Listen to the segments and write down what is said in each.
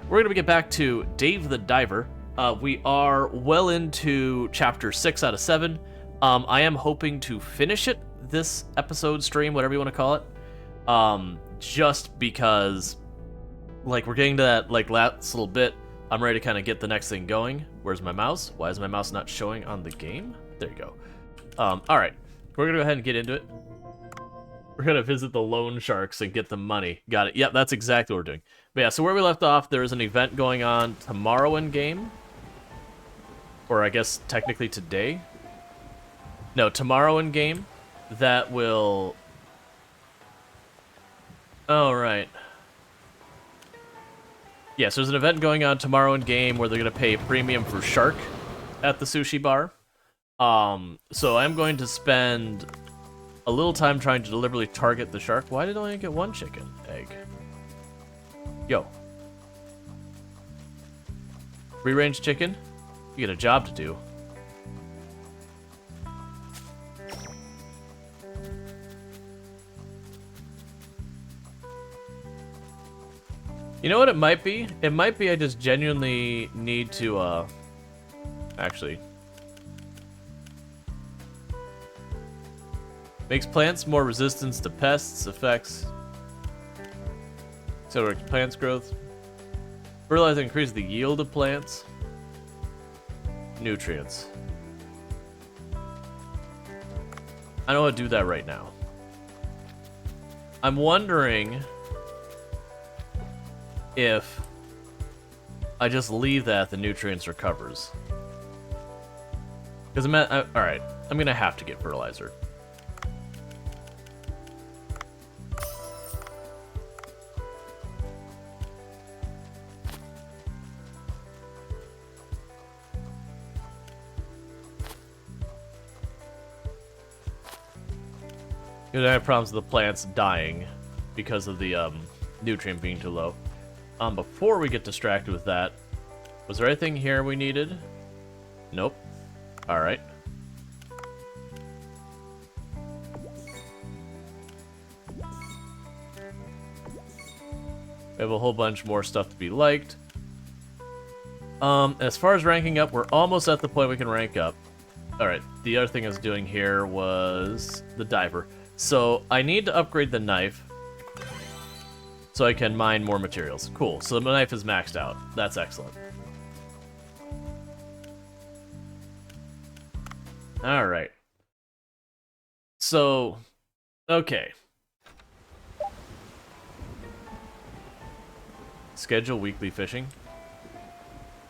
we're gonna get back to Dave the Diver. We are well into chapter 6 out of 7. I am hoping to finish it this episode, stream, whatever you want to call it. Just because, like, we're getting to that, like, last little bit. I'm ready to kind of get the next thing going. Where's my mouse? Why is my mouse not showing on the game? There you go. Alright. We're gonna go ahead and get into it. We're gonna visit the loan sharks and get the money. Got it. Yep, that's exactly what we're doing. But yeah, so where we left off, there is an event going on tomorrow in game. Or I guess technically today. No, tomorrow in game. That will... Oh, right. Yes, there's an event going on tomorrow in game where they're going to pay premium for shark at the sushi bar. So I'm going to spend a little time trying to deliberately target the shark. Why did I only get one chicken egg? Yo. Free-range chicken? You get a job to do. You know what it might be? It might be I just genuinely need to, actually. Makes plants more resistant to pests, effects. Accelerates plants growth. Fertilizer increases the yield of plants. Nutrients. I don't want to do that right now. I'm wondering if I just leave that, the nutrients recovers. Because alright, I'm gonna have to get fertilizer. Because I have problems with the plants dying because of the nutrient being too low. Before we get distracted with that, was there anything here we needed? Nope. Alright. We have a whole bunch more stuff to be liked. As far as ranking up, we're almost at the point we can rank up. Alright, the other thing I was doing here was the diver. So, I need to upgrade the knife so I can mine more materials. Cool, so the knife is maxed out. That's excellent. Alright. So, okay. Schedule weekly fishing.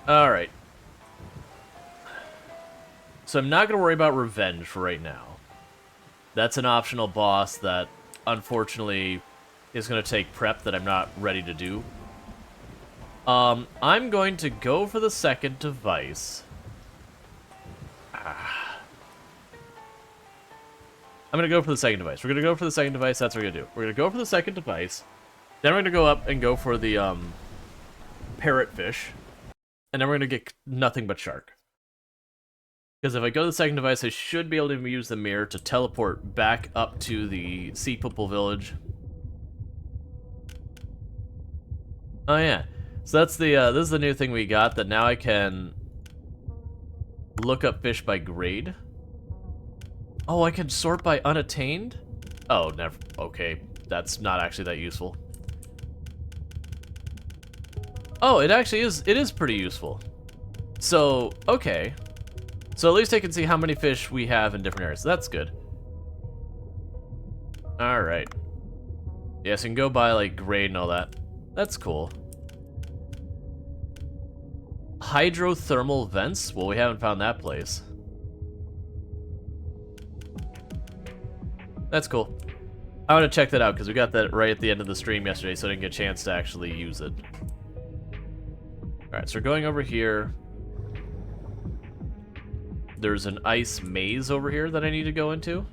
Alright. So I'm not going to worry about revenge for right now. That's an optional boss that, unfortunately, is going to take prep that I'm not ready to do. I'm going to go for the second device. I'm going to go for the second device. We're going to go for the second device. That's what we're going to do. We're going to go for the second device. Then we're going to go up and go for the parrotfish. And then we're going to get nothing but shark. Because if I go to the second device, I should be able to use the mirror to teleport back up to the Sea People Village. Oh yeah, so that's the this is the new thing we got, that now I can look up fish by grade. Oh, I can sort by unattained? Oh, never. Okay, that's not actually that useful. Oh, it actually is. It is pretty useful. So okay, so at least I can see how many fish we have in different areas. So that's good. All right. Yes, I can go by like grade and all that. That's cool. Hydrothermal vents? Well, we haven't found that place. That's cool. I want to check that out because we got that right at the end of the stream yesterday, so I didn't get a chance to actually use it. Alright, so we're going over here. There's an ice maze over here that I need to go into.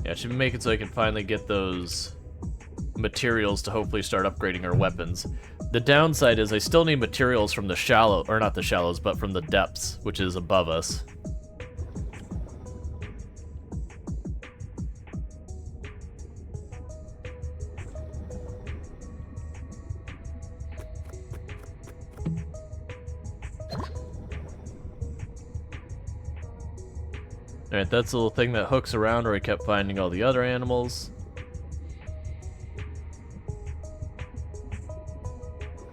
Yeah, I should make it so I can finally get those materials to hopefully start upgrading our weapons. The downside is I still need materials from the shallow, or not the shallows, but from the depths, which is above us. Alright, that's the little thing that hooks around where I kept finding all the other animals.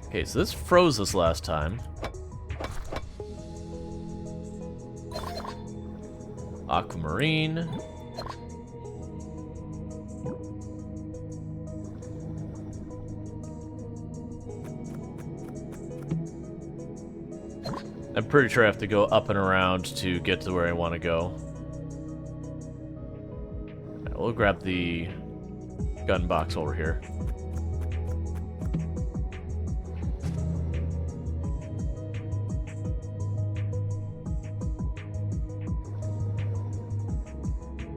Okay, so this froze us last time. Aquamarine. I'm pretty sure I have to go up and around to get to where I want to go. Right, we'll grab the gun box over here.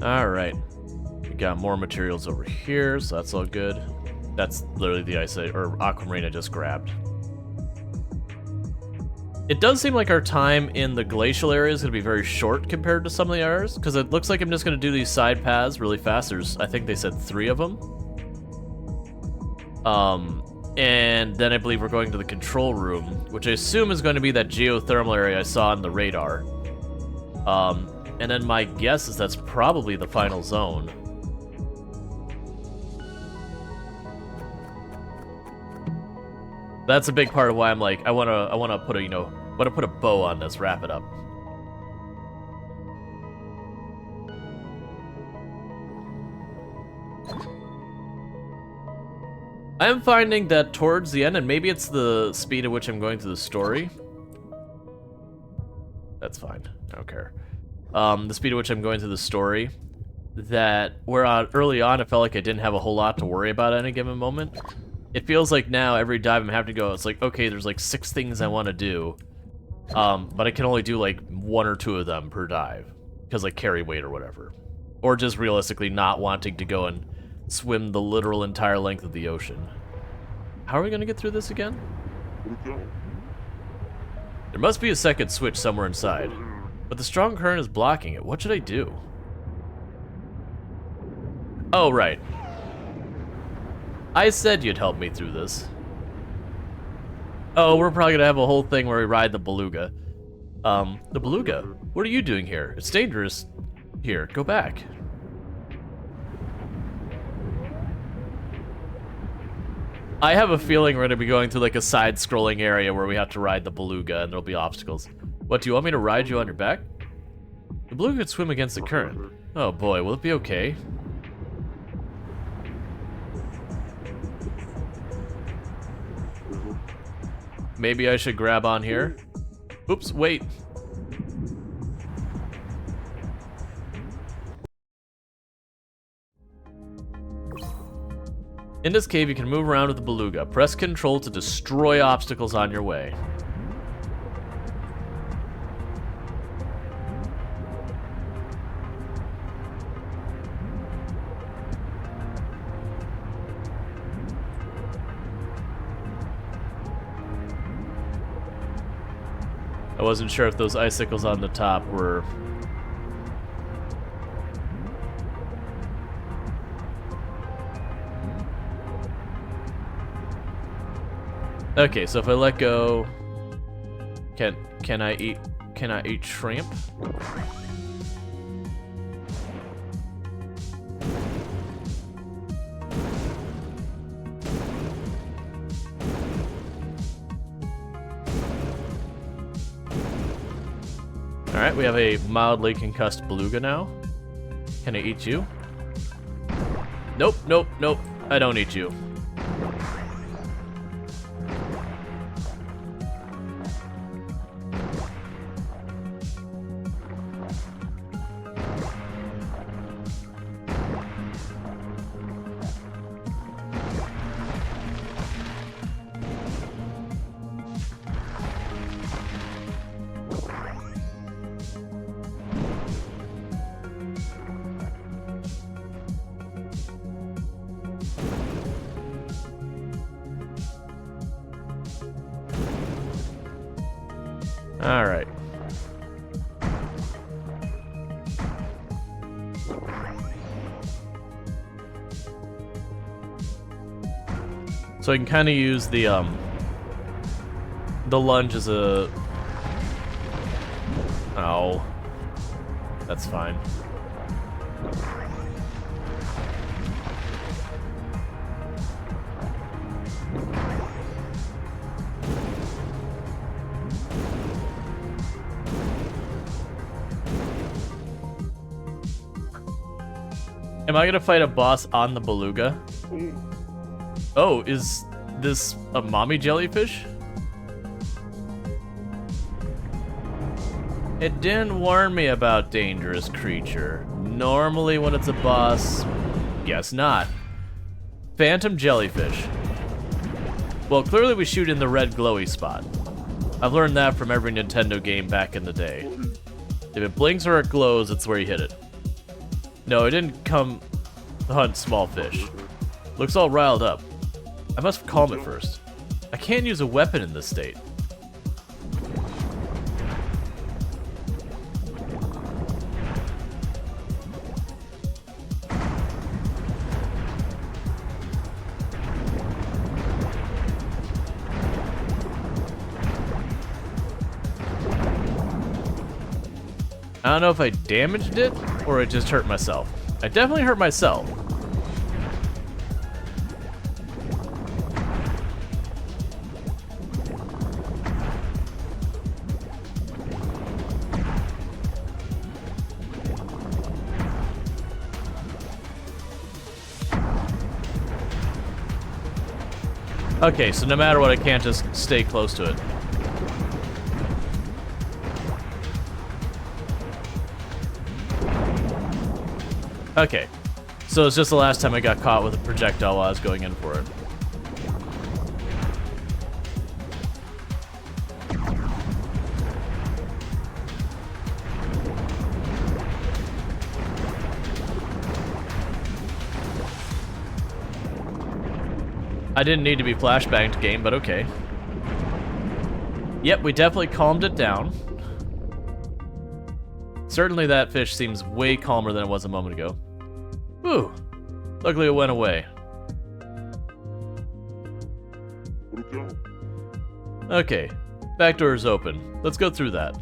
Alright. We got more materials over here, so that's all good. That's literally the ice or aquamarine I just grabbed. It does seem like our time in the glacial area is going to be very short compared to some of the others, because it looks like I'm just going to do these side paths really fast. There's, I think they said 3 of them. And then I believe we're going to the control room, which I assume is going to be that geothermal area I saw on the radar. And then my guess is that's probably the final zone. That's a big part of why I'm like, I wanna put a, you know, put a bow on this, wrap it up. I am finding that towards the end, and maybe it's the speed at which I'm going through the story. That's fine, I don't care. The speed at which I'm going through the story, that where early on I felt like I didn't have a whole lot to worry about at any given moment. It feels like now every dive I'm having to go, it's like, okay, there's like 6 things I want to do, but I can only do like 1 or 2 of them per dive, because I carry weight or whatever. Or just realistically not wanting to go and swim the literal entire length of the ocean. How are we going to get through this again? There must be a second switch somewhere inside, but the strong current is blocking it. What should I do? Oh, right. I said you'd help me through this. Oh, we're probably gonna have a whole thing where we ride the beluga. The beluga? What are you doing here? It's dangerous. Here, go back. I have a feeling we're gonna be going through like a side-scrolling area where we have to ride the beluga and there'll be obstacles. What, do you want me to ride you on your back? The beluga could swim against the current. Oh boy, will it be okay? Maybe I should grab on here. Oops, wait. In this cave, you can move around with the beluga. Press control to destroy obstacles on your way. I wasn't sure if those icicles on the top were... Okay, so if I let go, can I eat shrimp? Alright, we have a mildly concussed beluga now. Can I eat you? Nope, nope, nope. I don't eat you. Alright. So I can kind of use the lunge as a... Oh. That's fine. Am I gonna fight a boss on the beluga? Oh, is this a mommy jellyfish? It didn't warn me about dangerous creature. Normally when it's a boss, guess not. Phantom jellyfish. Well, clearly we shoot in the red glowy spot. I've learned that from every Nintendo game back in the day. If it blinks or it glows, it's where you hit it. No, it didn't come hunt small fish. Looks all riled up. I must calm it first. I can't use a weapon in this state. I don't know if I damaged it or it just hurt myself. I definitely hurt myself. Okay, so no matter what, I can't just stay close to it. Okay, so it's just the last time I got caught with a projectile while I was going in for it. I didn't need to be flashbanged game, but okay. Yep, we definitely calmed it down. Certainly that fish seems way calmer than it was a moment ago. Whew. Luckily it went away. Okay, back door is open. Let's go through that.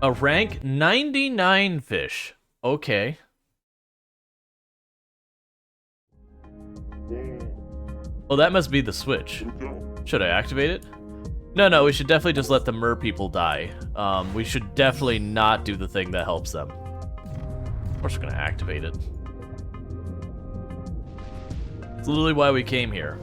A rank 99 fish. Okay. Well, that must be the switch. Should I activate it? No, we should definitely just let the mer people die. We should definitely not do the thing that helps them. Of course we're gonna activate it. It's literally why we came here.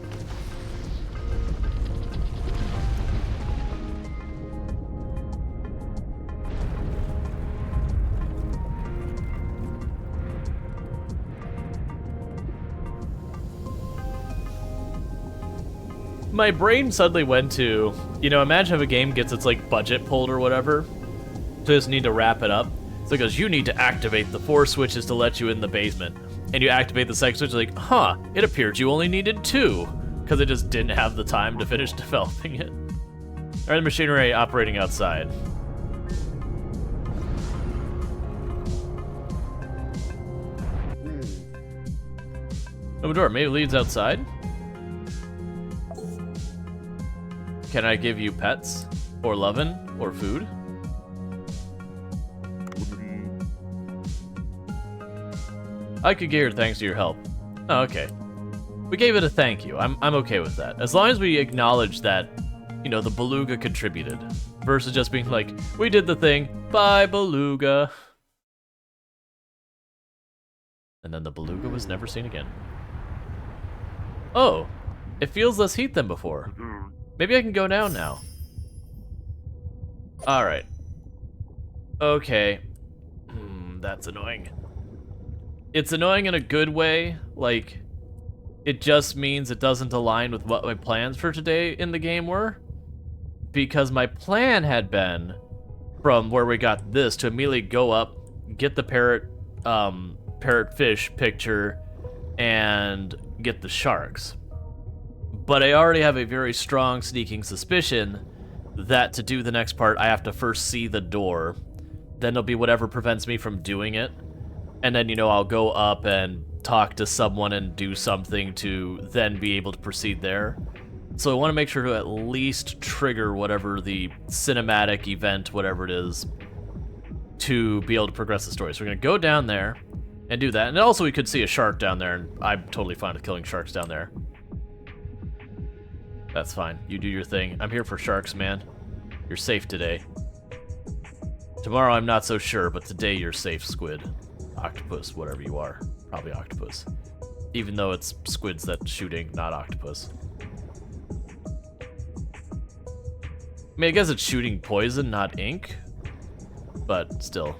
My brain suddenly went to, you know, imagine if a game gets its, like, budget pulled or whatever. So just need to wrap it up. So it goes, you need to activate the 4 switches to let you in the basement. And you activate the second switch, like, huh, it appeared you only needed 2. Because it just didn't have the time to finish developing it. Alright, the machinery operating outside. Open door, maybe it leads outside? Can I give you pets? Or lovin'? Or food? I could get your thanks to your help. Oh, okay. We gave it a thank you. I'm okay with that. As long as we acknowledge that, you know, the beluga contributed. Versus just being like, we did the thing, bye beluga. And then the beluga was never seen again. Oh, it feels less heat than before. Maybe I can go down now. Alright. Okay. That's annoying. It's annoying in a good way. Like, it just means it doesn't align with what my plans for today in the game were. Because my plan had been, from where we got this, to immediately go up, get the parrot parrotfish picture and get the sharks. But I already have a very strong sneaking suspicion that to do the next part, I have to first see the door. Then there'll be whatever prevents me from doing it. And then, you know, I'll go up and talk to someone and do something to then be able to proceed there. So I want to make sure to at least trigger whatever the cinematic event, whatever it is, to be able to progress the story. So we're going to go down there and do that. And also we could see a shark down there, and I'm totally fine with killing sharks down there. That's fine. You do your thing. I'm here for sharks, man. You're safe today. Tomorrow I'm not so sure, but today you're safe, squid. Octopus, whatever you are. Probably octopus. Even though it's squids that's shooting, not octopus. I mean, I guess it's shooting poison, not ink. But still.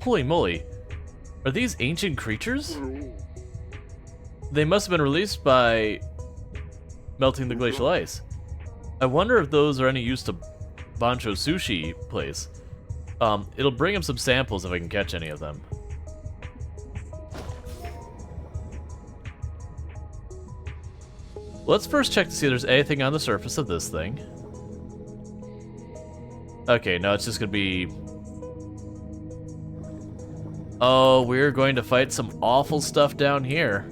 Holy moly. Are these ancient creatures? They must have been released by melting the glacial ice. I wonder if those are any use to Bancho's sushi place. It'll bring him some samples if I can catch any of them. Let's first check to see if there's anything on the surface of this thing. Okay, no, it's just gonna be... Oh, we're going to fight some awful stuff down here.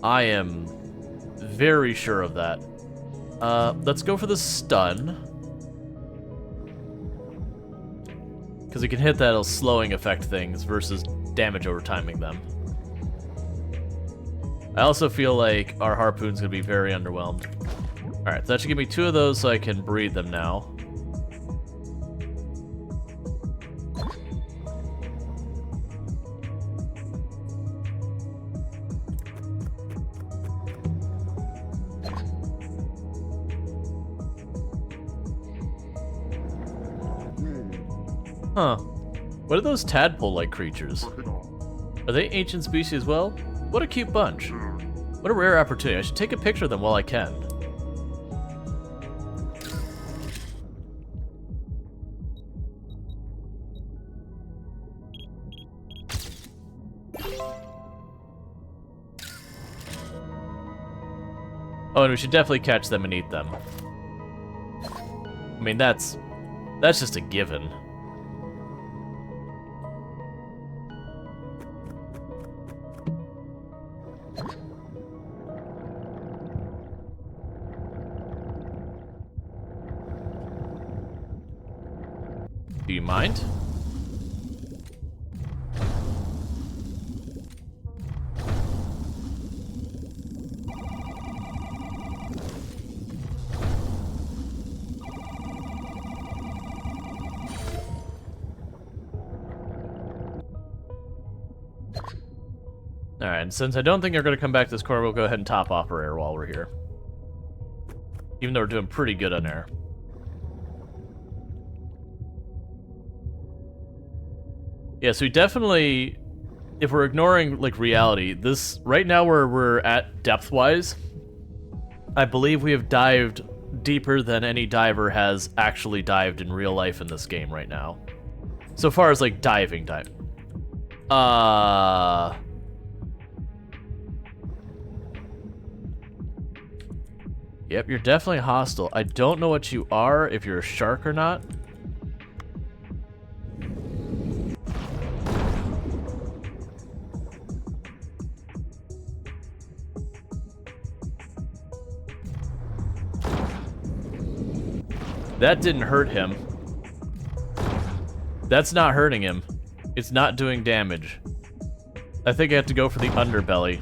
I am very sure of that. Let's go for the stun. Because we can hit that, it'll slowing affect things versus damage over timing them. I also feel like our harpoon's gonna be very underwhelmed. Alright, so that should give me 2 of those so I can breed them now. Huh. What are those tadpole-like creatures? Are they ancient species as well? What a cute bunch. What a rare opportunity. I should take a picture of them while I can. Oh, and we should definitely catch them and eat them. I mean, that's just a given. Do you mind? Alright, and since I don't think they're going to come back to this corner, we'll go ahead and top off our air while we're here. Even though we're doing pretty good on air. Yeah, so we definitely, if we're ignoring, like, reality, this, right now where we're at depth-wise, I believe we have dived deeper than any diver has actually dived in real life in this game right now. So far as, like, diving. Yep, you're definitely hostile. I don't know what you are, if you're a shark or not. That didn't hurt him. That's not hurting him. It's not doing damage. I think I have to go for the underbelly.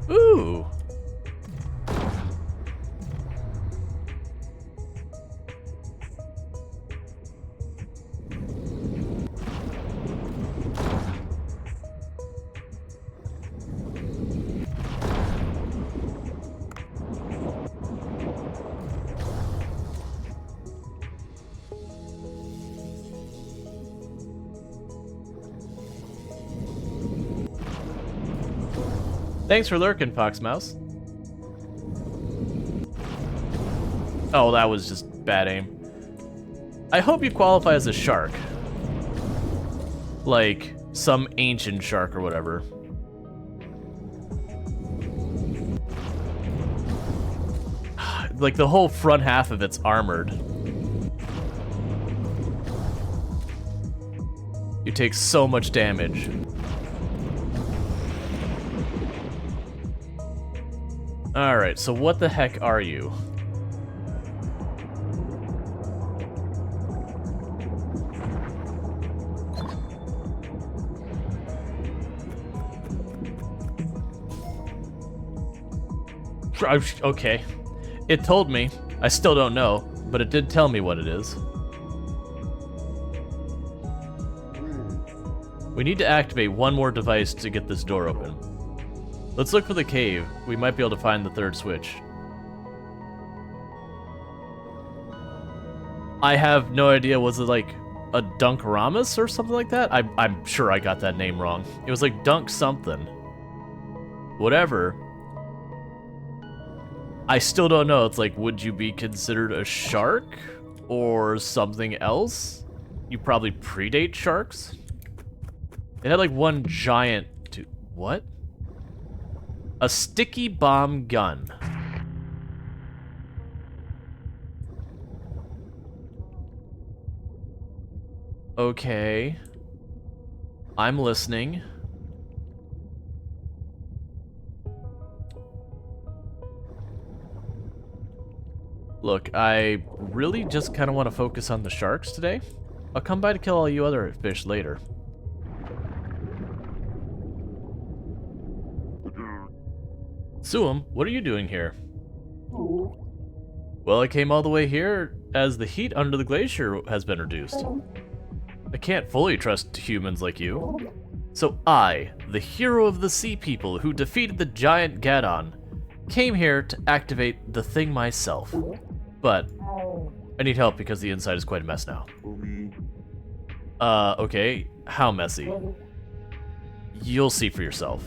Ooh. Thanks for lurking, Foxmouse. Oh, that was just bad aim. I hope you qualify as a shark. Like, some ancient shark or whatever. Like, the whole front half of it's armored. You take so much damage. Alright, so what the heck are you? Okay. It told me. I still don't know, but it did tell me what it is. We need to activate one more device to get this door open. Let's look for the cave. We might be able to find the third switch. I have no idea. Was it like a Dunkramus or something like that? I'm sure I got that name wrong. It was like Dunk something. Whatever. I still don't know. It's like, would you be considered a shark or something else? You probably predate sharks. It had like one giant... What? A sticky bomb gun. Okay. I'm listening. Look, I really just kind of want to focus on the sharks today. I'll come by to kill all you other fish later. Suam, what are you doing here? Well, I came all the way here as the heat under the glacier has been reduced. I can't fully trust humans like you. So I, the hero of the sea people who defeated the giant Gadon, came here to activate the thing myself. But I need help because the inside is quite a mess now. Okay. How messy? You'll see for yourself.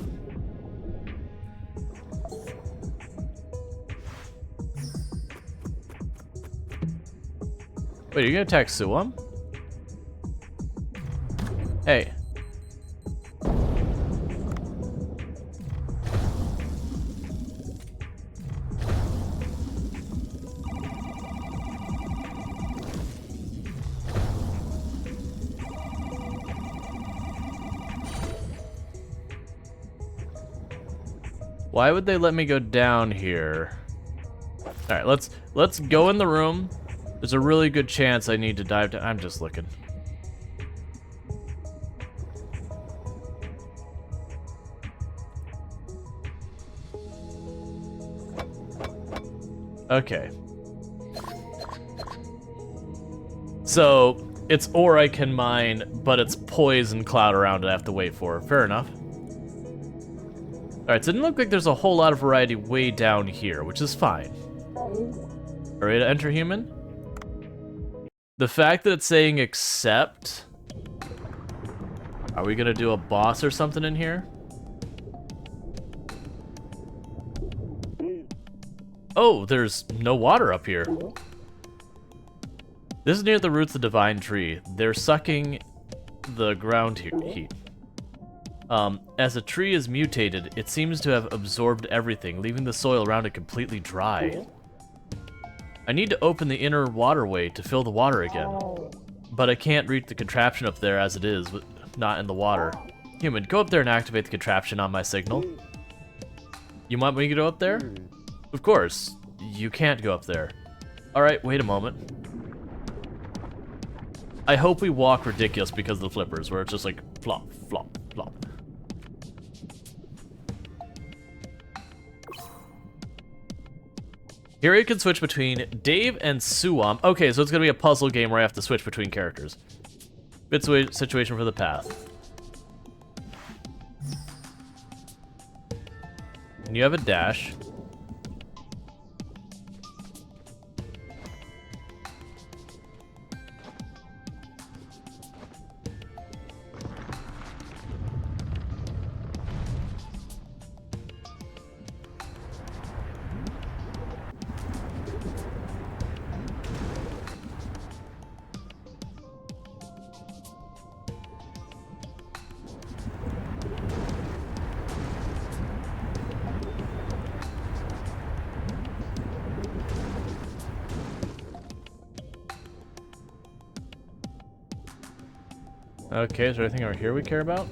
Wait, are you gonna attack Suam? Hey. Why would they let me go down here? Alright, let's go in the room. There's a really good chance I need to dive down. I'm just looking. Okay. So, it's ore I can mine, but it's poison cloud around it I have to wait for. Fair enough. Alright, so it didn't look like there's a whole lot of variety way down here, which is fine. Ready to enter human? The fact that it's saying accept... Are we gonna do a boss or something in here? Oh, there's no water up here. This is near the roots of the divine tree. They're sucking the ground heat. As a tree is mutated, it seems to have absorbed everything, leaving the soil around it completely dry. I need to open the inner waterway to fill the water again. But I can't reach the contraption up there as it is, not in the water. Human, go up there and activate the contraption on my signal. You want me to go up there? Of course. You can't go up there. Alright, wait a moment. I hope we walk ridiculous because of the flippers, where it's just like flop, flop, flop. Here you can switch between Dave and Suam. Okay, so it's gonna be a puzzle game where I have to switch between characters. Bit situation for the path. And you have a dash. Okay, is there anything over here we care about?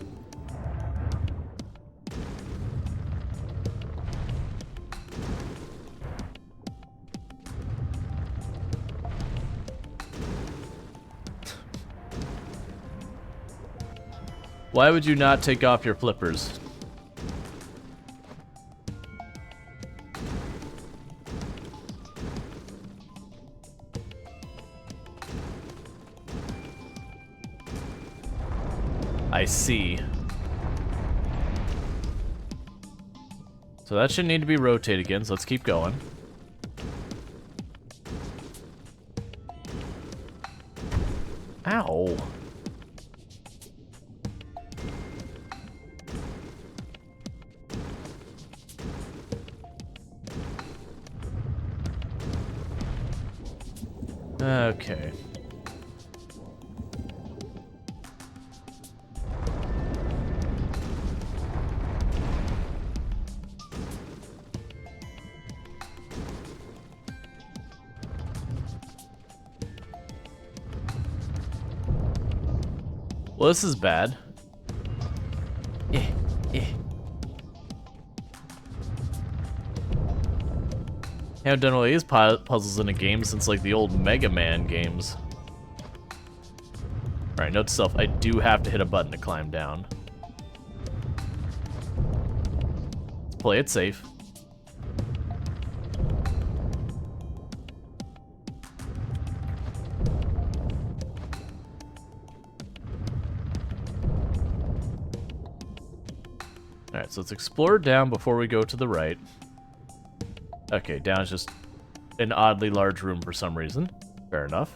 Why would you not take off your flippers? I see. So that should need to be rotated again, so let's keep going. Ow. Okay. Well, this is bad. Haven't done one of these puzzles in a game since like the old Mega Man games. Alright, note to self, I do have to hit a button to climb down. Let's play it safe. Alright, so let's explore down before we go to the right. Okay, down is just an oddly large room for some reason. Fair enough.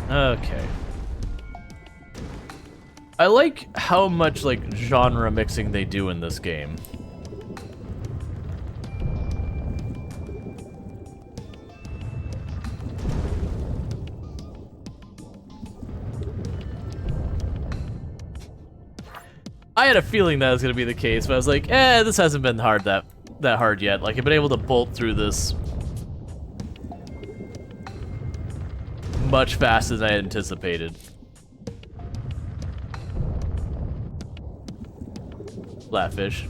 Okay. I like how much, like, genre mixing they do in this game. I had a feeling that was going to be the case, but I was like, this hasn't been that hard yet. Like, I've been able to bolt through this much faster than I had anticipated. Flatfish.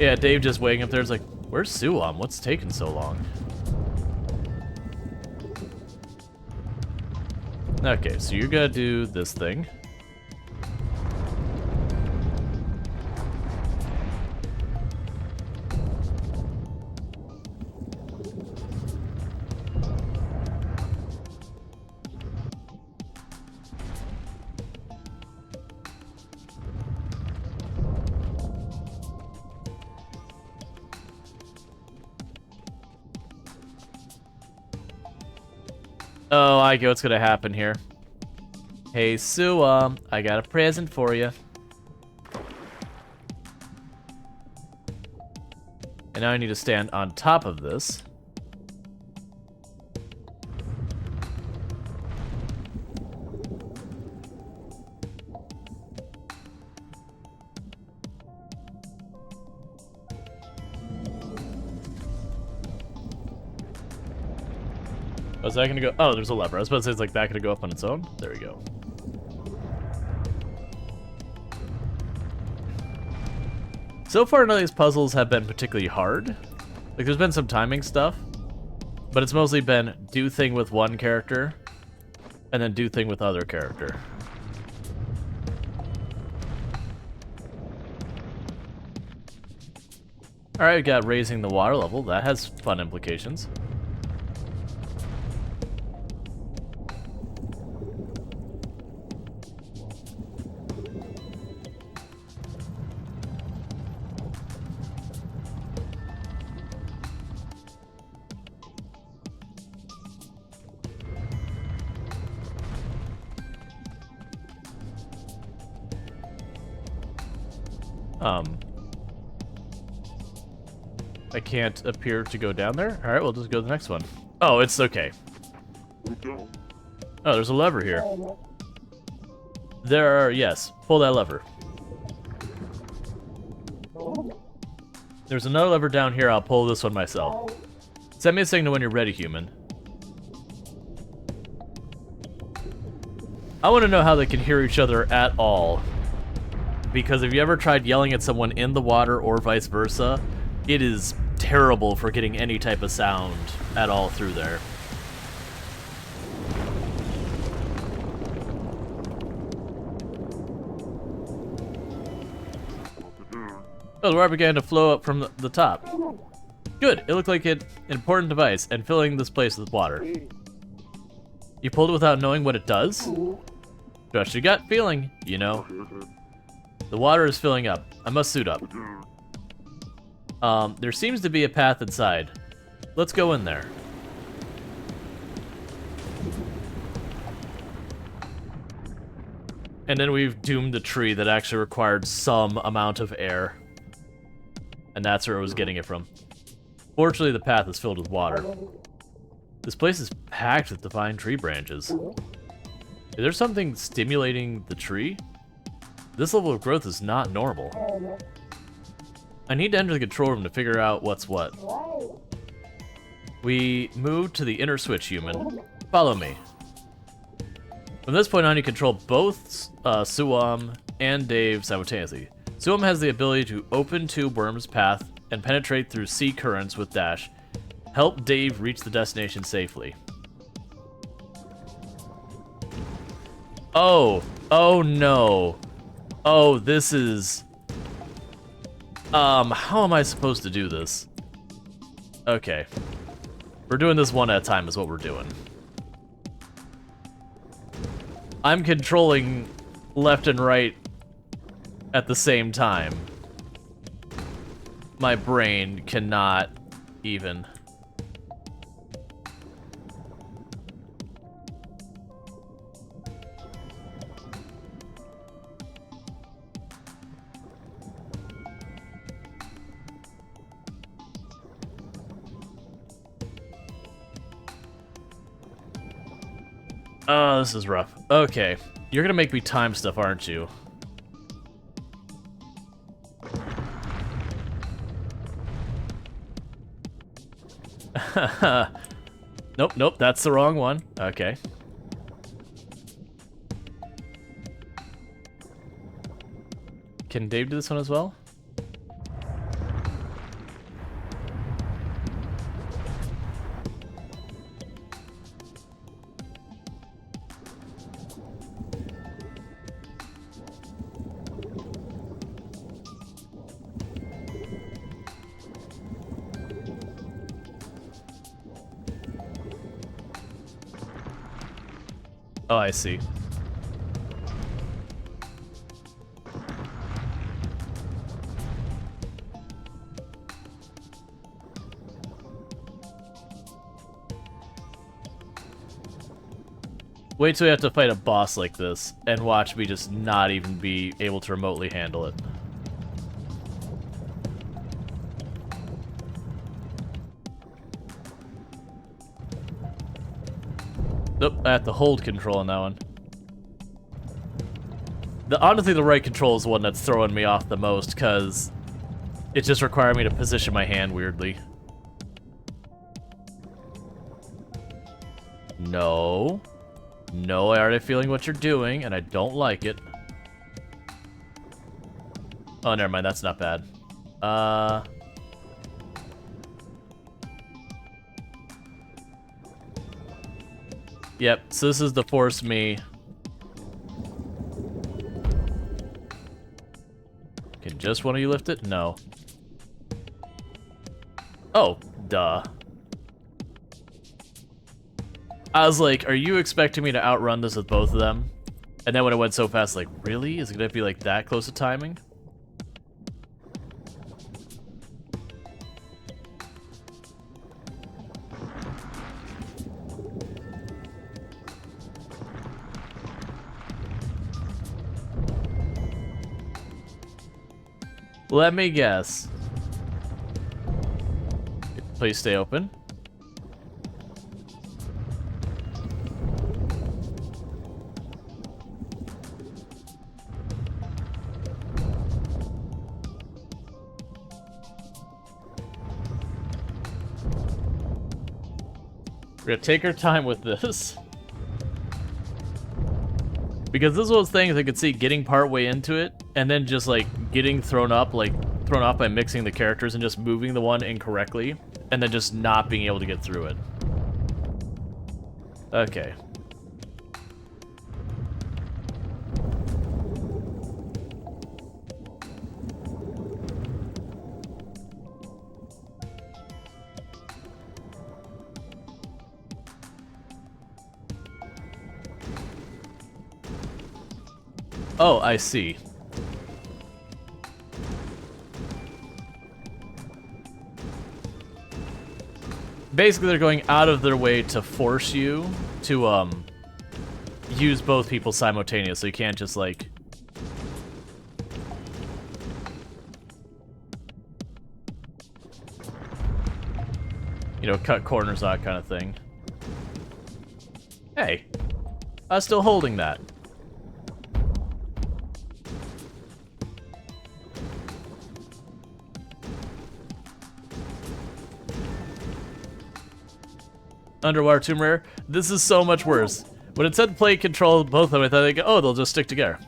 Yeah, Dave just waiting up there is like, where's Suam? What's taking so long? Okay, so you're gonna do this thing. Oh, I get what's gonna happen here. Hey, Sue, I got a present for you. And now I need to stand on top of this. Oh, is that gonna go? Oh, there's a lever. I was about to say, is like that gonna go up on its own? There we go. So far, none of these puzzles have been particularly hard. Like, there's been some timing stuff, but it's mostly been do thing with one character, and then do thing with other character. Alright, we got raising the water level. That has fun implications. I can't appear to go down there? Alright, we'll just go to the next one. Oh, it's okay. Oh, there's a lever here. There are, yes. Pull that lever. There's another lever down here. I'll pull this one myself. Send me a signal when you're ready, human. I want to know how they can hear each other at all. Because if you ever tried yelling at someone in the water or vice versa, it is terrible for getting any type of sound at all through there. Oh, the water began to flow up from the top. Good, it looked like an important device and filling this place with water. You pulled it without knowing what it does? Trust your gut feeling, you know. The water is filling up. I must suit up. There seems to be a path inside. Let's go in there. And then we've doomed a tree that actually required some amount of air. And that's where it was getting it from. Fortunately, the path is filled with water. This place is packed with divine tree branches. Is there something stimulating the tree? This level of growth is not normal. I need to enter the control room to figure out what's what. We move to the inner switch, human. Follow me. From this point on, you control both Suam and Dave simultaneously. Suam has the ability to open Tube Worm's path and penetrate through sea currents with Dash. Help Dave reach the destination safely. Oh no. Oh, this is... how am I supposed to do this? Okay. We're doing this one at a time is what we're doing. I'm controlling left and right at the same time. My brain cannot even. Oh, this is rough. Okay. You're gonna make me time stuff, aren't you? Nope, that's the wrong one. Okay. Can Dave do this one as well? Oh, I see. Wait till we have to fight a boss like this, and watch me just not even be able to remotely handle it. Nope, I have to hold control on that one. Honestly, the right control is the one that's throwing me off the most, because it just required me to position my hand weirdly. No. No, I already feeling what you're doing, and I don't like it. Oh, never mind, that's not bad. Yep, so this is to force me. Can just one of you lift it? No. Oh, duh. I was like, are you expecting me to outrun this with both of them? And then when it went so fast, like, really? Is it gonna be like that close to timing? Let me guess. Please stay open. We're gonna take our time with this. Because this was one of those things I could see getting part way into it, and then just, like, getting thrown off by mixing the characters and just moving the one incorrectly, and then just not being able to get through it. Okay. Oh, I see. Basically, they're going out of their way to force you to, use both people simultaneously. So you can't just, like... you know, cut corners, that kind of thing. Hey, I was still holding that. Underwater Tomb Raider. This is so much worse. When it said play control both of them, I thought, oh, they'll just stick together.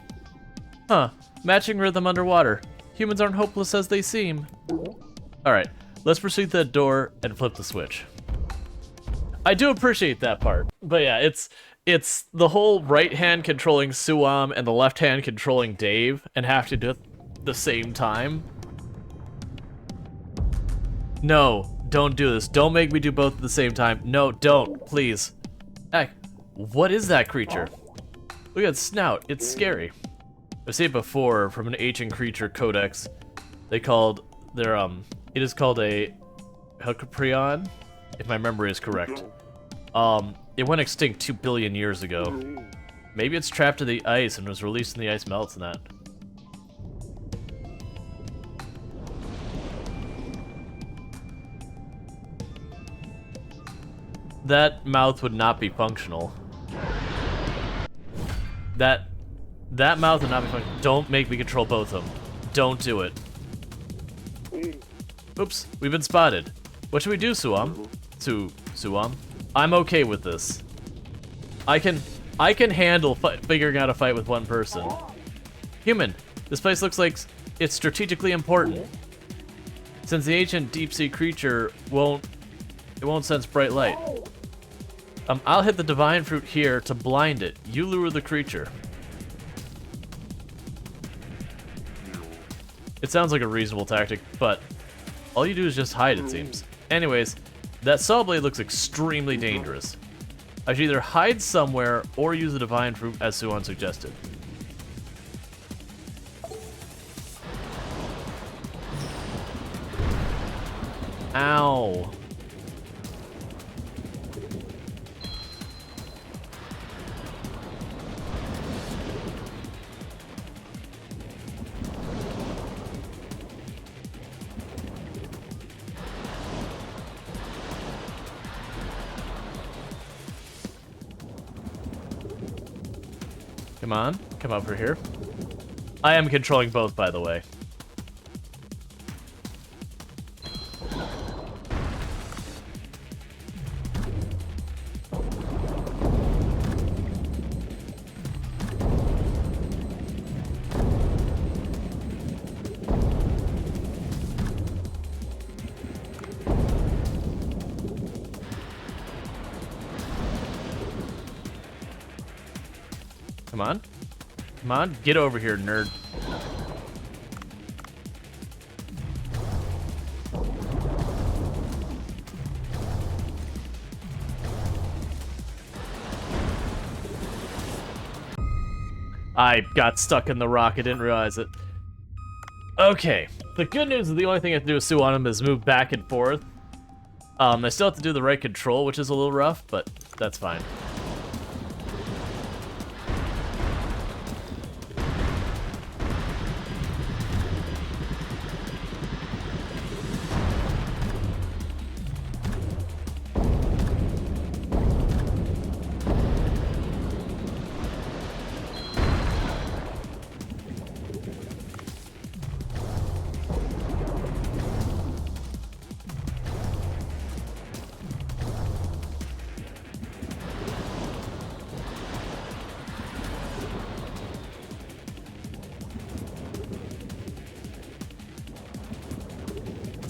Huh. Matching rhythm underwater. Humans aren't hopeless as they seem. Alright, let's proceed to the door and flip the switch. I do appreciate that part. But yeah, it's the whole right hand controlling Suam and the left hand controlling Dave and have to do it at the same time. No. Don't do this. Don't make me do both at the same time. No, don't. Please. Heck, what is that creature? Look at its snout. It's scary. I've seen it before from an ancient creature codex. It is called a Helcaprion, if my memory is correct. It went extinct 2 billion years ago. Maybe it's trapped in the ice and was released when the ice melts and that. That mouth would not be functional. That mouth would not be functional. Don't make me control both of them. Don't do it. Oops, we've been spotted. What should we do, Suam? Suam? I'm okay with this. I can handle figuring out a fight with one person. Human, this place looks like it's strategically important. Since the ancient deep-sea creature won't sense bright light. I'll hit the divine fruit here to blind it. You lure the creature. It sounds like a reasonable tactic, but all you do is just hide, it seems. Anyways, that saw blade looks extremely dangerous. I should either hide somewhere or use the divine fruit as Suan suggested. Ow. Come on, come over here. I am controlling both, by the way. Come on. Come on, get over here, nerd. I got stuck in the rock, I didn't realize it. Okay, the good news is the only thing I have to do with Sue on him is move back and forth. I still have to do the right control, which is a little rough, but that's fine.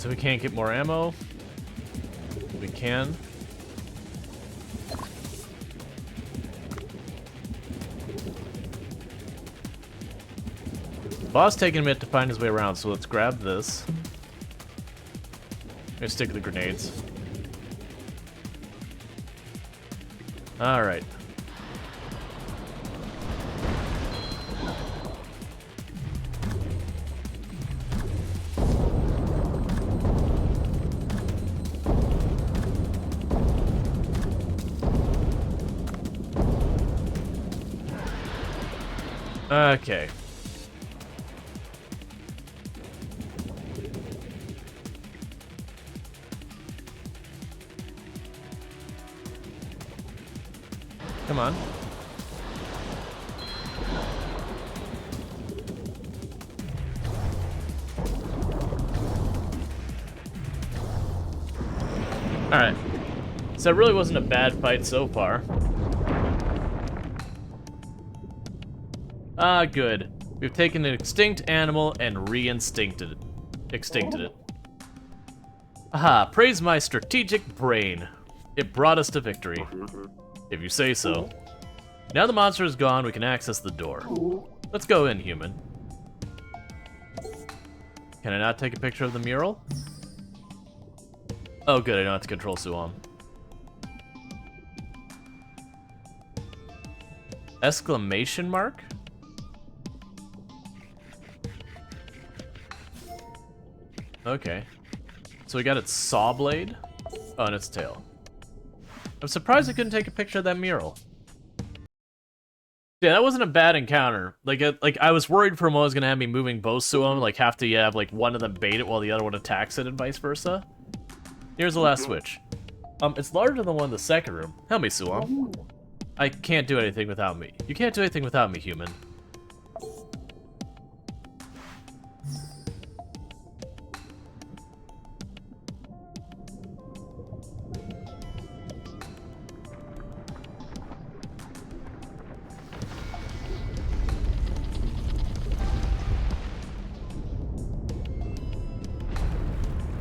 so we can't get more ammo. We can. Boss taking a minute to find his way around, so let's grab this. Let's stick the grenades. Alright. Okay. Come on. Alright. So it really wasn't a bad fight so far. Ah, good. We've taken an extinct animal and re-instincted it. Extincted it. Aha, praise my strategic brain. It brought us to victory. If you say so. Now the monster is gone, we can access the door. Let's go in, human. Can I not take a picture of the mural? Oh good, I don't have to control Suam. Exclamation mark? Okay. So we got its saw blade? Oh, and its tail. I'm surprised I couldn't take a picture of that mural. Yeah, that wasn't a bad encounter. Like I was worried for a moment it was gonna have me moving both to them, like have to have like one of them bait it while the other one attacks it and vice versa. Here's the last switch. It's larger than the one in the second room. Help me, Suam. I can't do anything without me. You can't do anything without me, human.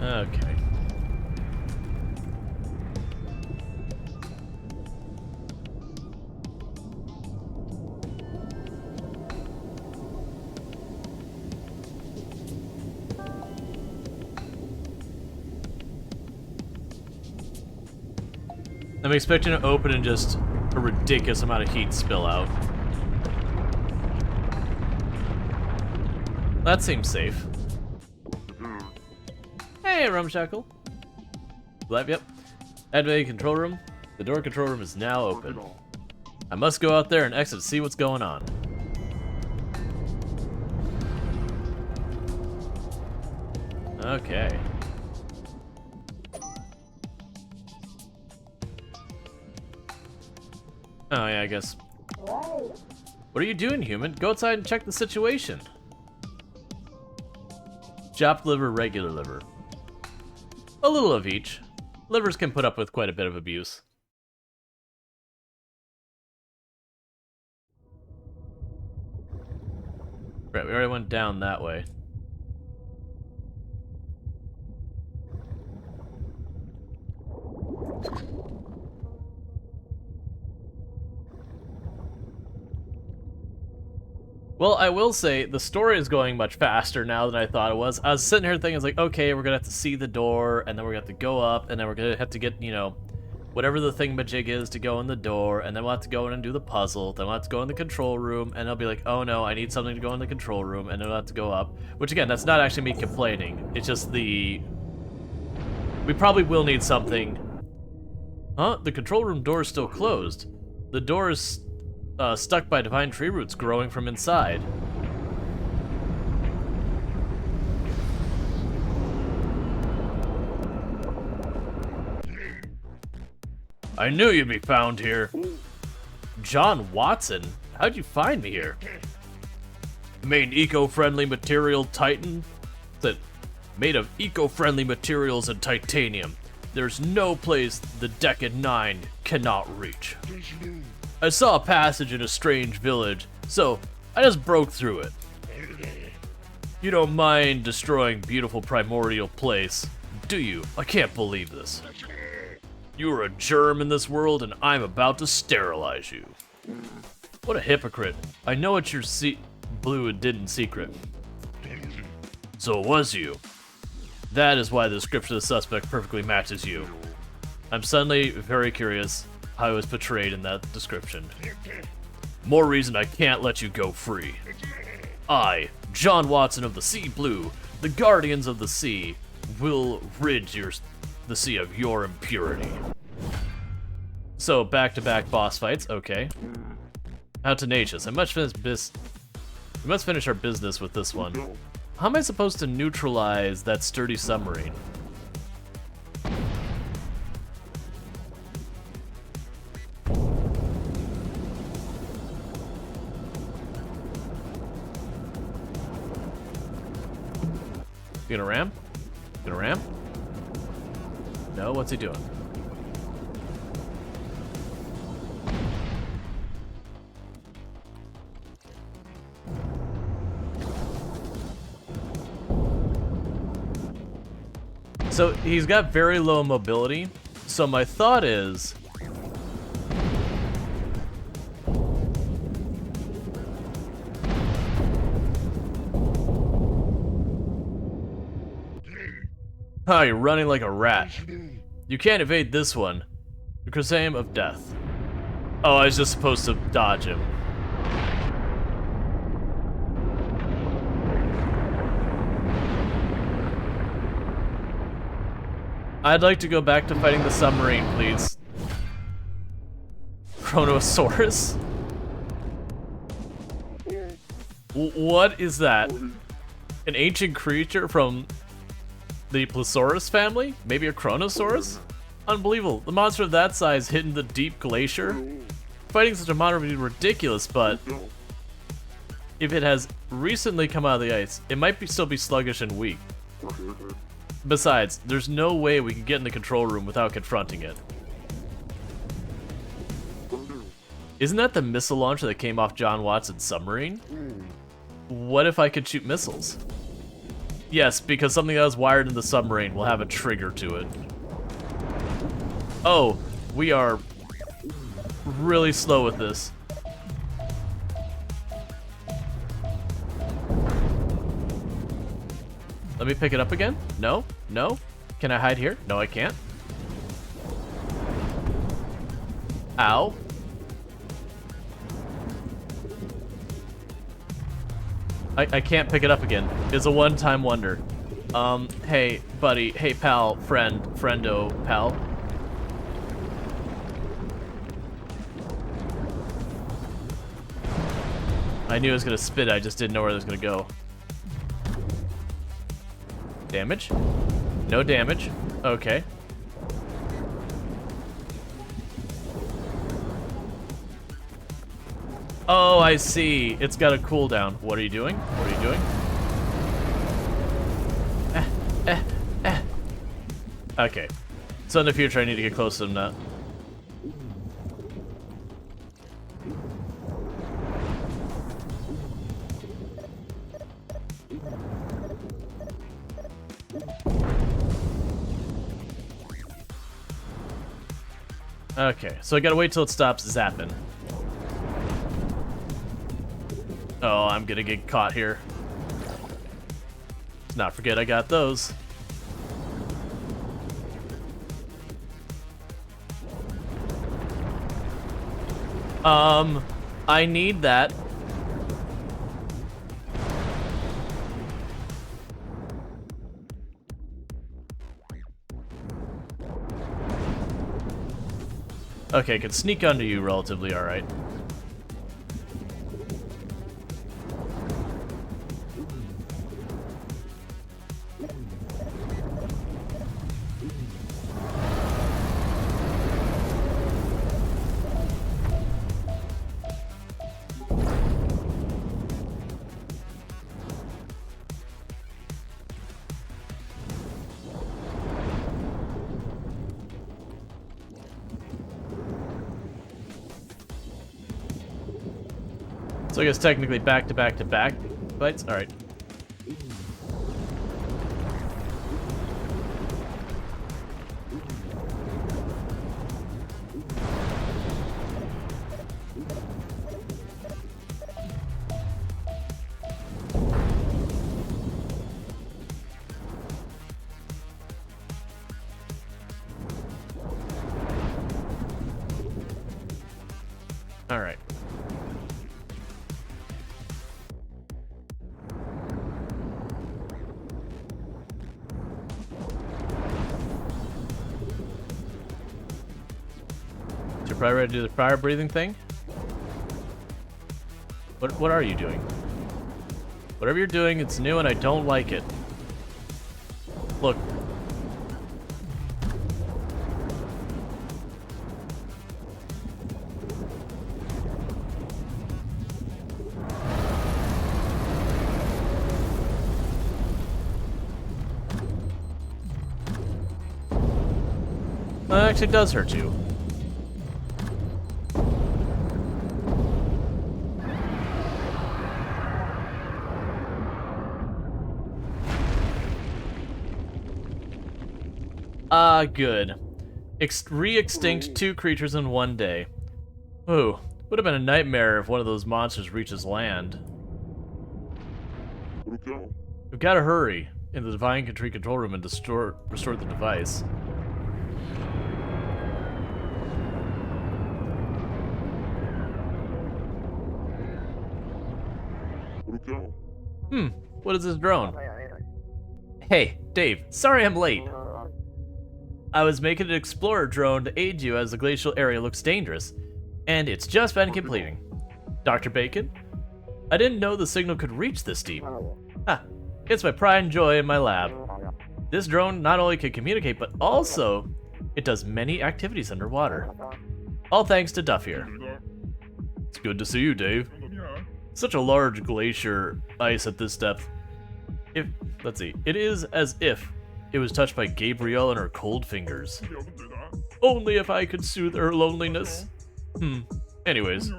Okay. I'm expecting to open and just a ridiculous amount of heat spill out. That seems safe. Hey, Rumshackle. Live, yep. Activate control room. The door control room is now open. I must go out there and exit to see what's going on. Okay. Oh yeah, I guess. What are you doing, human? Go outside and check the situation. Chopped liver, regular liver. A little of each. Livers can put up with quite a bit of abuse. Right, we already went down that way. Well, I will say, the story is going much faster now than I thought it was. I was sitting here thinking, I was like, okay, we're gonna have to see the door, and then we're gonna have to go up, and then we're gonna have to get, you know, whatever the thingamajig is to go in the door, and then we'll have to go in and do the puzzle, then we'll have to go in the control room, and they'll be like, oh no, I need something to go in the control room, and then we'll have to go up. Which again, that's not actually me complaining, it's just the... We probably will need something. Huh? The control room door is still closed. The door is stuck by divine tree roots growing from inside. I knew you'd be found here. John Watson? How'd you find me here? Main eco-friendly material titan? That made of eco-friendly materials and titanium. There's no place the Decad 9 cannot reach. I saw a passage in a strange village, so I just broke through it. You don't mind destroying beautiful primordial place, do you? I can't believe this. You are a germ in this world, and I'm about to sterilize you. What a hypocrite. I know it's your Blue did in secret. So it was you. That is why the description of the suspect perfectly matches you. I'm suddenly very curious how I was portrayed in that description. More reason I can't let you go free. I, John Watson of the Sea Blue, the Guardians of the Sea, will rid the sea of your impurity. So, back-to-back boss fights, okay. How tenacious. We must finish our business with this one. How am I supposed to neutralize that sturdy submarine? You gonna ram? Gonna ram? No, what's he doing? So he's got very low mobility, so my thought is... Oh, you're running like a rat. You can't evade this one. The Crusade of Death. Oh, I was just supposed to dodge him. I'd like to go back to fighting the submarine, please. Chronosaurus? What is that? An ancient creature from the Plesiosaurus family? Maybe a Chronosaurus? Unbelievable. The monster of that size hid in the deep glacier? Fighting such a monster would be ridiculous, but if it has recently come out of the ice, it might still be sluggish and weak. Besides, there's no way we can get in the control room without confronting it. Isn't that the missile launcher that came off John Watson's submarine? What if I could shoot missiles? Yes, because something that was wired in the submarine will have a trigger to it. Oh, we are really slow with this. Let me pick it up again? No? No? Can I hide here? No, I can't. Ow. I can't pick it up again. It's a one-time wonder. Hey, buddy. Hey, pal. Friendo, pal. I knew it was gonna spit, I just didn't know where it was gonna go. Damage? No damage. Okay. Oh, I see. It's got a cooldown. What are you doing? What are you doing? Okay. So in the future, I need to get close to them now. Okay, so I gotta wait till it stops zapping. Oh, I'm gonna get caught here. Let's not forget I got those. I need that. Okay, can sneak under you relatively alright. So I guess technically back to back to back fights? Alright. Alright. You're probably ready to do the fire breathing thing? What are you doing? Whatever you're doing, it's new and I don't like it. Look. That actually does hurt you. Good. Re-extinct 2 creatures in 1 day. Ooh, would have been a nightmare if one of those monsters reaches land. We've got to hurry in the Divine Tree control room and restore the device. What is this drone? Hey, Dave, sorry I'm late. I was making an explorer drone to aid you as the glacial area looks dangerous, and it's just been completing. Dr. Bacon? I didn't know the signal could reach this deep. It's my pride and joy in my lab. This drone not only can communicate, but also it does many activities underwater. All thanks to Duff here. It's good to see you, Dave. Such a large glacier ice at this depth. Let's see, it is as if it was touched by Gabrielle and her cold fingers. Only if I could soothe her loneliness. Anyways.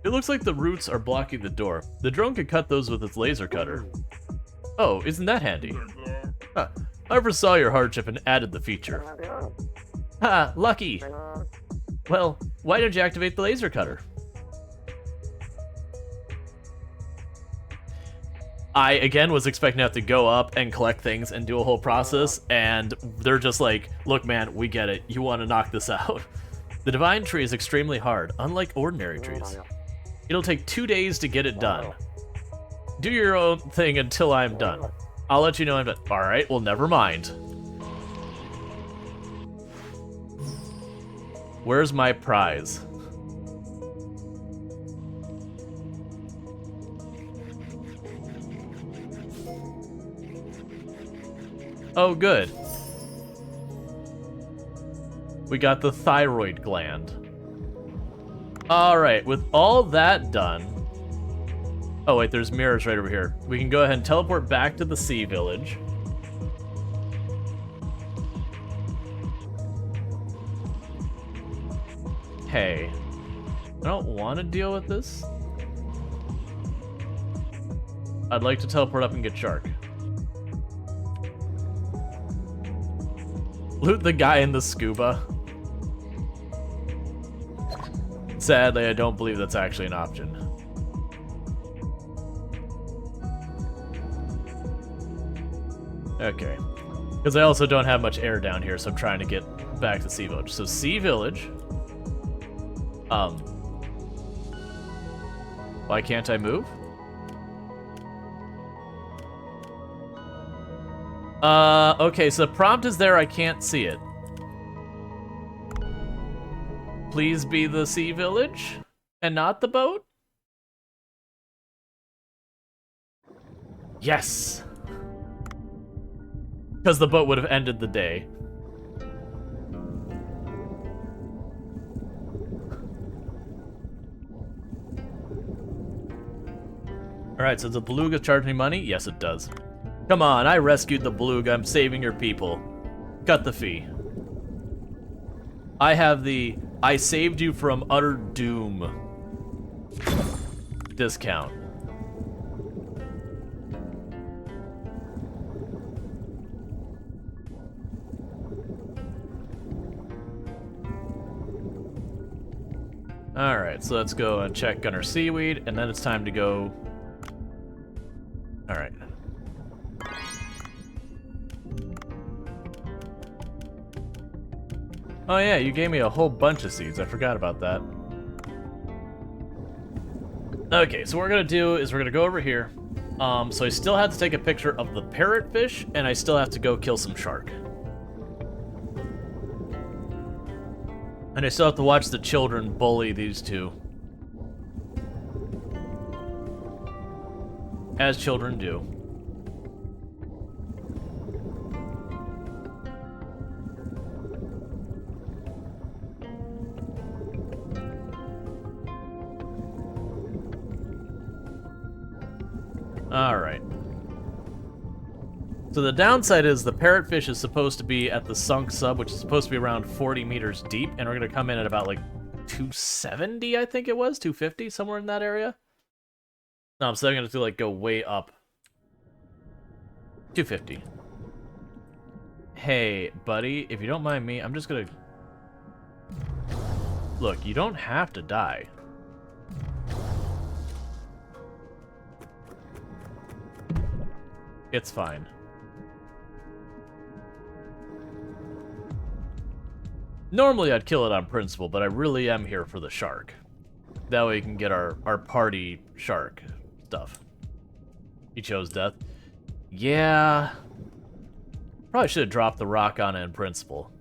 It looks like the roots are blocking the door. The drone could cut those with its laser cutter. Oh, isn't that handy? I foresaw your hardship and added the feature. Ha, lucky! Well, why don't you activate the laser cutter? I, again, was expecting to have to go up and collect things and do a whole process, and they're just like, look man, we get it, you want to knock this out. The Divine Tree is extremely hard, unlike ordinary trees. It'll take 2 days to get it done. Do your own thing until I'm done. I'll let you know I'm done. Alright, well never mind. Where's my prize? Oh, good. We got the thyroid gland. Alright, with all that done... Oh wait, there's mirrors right over here. We can go ahead and teleport back to the sea village. Hey. I don't want to deal with this. I'd like to teleport up and get Shark. Loot the guy in the scuba. Sadly, I don't believe that's actually an option. Okay. Because I also don't have much air down here, so I'm trying to get back to Sea Village. So Sea Village. Why can't I move? Okay, so the prompt is there, I can't see it. Please be the Sea Village, and not the boat? Yes! Because the boat would have ended the day. Alright, so does the beluga charge me money? Yes, it does. Come on, I rescued the beluga. I'm saving your people. Cut the fee. I have the I saved you from utter doom discount. Alright, so let's go and check Gunner Seaweed, and then it's time to go... Alright. Oh yeah, you gave me a whole bunch of seeds. I forgot about that. Okay, so what we're gonna do is we're gonna go over here. So I still have to take a picture of the parrotfish, and I still have to go kill some shark. And I still have to watch the children bully these two. As children do. Alright. So the downside is the parrotfish is supposed to be at the sunk sub, which is supposed to be around 40 meters deep, and we're going to come in at about like 270, I think it was, 250, somewhere in that area. No, so I'm going to have to like go way up. 250. Hey, buddy, if you don't mind me, I'm just going to... Look, you don't have to die. It's fine. Normally I'd kill it on principle, but I really am here for the shark. That way we can get our party shark stuff. He chose death. Yeah. Probably should have dropped the rock on it in principle.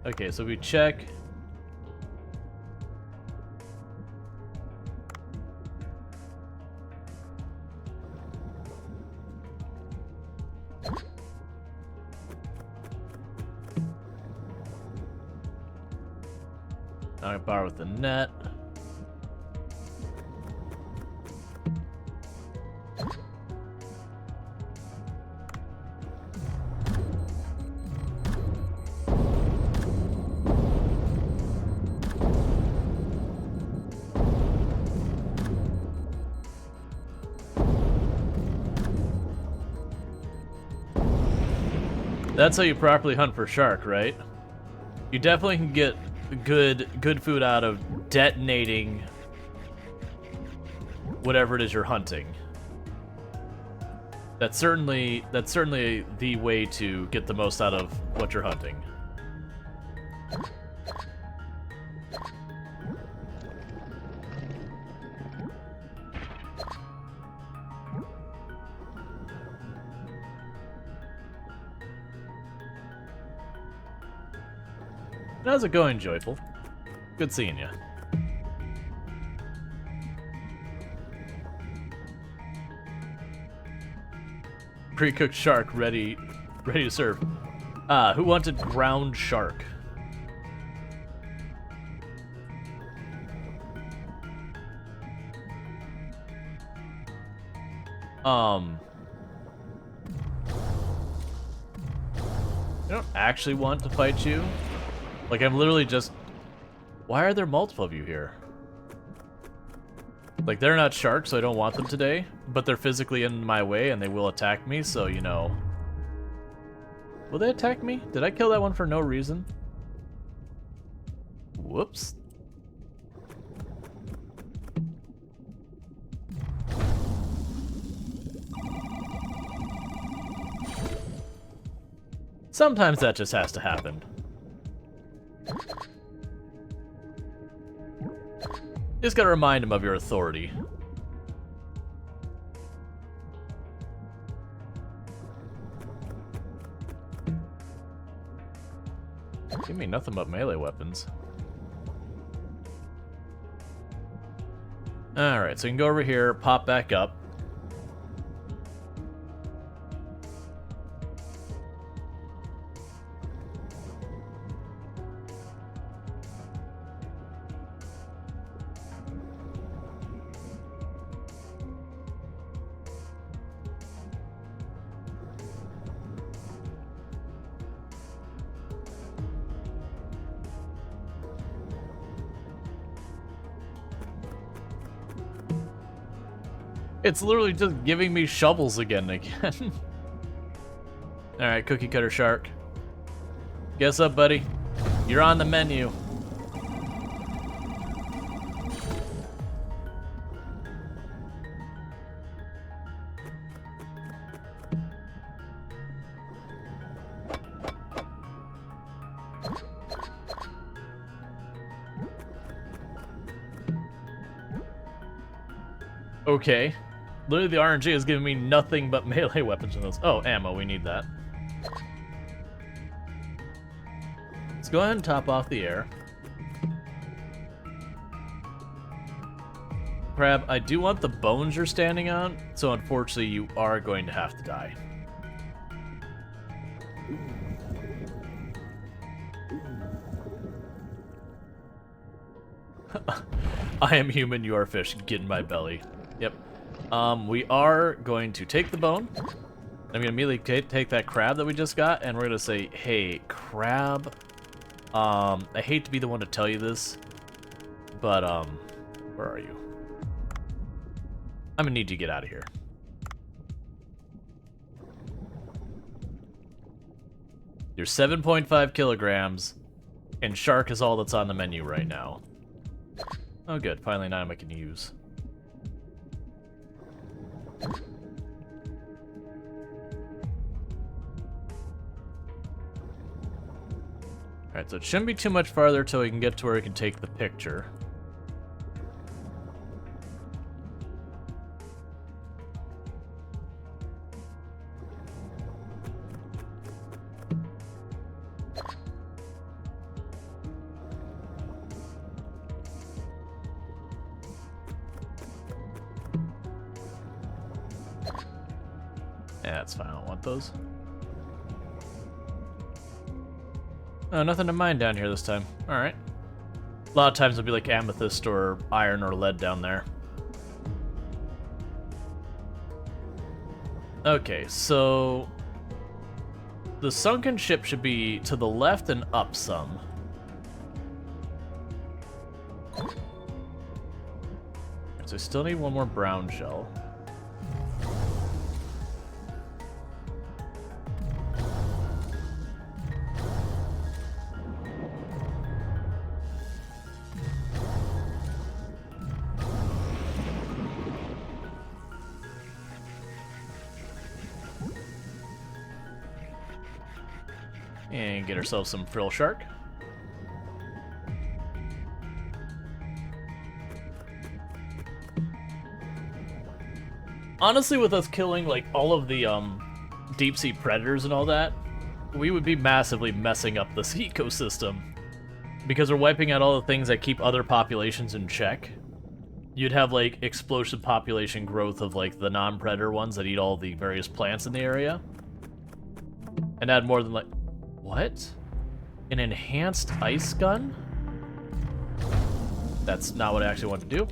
Okay, so we check. I'm gonna bar with the net. That's how you properly hunt for shark, right? You definitely can get good food out of detonating whatever it is you're hunting. That's certainly the way to get the most out of what you're hunting. How's it going, Joyful? Good seeing you. Pre-cooked shark ready to serve. Who wanted ground shark? I don't actually want to fight you. Like, I'm literally just... Why are there multiple of you here? Like, they're not sharks, so I don't want them today, but they're physically in my way, and they will attack me, so, you know... Will they attack me? Did I kill that one for no reason? Whoops. Sometimes that just has to happen. Just gotta remind him of your authority. Give me nothing but melee weapons. Alright, so you can go over here, pop back up. It's literally just giving me shovels again. Alright, cookie cutter shark. Guess up, buddy? You're on the menu. Okay. Literally, the RNG is giving me nothing but melee weapons in those. Oh, ammo. We need that. Let's go ahead and top off the air. Crab, I do want the bones you're standing on, so unfortunately you are going to have to die. I am human, you are fish. Get in my belly. Yep. We are going to take the bone. I'm going to immediately take that crab that we just got, and we're going to say, hey, crab, I hate to be the one to tell you this, but, where are you? I'm going to need you to get out of here. You're 7.5 kilograms, and shark is all that's on the menu right now. Oh, good. Finally, an item I can use. Alright, so it shouldn't be too much farther till we can get to where we can take the picture. Yeah, that's fine. I don't want those. Oh, nothing to mine down here this time. Alright. A lot of times it'll be like amethyst or iron or lead down there. Okay, so the sunken ship should be to the left and up some. So I still need one more brown shell. And get ourselves some frill shark. Honestly, with us killing like all of the deep sea predators and all that, we would be massively messing up this ecosystem. Because we're wiping out all the things that keep other populations in check. You'd have like explosive population growth of like the non-predator ones that eat all the various plants in the area. And add more than like... What? An enhanced ice gun? That's not what I actually want to do.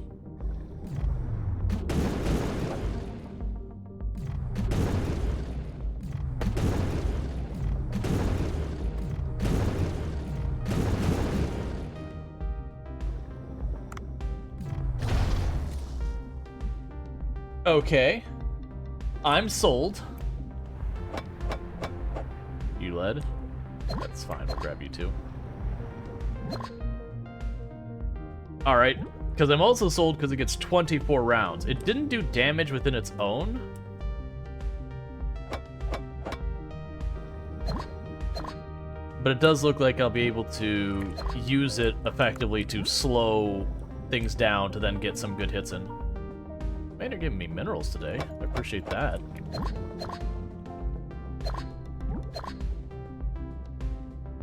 Okay. I'm sold. You led? That's fine, we'll grab you too. Alright, because I'm also sold because it gets 24 rounds. It didn't do damage within its own. But it does look like I'll be able to use it effectively to slow things down to then get some good hits in. Man, you're giving me minerals today. I appreciate that.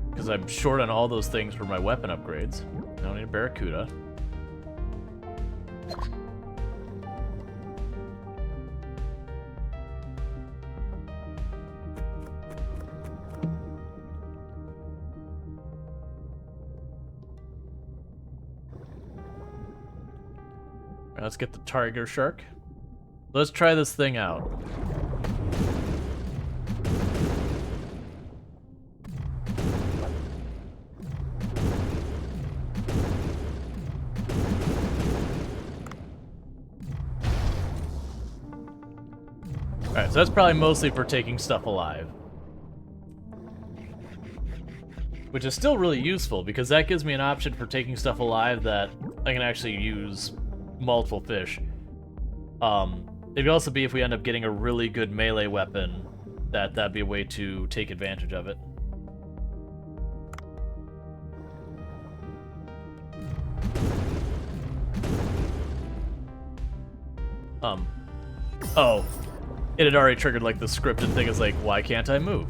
Because I'm short on all those things for my weapon upgrades. I don't need a barracuda. Right, let's get the tiger shark. Let's try this thing out. Alright, so that's probably mostly for taking stuff alive. Which is still really useful, because that gives me an option for taking stuff alive that I can actually use multiple fish. It'd also be if we end up getting a really good melee weapon, that'd be a way to take advantage of it. Oh. It had already triggered, like, the scripted thing is like, why can't I move?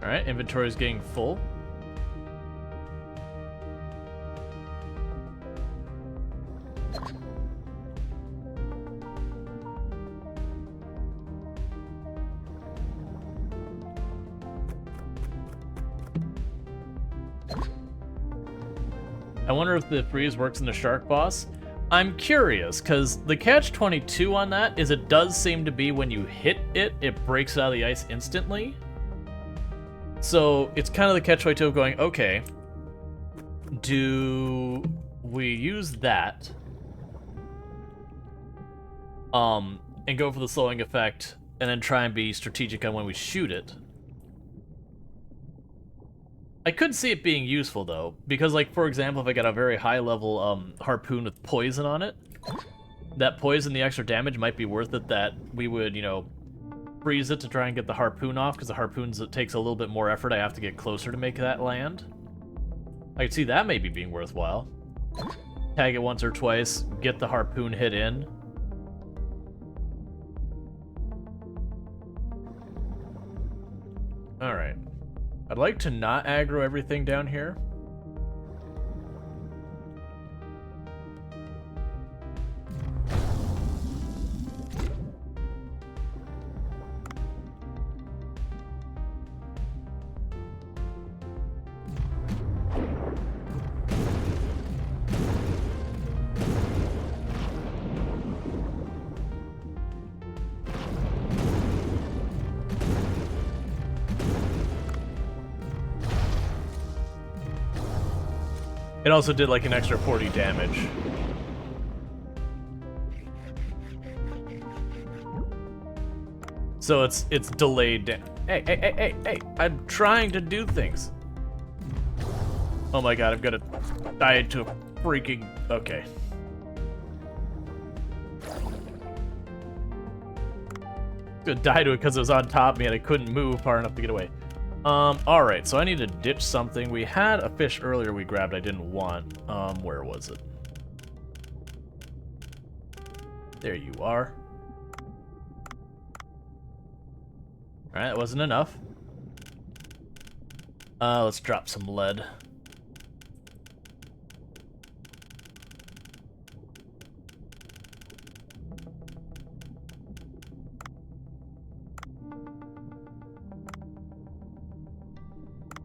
Alright, inventory is getting full. I wonder if the freeze works in the shark boss. I'm curious, because the catch-22 on that is it does seem to be when you hit it, it breaks out of the ice instantly. So it's kind of the catch-22 of going, okay, do we use that and go for the slowing effect and then try and be strategic on when we shoot it? I could see it being useful, though, because, like, for example, if I got a very high-level harpoon with poison on it, that poison, the extra damage, might be worth it that we would, you know, freeze it to try and get the harpoon off, because the harpoons, it takes a little bit more effort. I have to get closer to make that land. I could see that maybe being worthwhile. Tag it once or twice, get the harpoon hit in. Alright. I'd like to not aggro everything down here. It also did like an extra 40 damage. So it's delayed. Hey! I'm trying to do things. Oh my god, I'm gonna die to a freaking. Okay. Gonna die to it because it was on top of me and I couldn't move far enough to get away. Alright, so I need to ditch something. We had a fish earlier we grabbed I didn't want. Where was it? There you are. Alright, that wasn't enough. Let's drop some lead.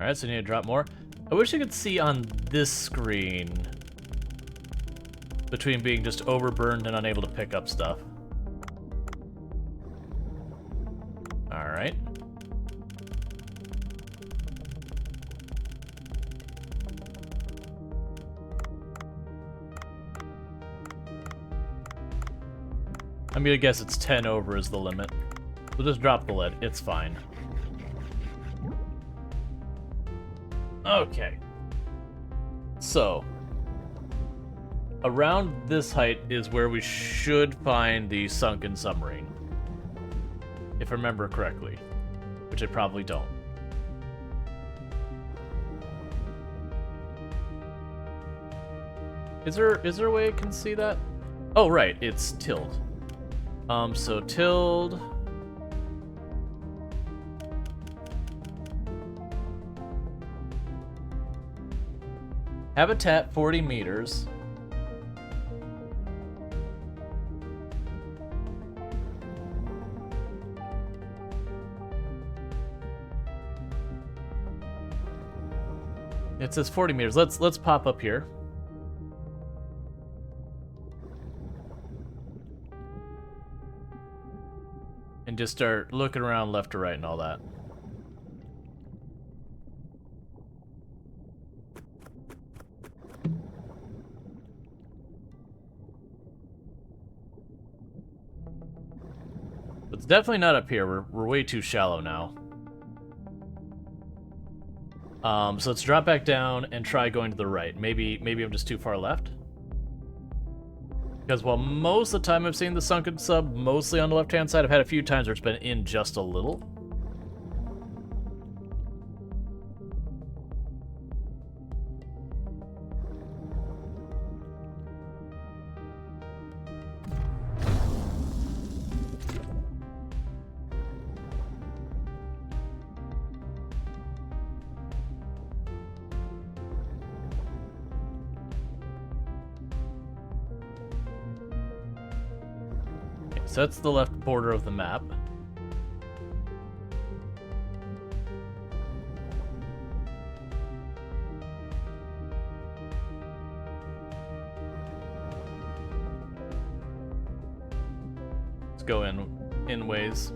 Alright, so I need to drop more. I wish I could see on this screen between being just overburned and unable to pick up stuff. Alright. I'm gonna guess it's 10 over is the limit. We'll just drop the lead, it's fine. Okay. So, around this height is where we should find the sunken submarine. If I remember correctly. Which I probably don't. Is there a way I can see that? Oh, right, it's tilde. So tilde... Habitat 40 meters. It says 40 meters. Let's pop up here. And just start looking around left to right and all that. It's definitely not up here. We're way too shallow now. So let's drop back down and try going to the right. Maybe I'm just too far left. Because while most of the time I've seen the sunken sub mostly on the left-hand side, I've had a few times where it's been in just a little. So that's the left border of the map. Let's go in ways.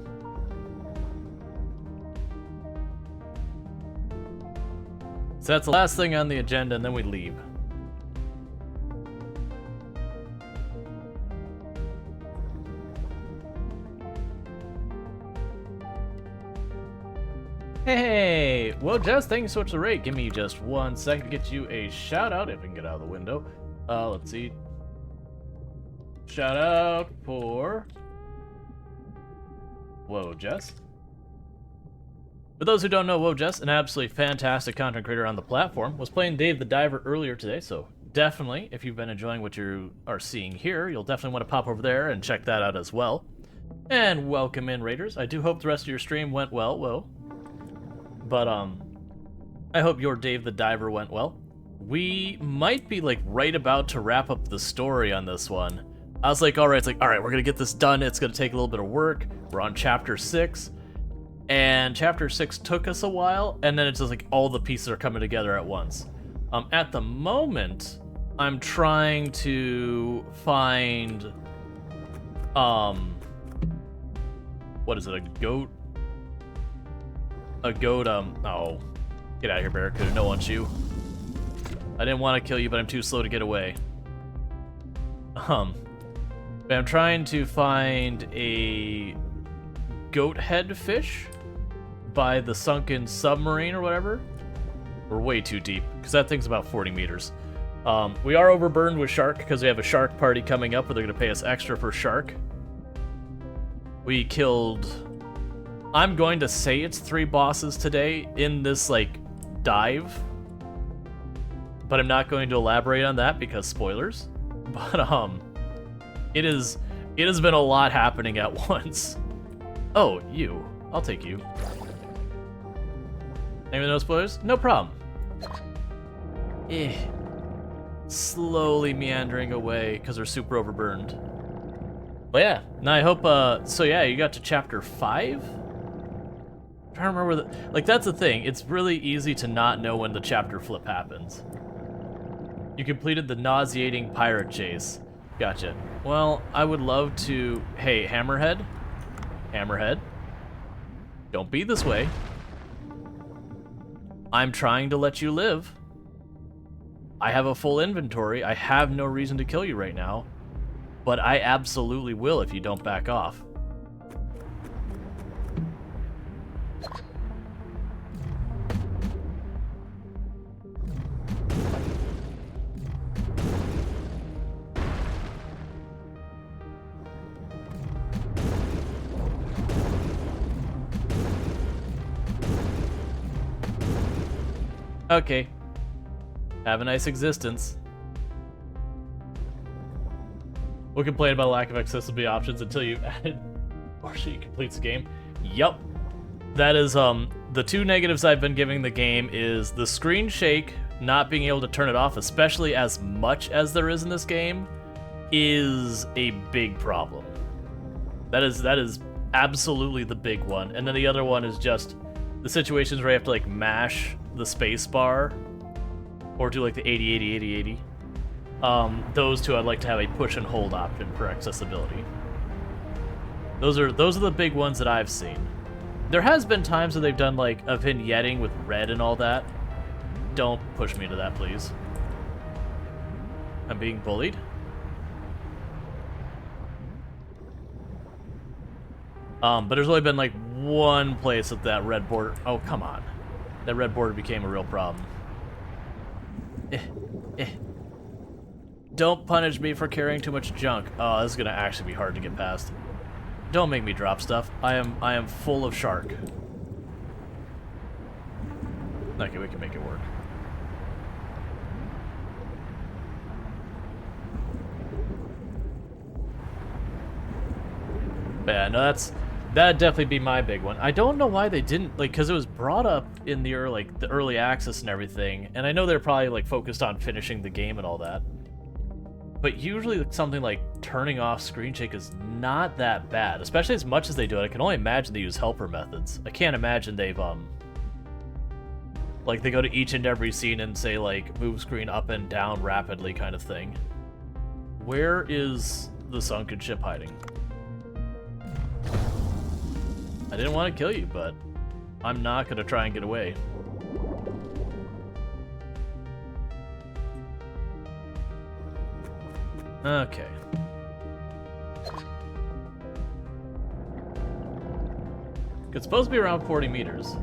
So that's the last thing on the agenda, and then we leave. Hey, well, Jess, thank you so much for the raid. Give me just 1 second to get you a shout out if I can get out of the window. Let's see. Shout out for Whoa, Jess. For those who don't know, Whoa, Jess, an absolutely fantastic content creator on the platform, was playing Dave the Diver earlier today, so definitely, if you've been enjoying what you are seeing here, you'll definitely want to pop over there and check that out as well. And welcome in, Raiders. I do hope the rest of your stream went well, Whoa. But, I hope your Dave the Diver went well. We might be, like, right about to wrap up the story on this one. I was like, alright, we're gonna get this done. It's gonna take a little bit of work. We're on Chapter 6. And Chapter 6 took us a while, and then it's just like all the pieces are coming together at once. At the moment, I'm trying to find, what is it, a goat? Oh, get out of here, Barracuda, no one you. I didn't want to kill you, but I'm too slow to get away. But I'm trying to find a goat head fish by the sunken submarine or whatever. We're way too deep, because that thing's about 40 meters. We are overburdened with shark, because we have a shark party coming up where they're going to pay us extra for shark. We killed... I'm going to say it's 3 bosses today in this, like, dive. But I'm not going to elaborate on that because spoilers. But, it has been a lot happening at once. Oh, you. I'll take you. Anyone no spoilers? No problem. Slowly meandering away because we're super overburned. But yeah, now I hope, so yeah, you got to Chapter 5? I'm trying to remember like, that's the thing. It's really easy to not know when the chapter flip happens. You completed the nauseating pirate chase. Gotcha. Well, I would love to... Hey, Hammerhead? Hammerhead? Don't be this way. I'm trying to let you live. I have a full inventory. I have no reason to kill you right now. But I absolutely will if you don't back off. Okay. Have a nice existence. We'll complain about lack of accessibility options until you've added or she completes the game. Yup. That is, the 2 negatives I've been giving the game is the screen shake, not being able to turn it off, especially as much as there is in this game, is a big problem. That is absolutely the big one. And then the other one is just the situations where you have to, like, mash the space bar or do like the 80-80-80-80. Those two I'd like to have a push and hold option for accessibility. Those are the big ones that I've seen. There has been times that they've done like a vignetting with red and all that. Don't push me to that, please. I'm being bullied. But there's only been like one place that that red border... Oh, come on. That red border became a real problem. Don't punish me for carrying too much junk. Oh, this is gonna actually be hard to get past. Don't make me drop stuff. I am full of shark. Okay, we can make it work. Yeah, no, that'd definitely be my big one. I don't know why they didn't, like, because it was brought up in the early access and everything, and I know they're probably like focused on finishing the game and all that. But usually something like turning off screen shake is not that bad, especially as much as they do it. I can only imagine they use helper methods. I can't imagine they've like they go to each and every scene and say like move screen up and down rapidly kind of thing. Where is the sunken ship hiding? I didn't want to kill you, but I'm not gonna try and get away. Okay. It's supposed to be around 40 meters.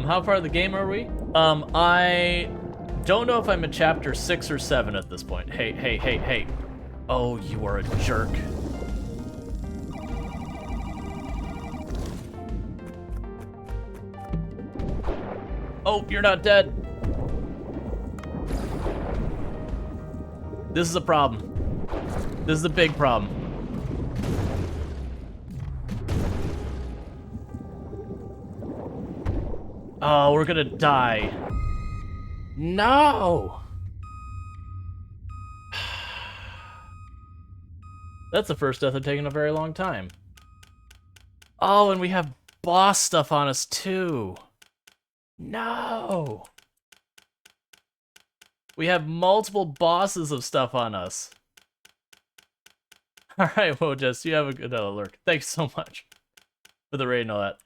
How far in the game are we? I don't know if I'm in chapter 6 or 7 at this point. Hey, hey, hey, hey. Oh, you are a jerk. Oh, you're not dead. This is a problem. This is a big problem. Oh, we're gonna die. No! That's the first death I've taken in a very long time. Oh, and we have boss stuff on us too. No! We have multiple bosses of stuff on us. Alright, well, Jess, you have a good lurk. Thanks so much for the raid and all that.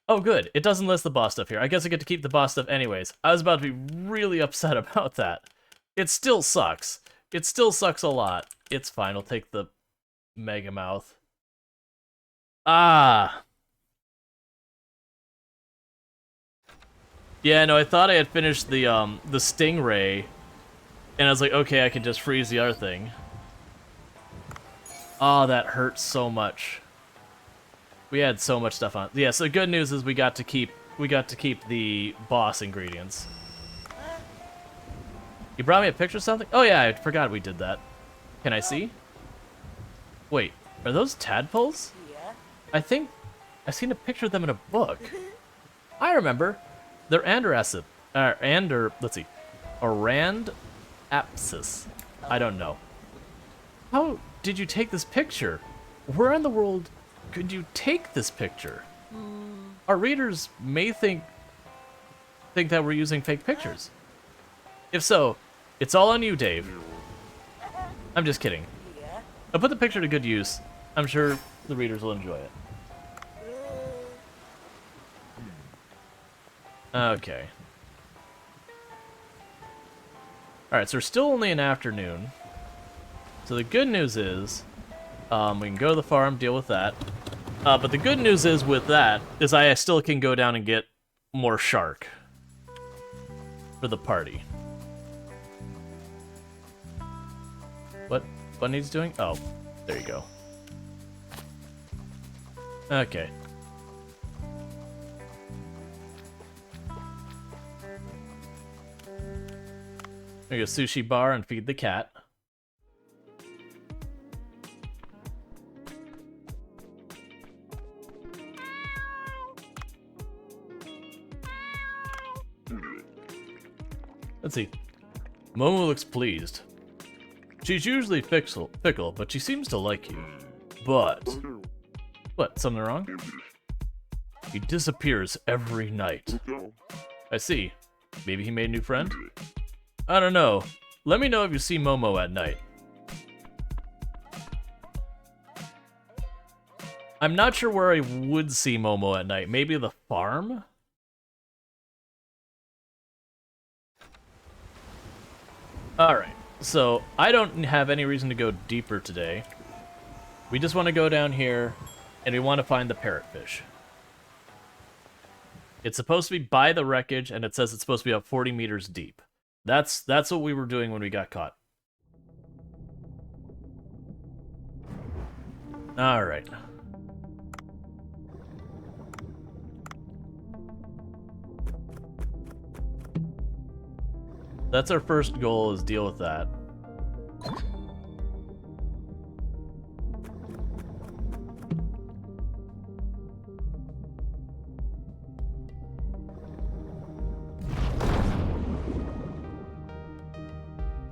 Oh, good. It doesn't list the boss stuff here. I guess I get to keep the boss stuff anyways. I was about to be really upset about that. It still sucks. It still sucks a lot. It's fine. I'll take the Mega Mouth. Ah. Yeah, no, I thought I had finished the Stingray, and I was like, okay, I can just freeze the other thing. Oh, that hurts so much. We had so much stuff on. Yeah, so the good news is we got to keep the boss ingredients. You brought me a picture of something? Oh yeah, I forgot we did that. Can I see? Wait, are those tadpoles? Yeah. I think I've seen a picture of them in a book. I remember. They're Andrasip. Let's see. Arandapsis. I don't know. How did you take this picture? Where in the world could you take this picture? Our readers may think that we're using fake pictures. If so, it's all on you, Dave. I'm just kidding. Yeah. I'll put the picture to good use. I'm sure the readers will enjoy it. Okay. Alright, so we're still only in afternoon. So the good news is, we can go to the farm, deal with that. But the good news is with that, is I still can go down and get more shark for the party. What Bunny's doing? Oh, there you go. Okay. We go sushi bar and feed the cat. Let's see. Momo looks pleased. She's usually fickle, but she seems to like you. But... What, something wrong? He disappears every night. I see. Maybe he made a new friend? I don't know. Let me know if you see Momo at night. I'm not sure where I would see Momo at night. Maybe the farm? Alright, so I don't have any reason to go deeper today. We just want to go down here, and we want to find the parrotfish. It's supposed to be by the wreckage, and it says it's supposed to be up 40 meters deep. That's what we were doing when we got caught. All right. That's our first goal, is deal with that.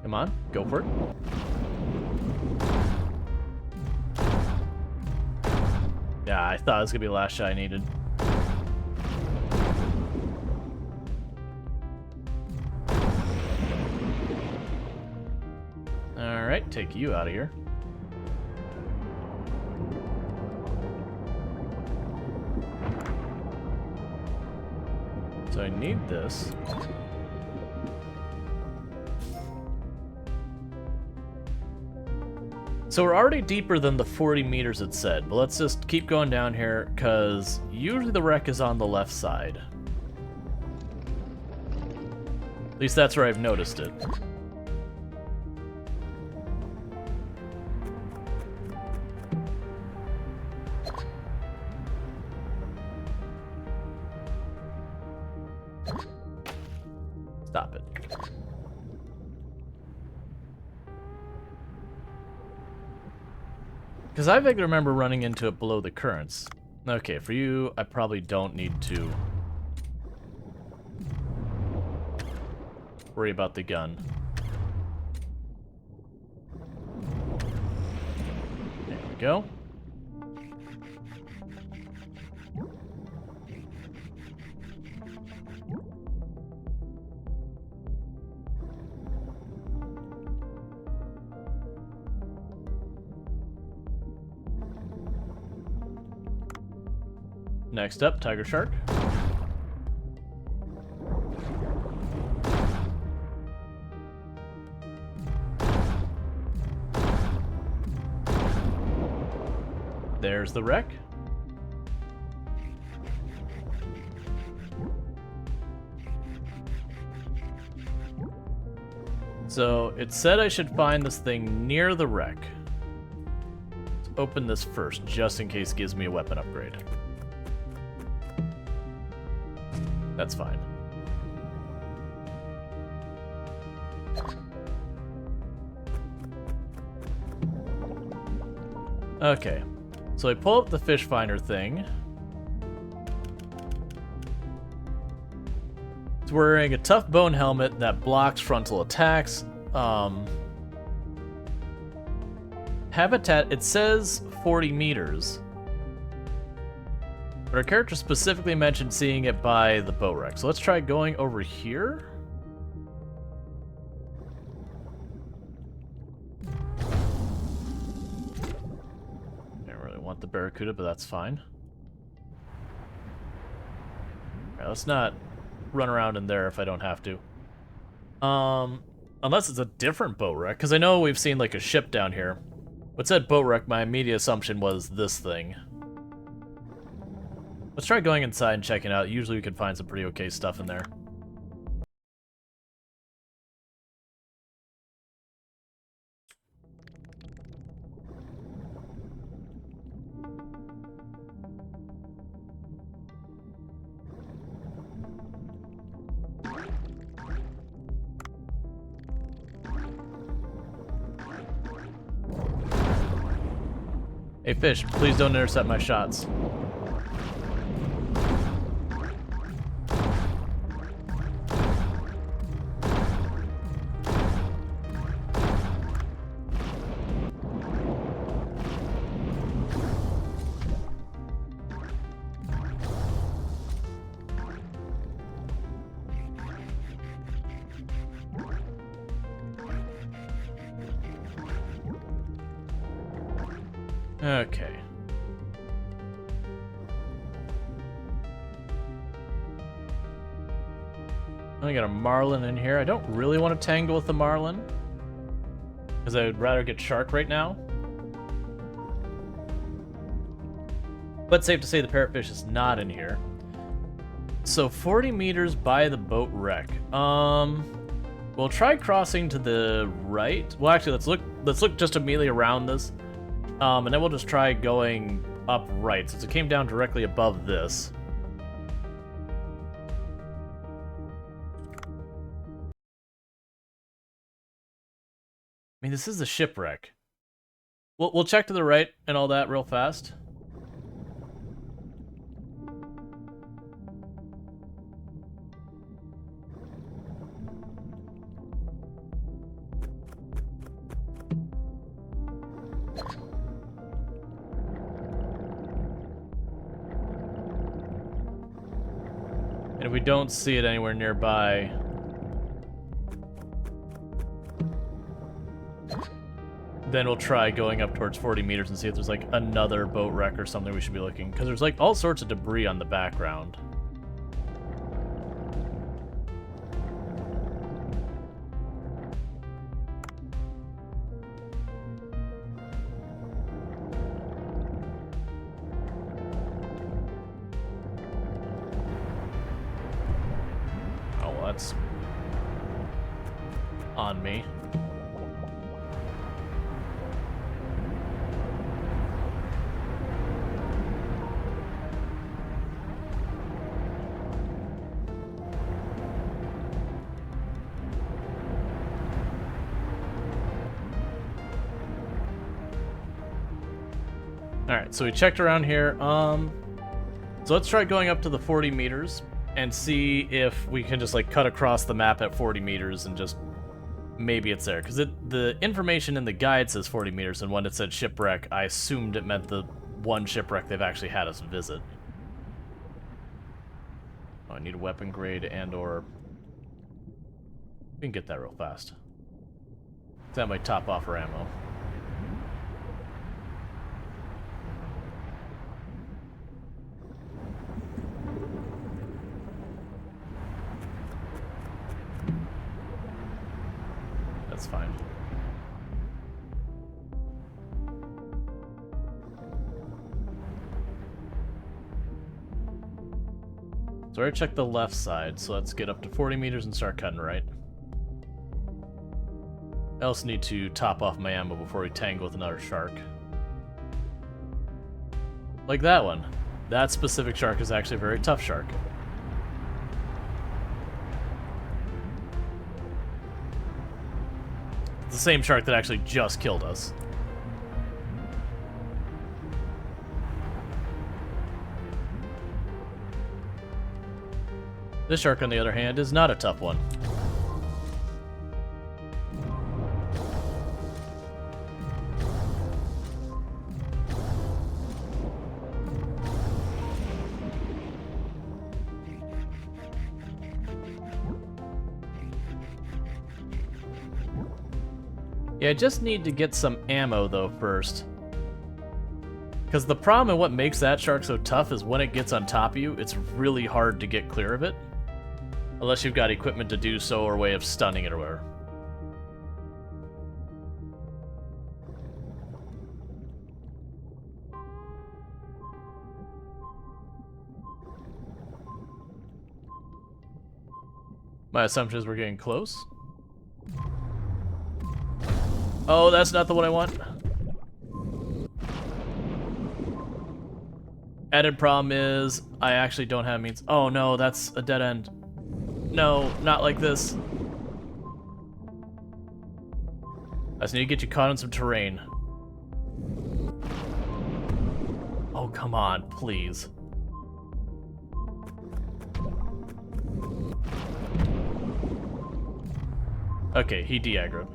Come on, go for it. Yeah, I thought it was gonna be the last shot I needed. Alright, take you out of here. So I need this. So we're already deeper than the 40 meters it said, but let's just keep going down here, because usually the wreck is on the left side. At least that's where I've noticed it. Stop it. Because I vaguely remember running into it below the currents. Okay, for you, I probably don't need to worry about the gun. There we go. Next up, tiger shark. There's the wreck. So it said I should find this thing near the wreck. Let's open this first, just in case it gives me a weapon upgrade. That's fine. Okay, so I pull up the fish finder thing. It's wearing a tough bone helmet that blocks frontal attacks. Habitat, it says 40 meters. But our character specifically mentioned seeing it by the boat wreck. So let's try going over here. I don't really want the barracuda, but that's fine. Alright, let's not run around in there if I don't have to. Unless it's a different boat wreck, because I know we've seen like a ship down here. What said boat wreck, my immediate assumption was this thing. Let's try going inside and checking out. Usually we can find some pretty okay stuff in there. Hey fish, please don't intercept my shots. Okay. I got a marlin in here. I don't really want to tangle with the marlin, because I would rather get shark right now. But safe to say the parrotfish is not in here. So 40 meters by the boat wreck. We'll try crossing to the right. Well, actually, let's look just immediately around this. And then we'll just try going up right, since it came down directly above this. I mean, this is a shipwreck. We'll check to the right and all that real fast. And if we don't see it anywhere nearby, then we'll try going up towards 40 meters and see if there's like another boat wreck or something we should be looking. Because there's like all sorts of debris on the background. Oh, well, that's on me. Alright, so we checked around here. So let's try going up to the 40 meters and see if we can just like cut across the map at 40 meters and just maybe it's there. Because the information in the guide says 40 meters, and when it said shipwreck, I assumed it meant the one shipwreck they've actually had us visit. Oh, I need a weapon grade and or... We can get that real fast. That might top off our ammo. That's fine. So I already checked the left side, so let's get up to 40 meters and start cutting right. I also need to top off my ammo before we tangle with another shark. Like that one. That specific shark is actually a very tough shark. It's the same shark that actually just killed us. This shark, on the other hand, is not a tough one. Yeah, I just need to get some ammo, though, first. Because the problem and what makes that shark so tough is when it gets on top of you, it's really hard to get clear of it. Unless you've got equipment to do so or a way of stunning it or whatever. My assumption is we're getting close. Oh, that's not the one I want. Added problem is I actually don't have means. Oh no, that's a dead end. No, not like this. I just need to get you caught in some terrain. Oh, come on, please. Okay, he de-aggroed.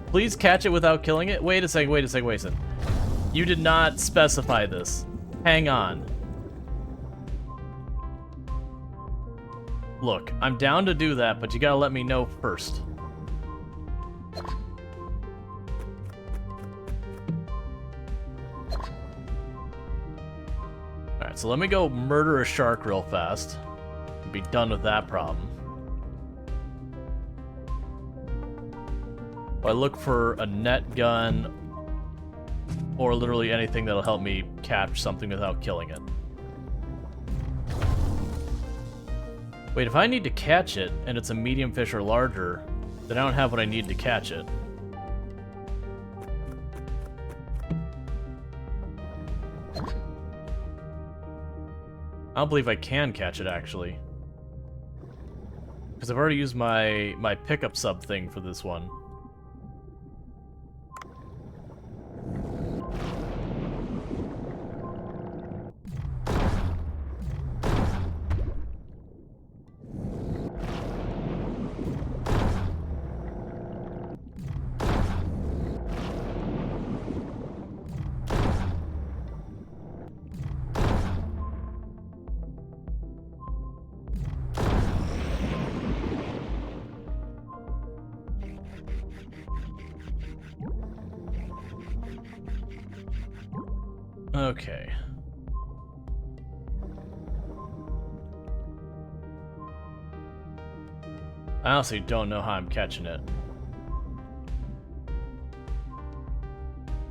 Please catch it without killing it? Wait a second, wait a second, wait a second. You did not specify this. Hang on. Look, I'm down to do that, but you gotta let me know first. Alright, so let me go murder a shark real fast. And be done with that problem. I look for a net gun or literally anything that'll help me catch something without killing it. Wait, if I need to catch it, and it's a medium fish or larger, then I don't have what I need to catch it. I don't believe I can catch it, actually. Because I've already used my pickup sub thing for this one. Okay. I honestly don't know how I'm catching it.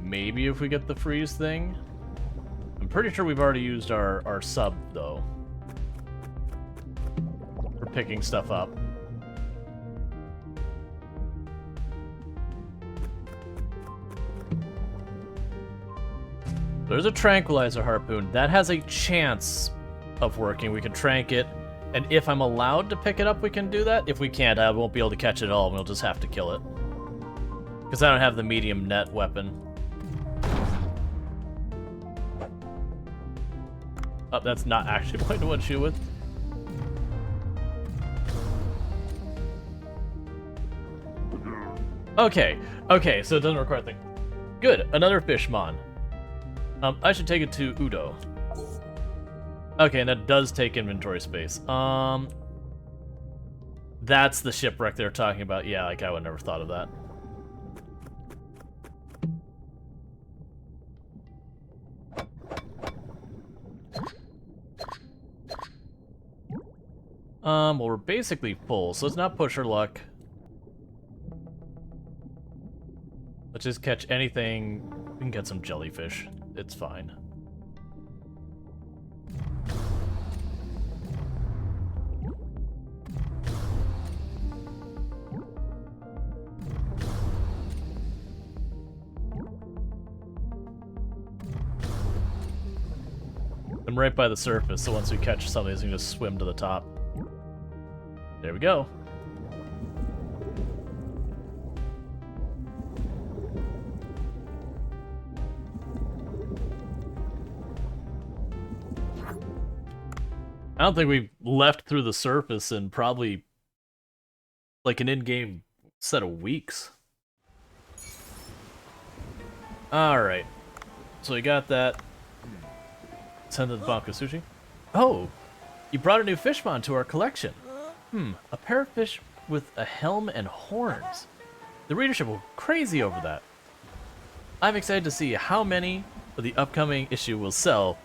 Maybe if we get the freeze thing? I'm pretty sure we've already used our sub, though. For picking stuff up. There's a tranquilizer harpoon. That has a chance of working. We can trank it. And if I'm allowed to pick it up, we can do that. If we can't, I won't be able to catch it at all, and we'll just have to kill it. Because I don't have the medium net weapon. Oh, that's not actually point to one shoot with. Okay, so it doesn't require a thing. Good, another fishmon. I should take it to Udo. Okay, and that does take inventory space. That's the shipwreck they're talking about. Yeah, like I would never thought of that. Well, we're basically full, so let's not push our luck. Let's just catch anything. We can get some jellyfish. It's fine. I'm right by the surface, so once we catch something, we can just swim to the top. There we go. I don't think we've left through the surface in probably like an in-game set of weeks. Alright. So we got that. Send to the Banco Sushi. Oh! You brought a new fishmon to our collection. A pair of fish with a helm and horns. The readership will go crazy over that. I'm excited to see how many of the upcoming issue will sell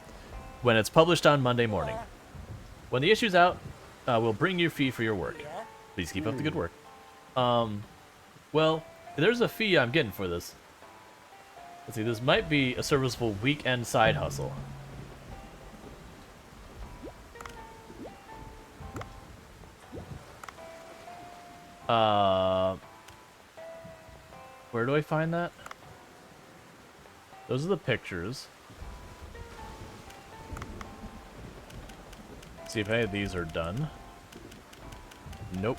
when it's published on Monday morning. When the issue's out, we'll bring you a fee for your work. Please keep up the good work. Well, there's a fee I'm getting for this. Let's see, this might be a serviceable weekend side hustle. Where do I find that? Those are the pictures. See if any of these are done. Nope.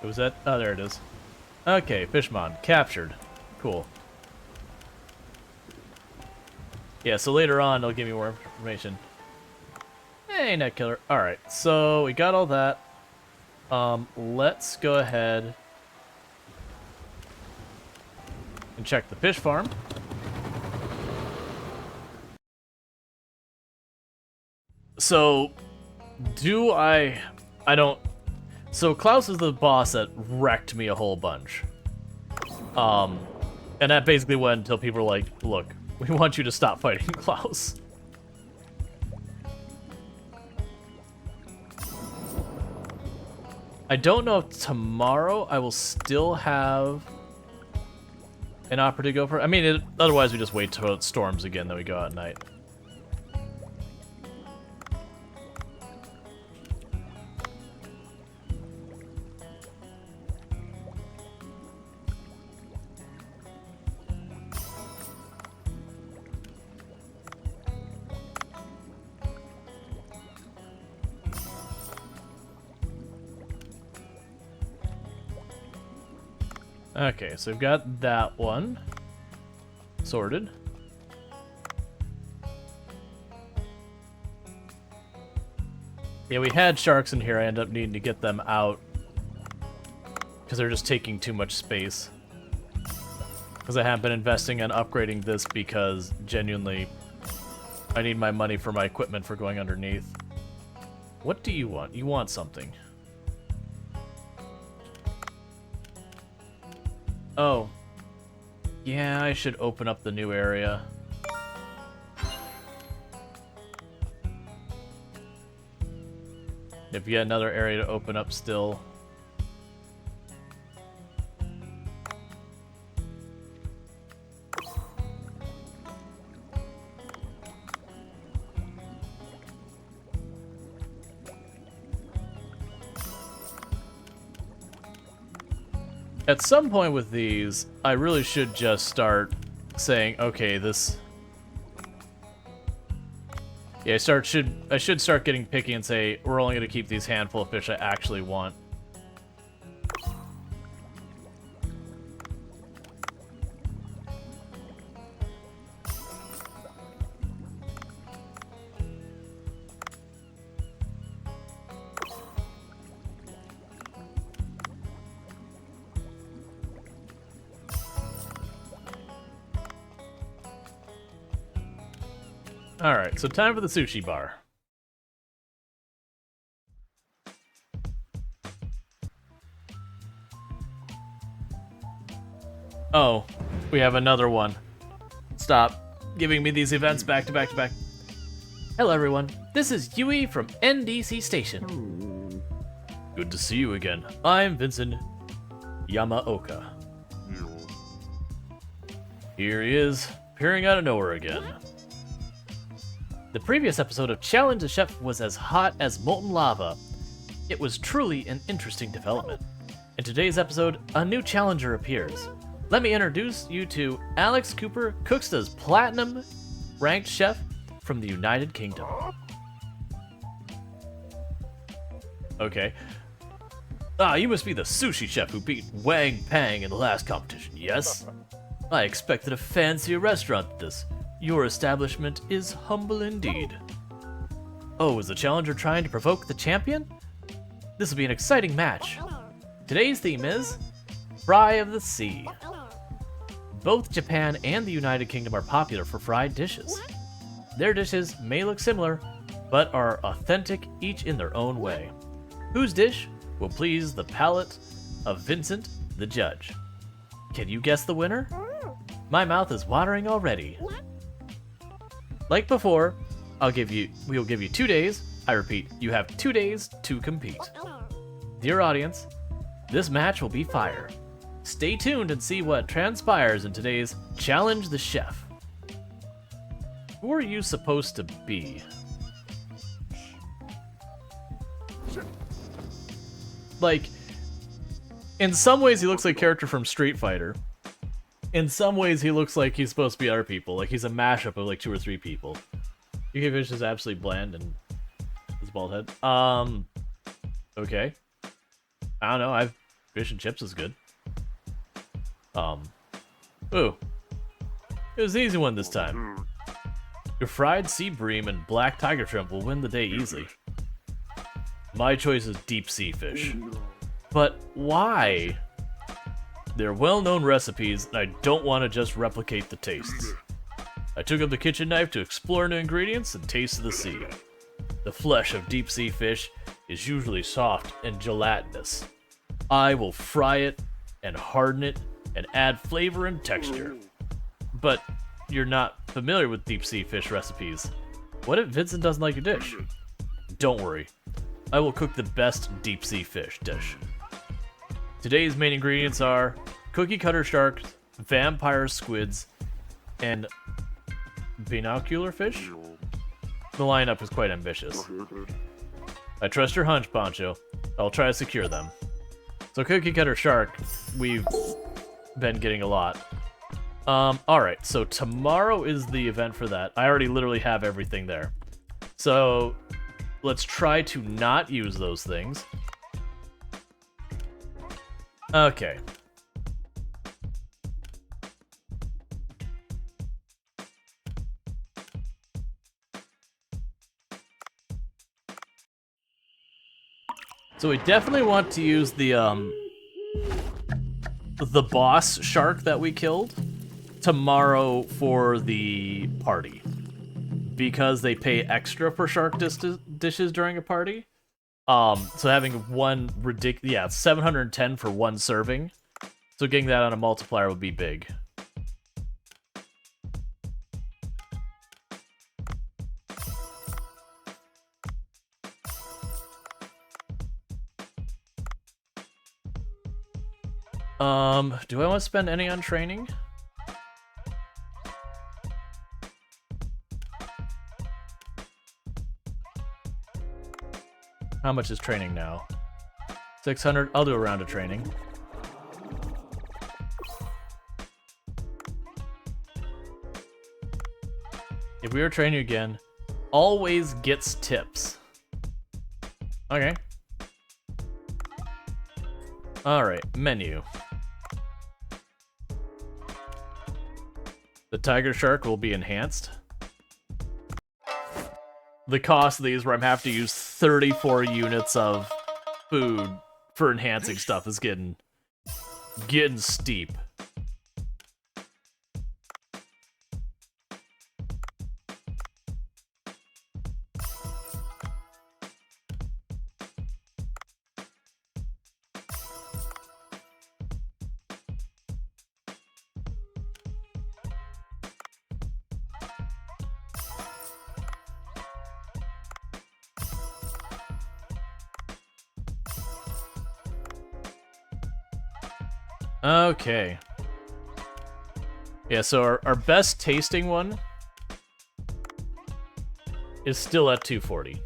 Was that? Oh, there it is. Okay, fishmon captured. Cool. Yeah, so later on, they'll give me more information. Hey, net killer. Alright, so we got all that. Let's go ahead and check the fish farm. So, I don't... So, Klaus is the boss that wrecked me a whole bunch. And that basically went until people were like, look, we want you to stop fighting Klaus. I don't know if tomorrow I will still have an opera to go for? I mean, otherwise we just wait till it storms again, then we go out at night. Okay, so we've got that one sorted. Yeah, we had sharks in here. I ended up needing to get them out because they're just taking too much space. Because I have been investing in upgrading this because genuinely I need my money for my equipment for going underneath. What do you want? You want something. Oh. Yeah, I should open up the new area. If you had another area to open up still. At some point with these, I really should just start saying, okay, this... Yeah, I should start getting picky and say, we're only going to keep these handful of fish I actually want. Alright, so time for the sushi bar. Oh, we have another one. Stop giving me these events back to back to back. Hello everyone, this is Yui from NDC Station. Good to see you again. I'm Vincent Yamaoka. Here he is, appearing out of nowhere again. The previous episode of Challenge the Chef was as hot as molten lava. It was truly an interesting development. In today's episode, a new challenger appears. Let me introduce you to Alex Cooper, Cooksta's Platinum ranked chef from the United Kingdom. Okay. Ah, you must be the sushi chef who beat Wang Pang in the last competition, yes? I expected a fancier restaurant than this. Your establishment is humble indeed. Oh, is the challenger trying to provoke the champion? This will be an exciting match. Today's theme is Fry of the Sea. Both Japan and the United Kingdom are popular for fried dishes. Their dishes may look similar, but are authentic each in their own way. Whose dish will please the palate of Vincent, the judge? Can you guess the winner? My mouth is watering already. Like before, we'll give you 2 days. I repeat, you have 2 days to compete. Dear audience, this match will be fire. Stay tuned and see what transpires in today's Challenge the Chef. Who are you supposed to be? Like, in some ways he looks like a character from Street Fighter. In some ways, he looks like he's supposed to be other people. Like, he's a mashup of, like, 2 or 3 people. UK Fish is absolutely bland and his bald head. Okay. I don't know. Fish and chips is good. Ooh. It was an easy one this time. Your fried sea bream and black tiger shrimp will win the day easily. My choice is deep sea fish. But why? They're well-known recipes, and I don't want to just replicate the tastes. I took up the kitchen knife to explore new ingredients and taste the sea. The flesh of deep-sea fish is usually soft and gelatinous. I will fry it and harden it and add flavor and texture. But you're not familiar with deep-sea fish recipes. What if Vincent doesn't like your dish? Don't worry. I will cook the best deep-sea fish dish. Today's main ingredients are cookie cutter sharks, vampire squids, and binocular fish? The lineup is quite ambitious. I trust your hunch, Poncho. I'll try to secure them. So cookie cutter shark, we've been getting a lot. Alright, so tomorrow is the event for that. I already literally have everything there. So let's try to not use those things. Okay. So we definitely want to use the boss shark that we killed tomorrow for the party, because they pay extra for shark dishes during a party. So having one ridiculous, yeah, 710 for one serving. So getting that on a multiplier would be big. Do I want to spend any on training? How much is training now? 600? I'll do a round of training. If we were training again, always gets tips. Okay. Alright, menu. The tiger shark will be enhanced. The cost of these, where I'm having to use 34 units of food for enhancing stuff, is getting steep. Okay. Yeah, so our best tasting one is still at 240.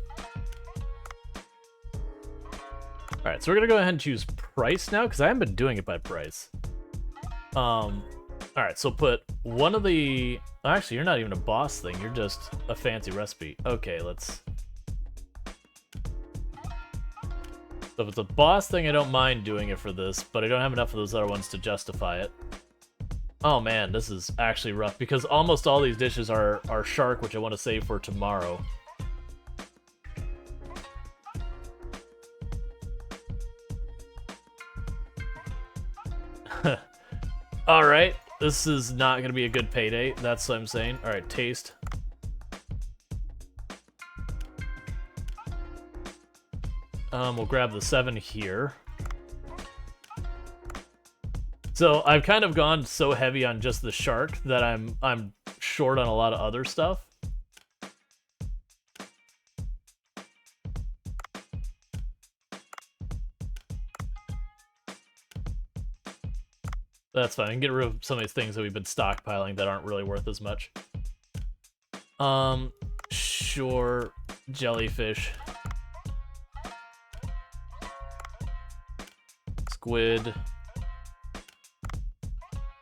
Alright, so we're gonna go ahead and choose price now, because I haven't been doing it by price. Alright, so put one of the... Actually, you're not even a boss thing, you're just a fancy recipe. Okay, let's... So if it's a boss thing, I don't mind doing it for this, but I don't have enough of those other ones to justify it. Oh man, this is actually rough, because almost all these dishes are shark, which I want to save for tomorrow. Alright, this is not going to be a good payday, that's what I'm saying. Alright, taste. We'll grab the 7 here. So I've kind of gone so heavy on just the shark that I'm short on a lot of other stuff. That's fine. I can get rid of some of these things that we've been stockpiling that aren't really worth as much. Sure, jellyfish. Squid.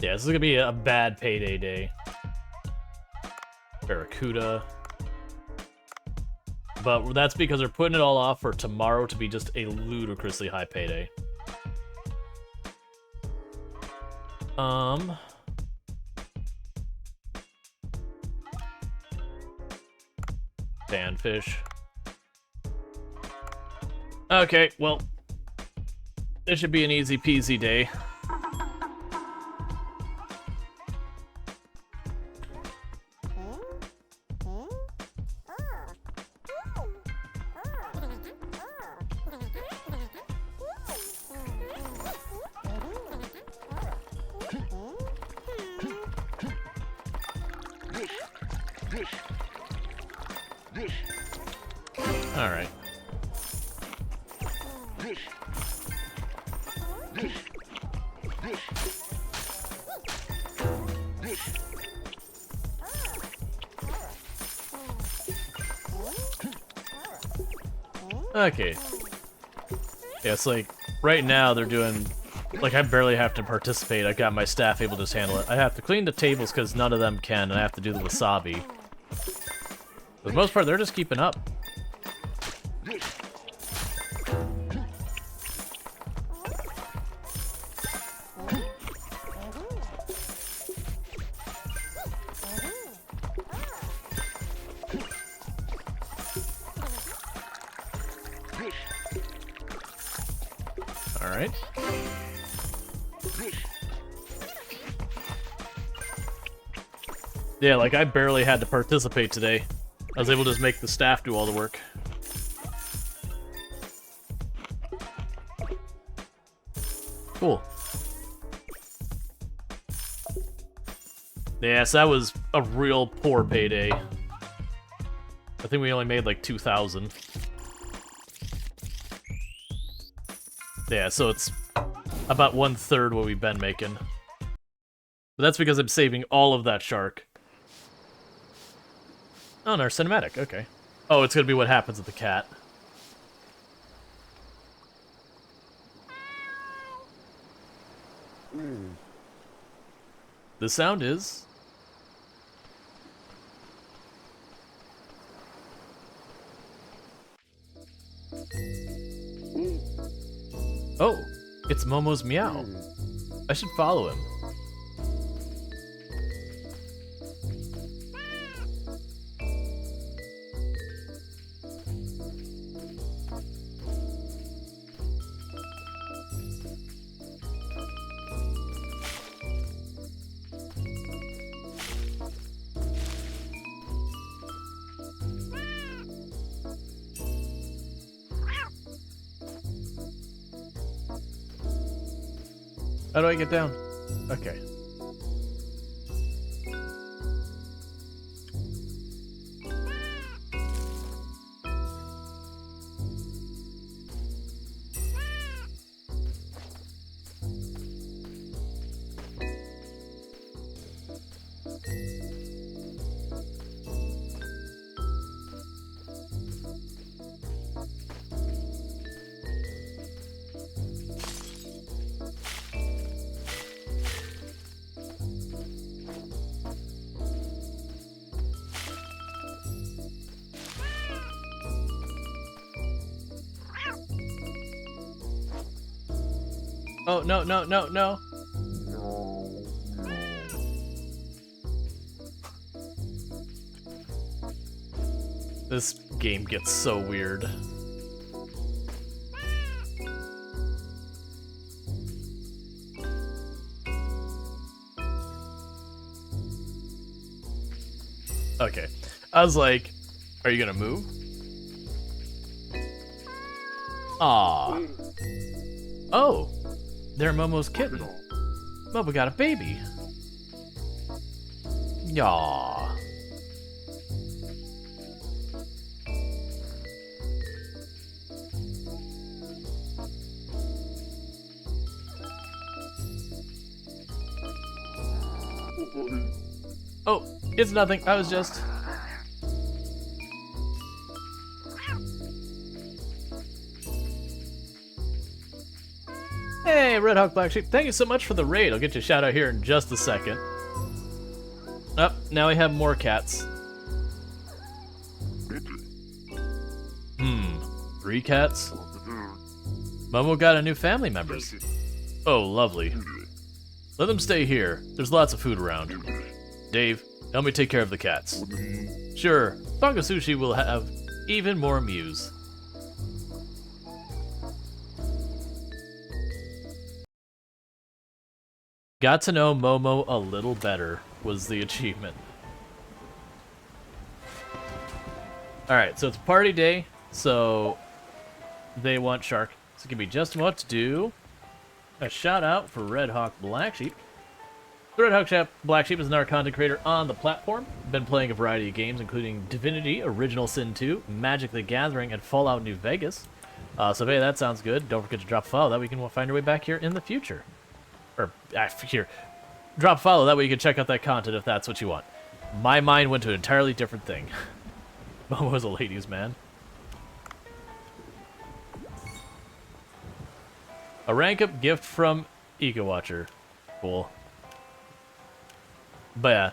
Yeah, this is gonna be a bad payday day. Barracuda. But that's because they're putting it all off for tomorrow to be just a ludicrously high payday. Panfish. Okay, well, this should be an easy peasy day. Alright. Okay. Yeah, it's like, right now they're doing... Like, I barely have to participate. I've got my staff able to just handle it. I have to clean the tables because none of them can, and I have to do the wasabi. For the most part, they're just keeping up. Alright. Yeah, like, I barely had to participate today. I was able to just make the staff do all the work. Cool. Yeah, so that was a real poor payday. I think we only made like 2,000. Yeah, so it's about 1/3 what we've been making. But that's because I'm saving all of that shark. Oh, no, cinematic, okay. Oh, it's gonna be what happens with the cat. The sound is... Oh, it's Momo's meow. I should follow him. How do I get down? Okay. Oh, no, no, no, no. This game gets so weird. Okay. I was like, are you gonna move? Aww. Oh! They're Momo's kitten. Momo got a baby. Yaw. Oh, it's nothing. I was just... Hey, Red Hawk Black Sheep, thank you so much for the raid. I'll get you a shout out here in just a second. Oh, now we have more cats. 3 cats? Momo got a new family members. Oh, lovely. Let them stay here. There's lots of food around. Dave, help me take care of the cats. Sure, Bongo Sushi will have even more mews. Got to know Momo a little better was the achievement. Alright, so it's party day, so they want Shark. So give me just what to do. A shout out for Red Hawk Black Sheep. The Red Hawk Black Sheep is another content creator on the platform. Been playing a variety of games, including Divinity, Original Sin 2, Magic the Gathering, and Fallout New Vegas. So hey, that sounds good. Don't forget to drop a follow, that way we can find your way back here in the future. Or, here. Drop a follow, that way you can check out that content if that's what you want. My mind went to an entirely different thing. Momo's a ladies' man. A rank up gift from Eco Watcher. Cool. But yeah.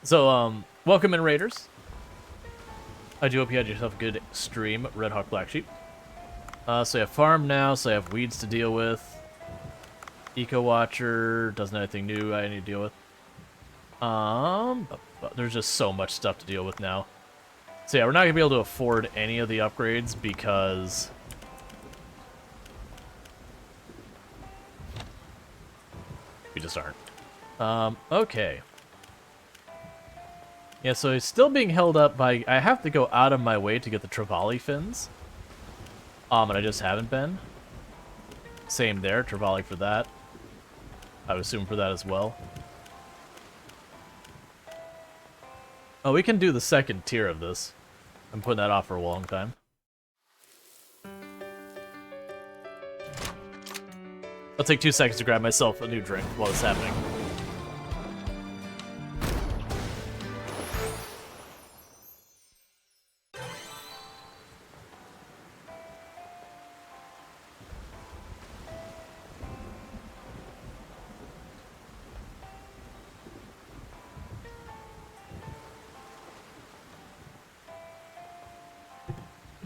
So, welcome in, Raiders. I do hope you had yourself a good stream, Red Hawk Black Sheep. So I have farm now, so I have weeds to deal with. Eco Watcher doesn't have anything new I need to deal with. But there's just so much stuff to deal with now. So yeah, we're not gonna be able to afford any of the upgrades because we just aren't. Okay. Yeah, so it's still being held up by... I have to go out of my way to get the Trevally fins. And I just haven't been. Same there, Trevally for that. I would assume for that as well. Oh, we can do the second tier of this. I'm putting that off for a long time. I'll take 2 seconds to grab myself a new drink while it's happening.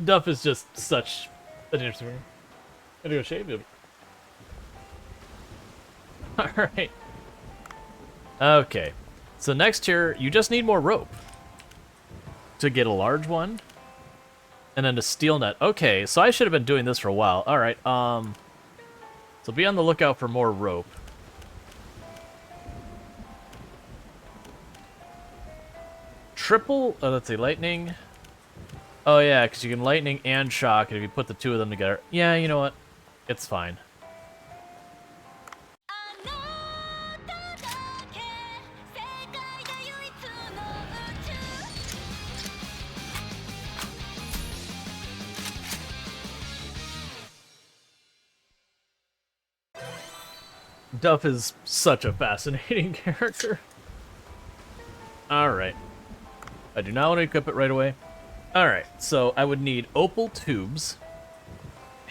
Duff is just such an interesting room. I'm gonna go shave him. Alright. Okay. So next here, you just need more rope. To get a large one. And then a steel net. Okay, so I should have been doing this for a while. Alright, so be on the lookout for more rope. Triple, let's see, lightning. Oh yeah, because you can lightning and shock, and if you put the two of them together... Yeah, you know what? It's fine. Duff is such a fascinating character. Alright. I do not want to equip it right away. Alright, so I would need opal tubes,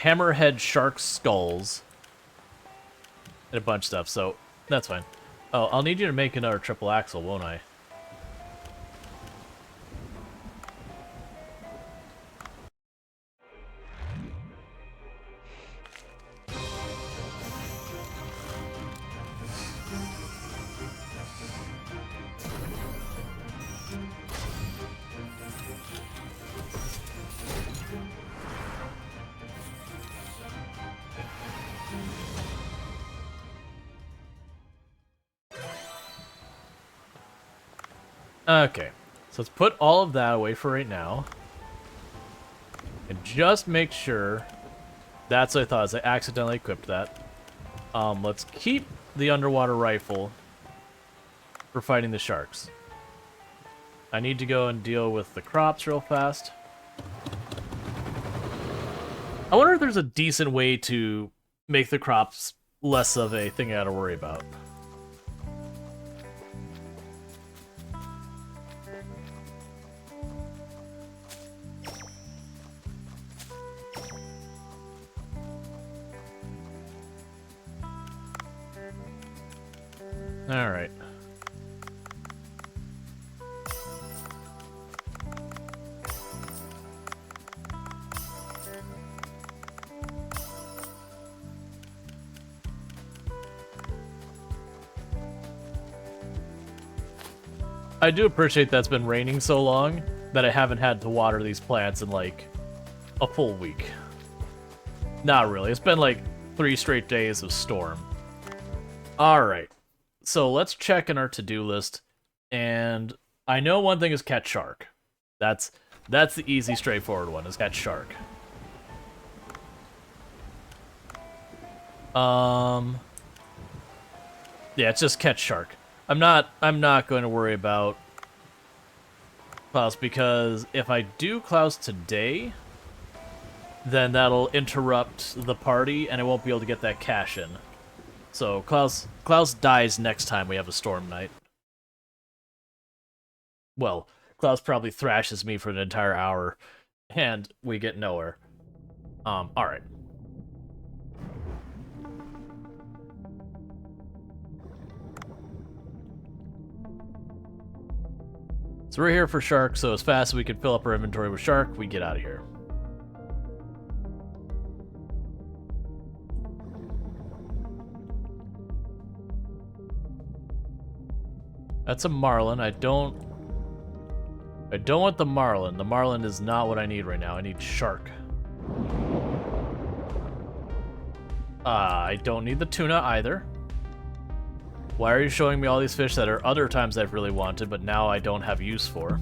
hammerhead shark skulls, and a bunch of stuff, so that's fine. Oh, I'll need you to make another triple axle, won't I? Okay, so let's put all of that away for right now. And just make sure... That's what I thought, is I accidentally equipped that. Let's keep the underwater rifle for fighting the sharks. I need to go and deal with the crops real fast. I wonder if there's a decent way to make the crops less of a thing I gotta worry about. Alright. I do appreciate that it's been raining so long that I haven't had to water these plants in like a full week. Not really. It's been like 3 straight days of storm. Alright. So let's check in our to-do list, and I know one thing is catch shark. That's the easy, straightforward one, is catch shark. Yeah, it's just catch shark. I'm not going to worry about Klaus, because if I do Klaus today, then that'll interrupt the party, and I won't be able to get that cash in. So Klaus dies next time we have a storm night. Well, Klaus probably thrashes me for an entire hour, and we get nowhere. Alright. So we're here for shark, so as fast as we can fill up our inventory with shark, we get out of here. That's a marlin. I don't want the marlin. The marlin is not what I need right now. I need shark. I don't need the tuna either. Why are you showing me all these fish that are other times I've really wanted, but now I don't have use for?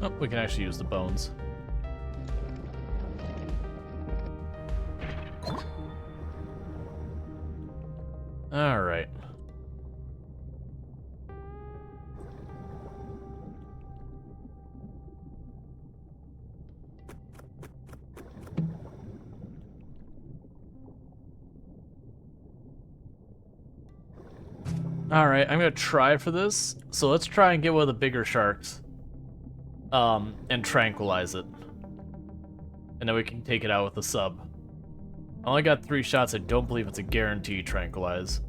Oh, we can actually use the bones. All right. All right, I'm gonna try for this. So let's try and get one of the bigger sharks. And tranquilize it. And then we can take it out with the sub. I only got 3 shots. I don't believe it's a guaranteed tranquilize.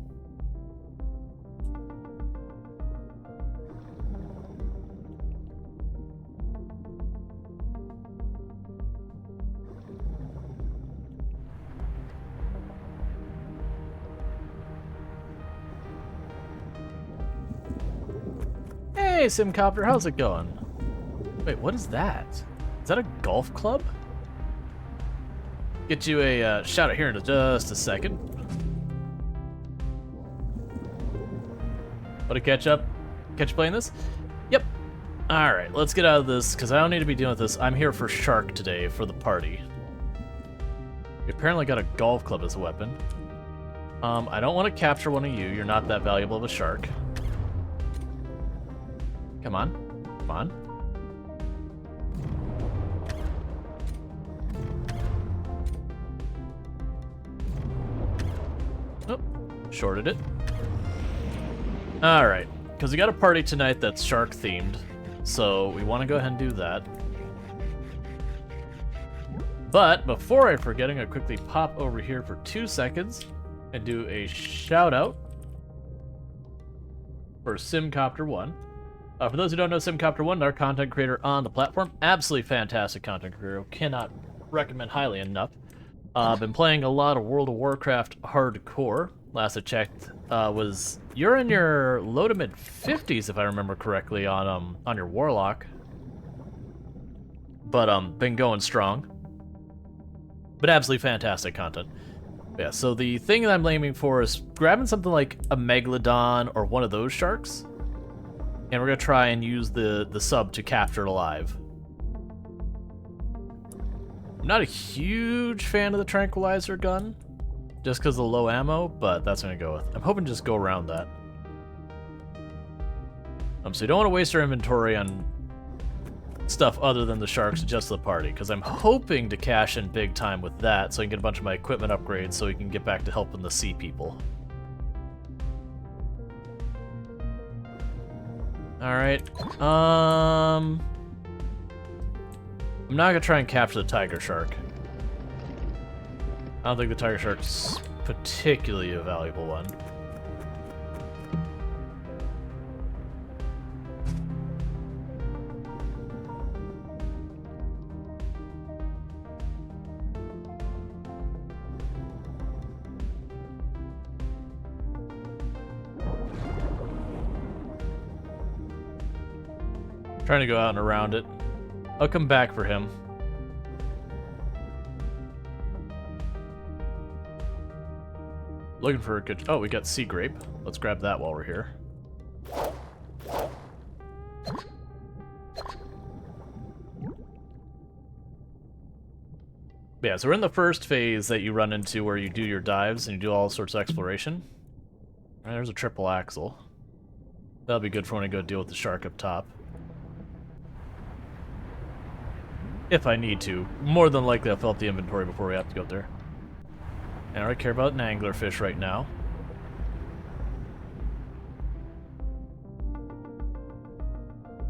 Hey, Simcopter, how's it going? Wait, what is that? Is that a golf club? Get you a shout out here in just a second. What a catch up? Catch you playing this? Yep. Alright, let's get out of this, because I don't need to be dealing with this. I'm here for shark today, for the party. We apparently got a golf club as a weapon. I don't want to capture one of you. You're not that valuable of a shark. Come on. Come on. Oh, shorted it. Alright, because we got a party tonight that's shark themed, so we want to go ahead and do that. But before I forget, I'm going to quickly pop over here for 2 seconds and do a shout out for Simcopter1. For those who don't know, Simcopter1, our content creator on the platform, absolutely fantastic content creator, cannot recommend highly enough. Been playing a lot of World of Warcraft hardcore. Last I checked, you're in your low to mid 50s if I remember correctly on your Warlock. But been going strong. But absolutely fantastic content. Yeah, so the thing that I'm aiming for is grabbing something like a Megalodon or one of those sharks. And we're gonna try and use the sub to capture it alive. I'm not a huge fan of the tranquilizer gun, just because of the low ammo, but that's what I'm gonna go with. I'm hoping to just go around that. So you don't want to waste our inventory on stuff other than the sharks, just the party, because I'm hoping to cash in big time with that, so I can get a bunch of my equipment upgrades, so we can get back to helping the sea people. Alright, I'm not gonna try and capture the tiger shark. I don't think the tiger shark's particularly a valuable one. Trying to go out and around it. I'll come back for him. Looking for a good... Oh, we got sea grape. Let's grab that while we're here. Yeah, so we're in the first phase that you run into where you do your dives and you do all sorts of exploration. All right, there's a triple axle. That'll be good for when I go deal with the shark up top. If I need to. More than likely I'll fill up the inventory before we have to go there. And I don't care about an anglerfish right now.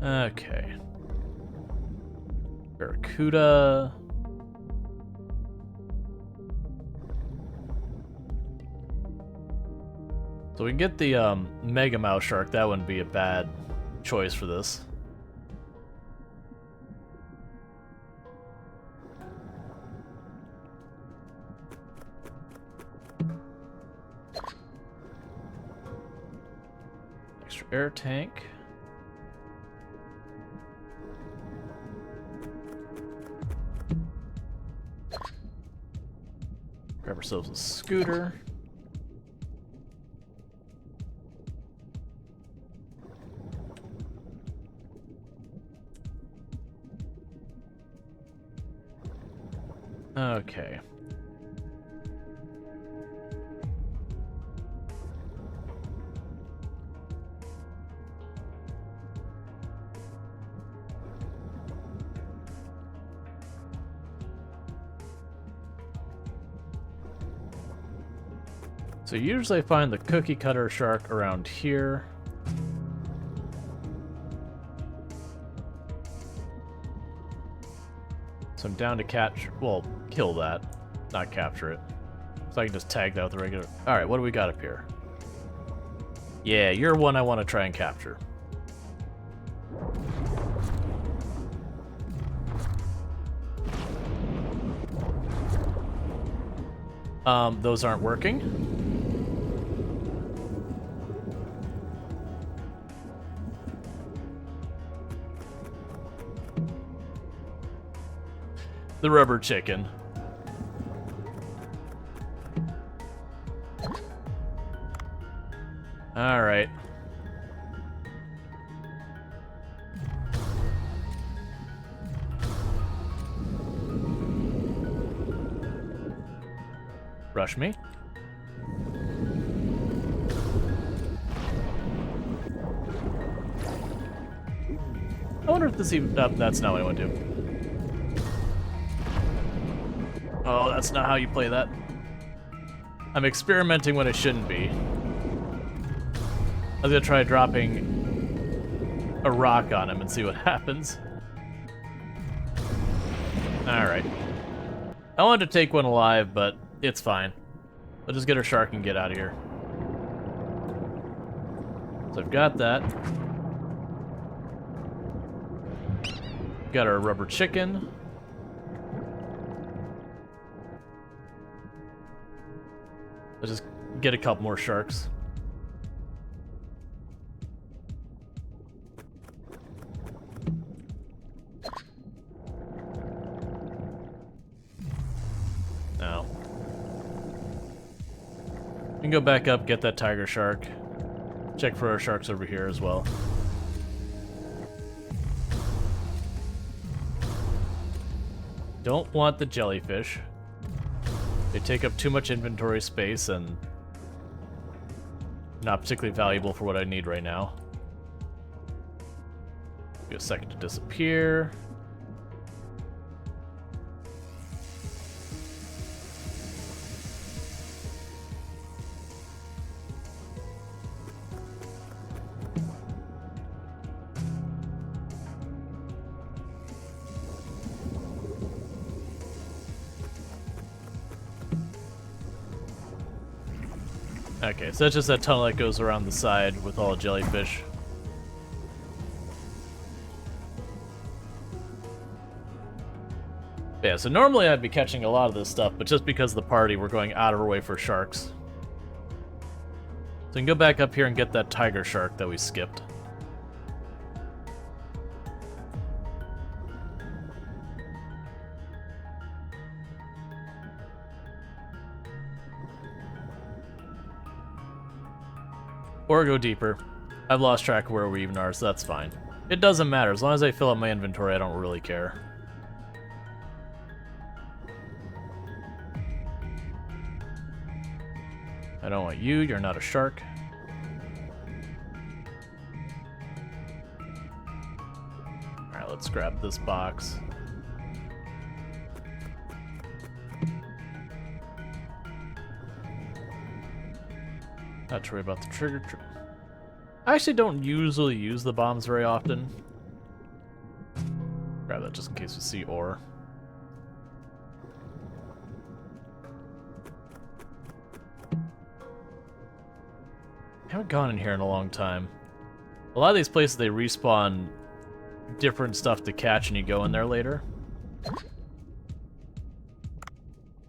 Okay. Barracuda. So we can get the Mega Mouse Shark. That wouldn't be a bad choice for this. Extra air tank. Grab ourselves a scooter. Okay. So usually I find the cookie cutter shark around here. So I'm down to catch, well, kill that, not capture it. So I can just tag that with the regular. All right, what do we got up here? Yeah, you're one I want to try and capture. Those aren't working. The rubber chicken. All right. Rush me. I wonder if this even... Oh, that's not what I want to do. Oh, that's not how you play that. I'm experimenting when it shouldn't be. I was gonna try dropping a rock on him and see what happens. Alright. I wanted to take one alive, but it's fine. I'll just get our shark and get out of here. So I've got that. Got our rubber chicken. Let's just get a couple more sharks. Now. We can go back up, get that tiger shark. Check for our sharks over here as well. Don't want the jellyfish. They take up too much inventory space and not particularly valuable for what I need right now. Give it a second to disappear. Okay, so that's just that tunnel that goes around the side with all the jellyfish. Yeah, so normally I'd be catching a lot of this stuff, but just because of the party, we're going out of our way for sharks. So we can go back up here and get that tiger shark that we skipped. Or go deeper. I've lost track of where we even are, so that's fine. It doesn't matter. As long as I fill up my inventory, I don't really care. I don't want you. You're not a shark. Alright, let's grab this box. Not to worry about the trigger. I actually don't usually use the bombs very often. Grab that just in case we see ore. Haven't gone in here in a long time. A lot of these places, they respawn different stuff to catch and you go in there later.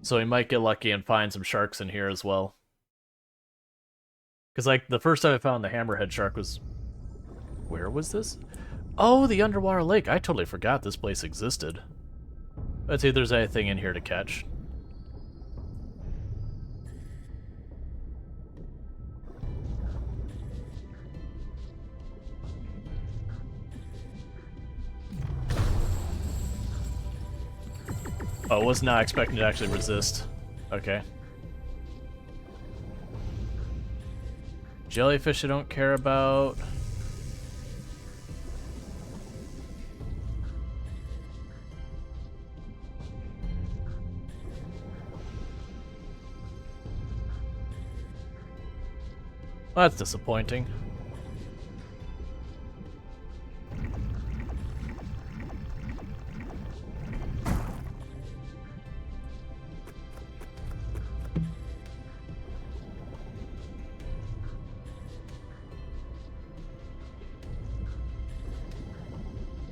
So we might get lucky and find some sharks in here as well. Because, like, the first time I found the hammerhead shark was... Where was this? Oh, the underwater lake. I totally forgot this place existed. Let's see if there's anything in here to catch. Oh, was not expecting to actually resist. Okay. Jellyfish I don't care about. Well, that's disappointing.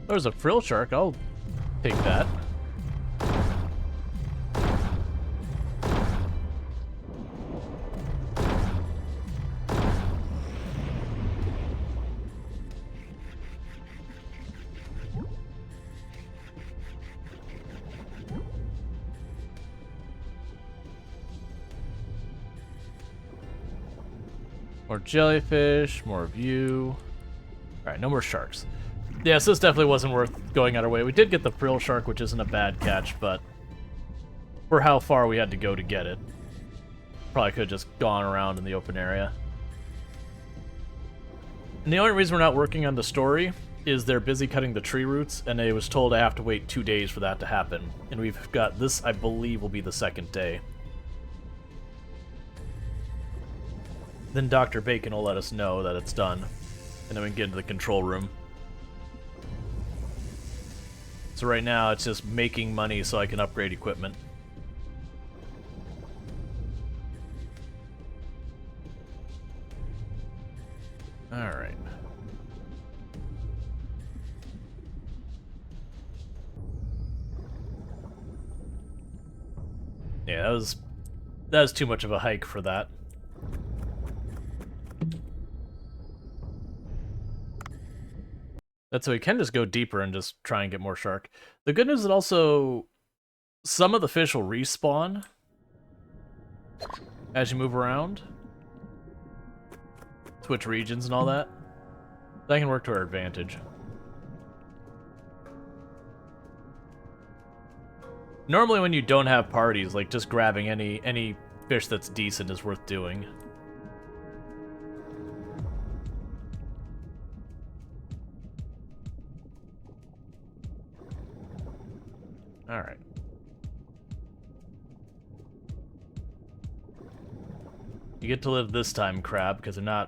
There's a frill shark. I'll take that. More jellyfish, more of you. Alright, no more sharks. Yeah, so this definitely wasn't worth going out our way. We did get the frill shark, which isn't a bad catch, but for how far we had to go to get it, probably could have just gone around in the open area. And the only reason we're not working on the story is they're busy cutting the tree roots, and I was told I have to wait 2 days for that to happen. And we've got this, I believe, will be the second day. Then Dr. Bacon will let us know that it's done, and then we can get into the control room. So right now, it's just making money so I can upgrade equipment. Alright. Yeah, that was too much of a hike for that. That's so we can just go deeper and just try and get more shark. The good news is that also some of the fish will respawn as you move around. Switch regions and all that. That can work to our advantage. Normally when you don't have parties, like just grabbing any fish that's decent is worth doing. Alright. You get to live this time, crab, because I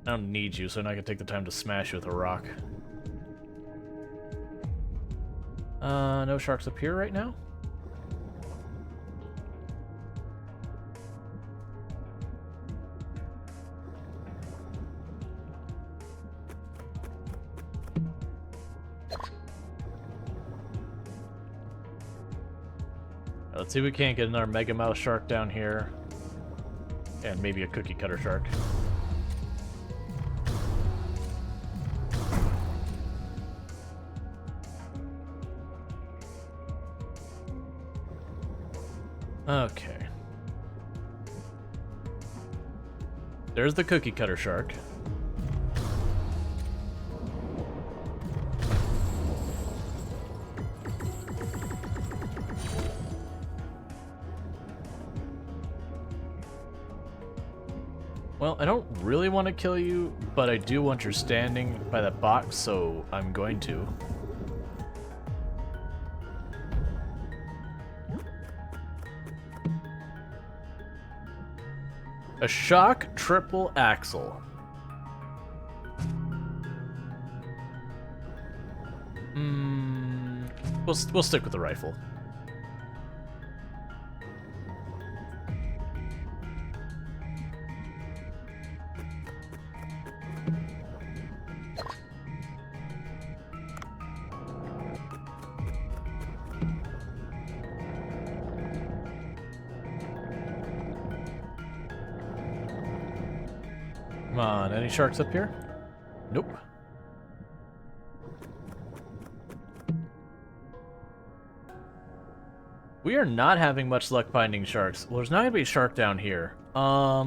don't need you, so I'm not gonna take the time to smash you with a rock. No sharks up here right now? Let's see if we can't get another Mega Mouse shark down here. And maybe a cookie cutter shark. Okay. There's the cookie cutter shark. Well, I don't really want to kill you, but I do want your standing by that box, so I'm going to. A shock triple axle. We'll stick with the rifle. Come on, any sharks up here? Nope. We are not having much luck finding sharks. Well, there's not gonna be a shark down here. I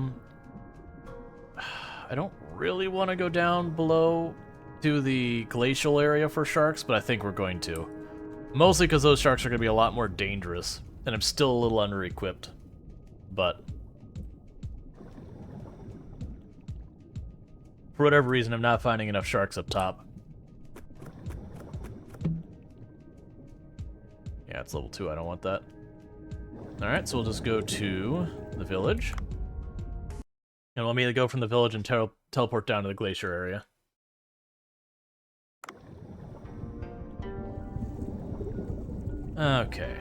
don't really want to go down below to the glacial area for sharks, but I think we're going to. Mostly because those sharks are gonna be a lot more dangerous, and I'm still a little under-equipped. But for whatever reason, I'm not finding enough sharks up top. Yeah, it's level 2. I don't want that. Alright, so we'll just go to the village. And we'll immediately go from the village and teleport down to the glacier area. Okay.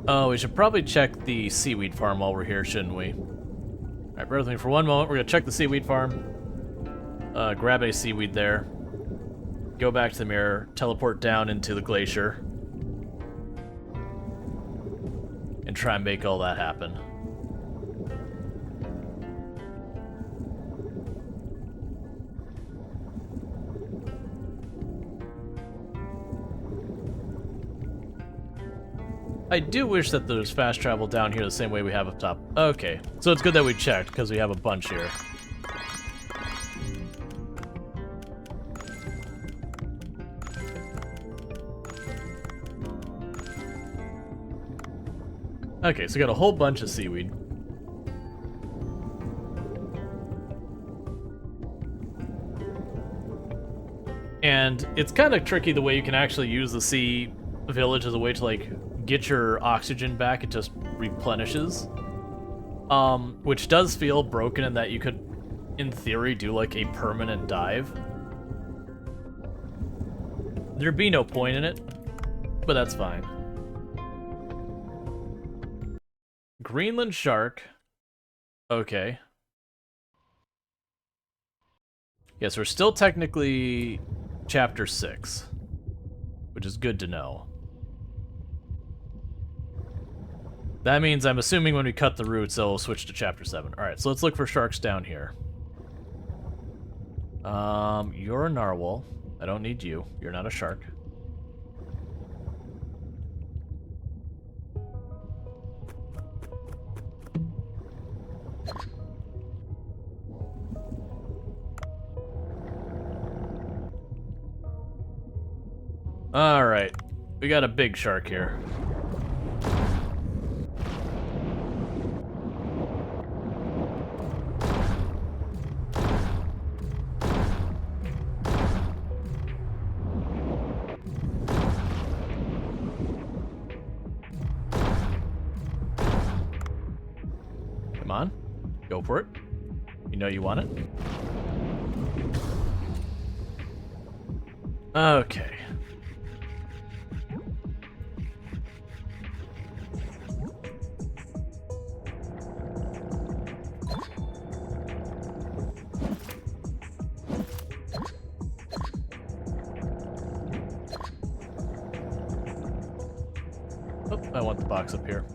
Oh, we should probably check the seaweed farm while we're here, shouldn't we? Alright, bear with me for one moment. We're gonna check the seaweed farm. Grab a seaweed there. Go back to the mirror. Teleport down into the glacier. And try and make all that happen. I do wish that there's fast travel down here the same way we have up top. Okay, so it's good that we checked, because we have a bunch here. Okay, so we got a whole bunch of seaweed. And it's kind of tricky the way you can actually use the sea village as a way to, like, get your oxygen back. It just replenishes. Which does feel broken in that you could, in theory, do, like, a permanent dive. There'd be no point in it, but that's fine. Greenland shark. Okay. Yes, we're still technically chapter 6, which is good to know. That means I'm assuming when we cut the roots, it'll switch to chapter 7. Alright, so let's look for sharks down here. You're a narwhal. I don't need you. You're not a shark. Alright, we got a big shark here. Come on, go for it. You know you want it. Okay. Oh, I want the box up here.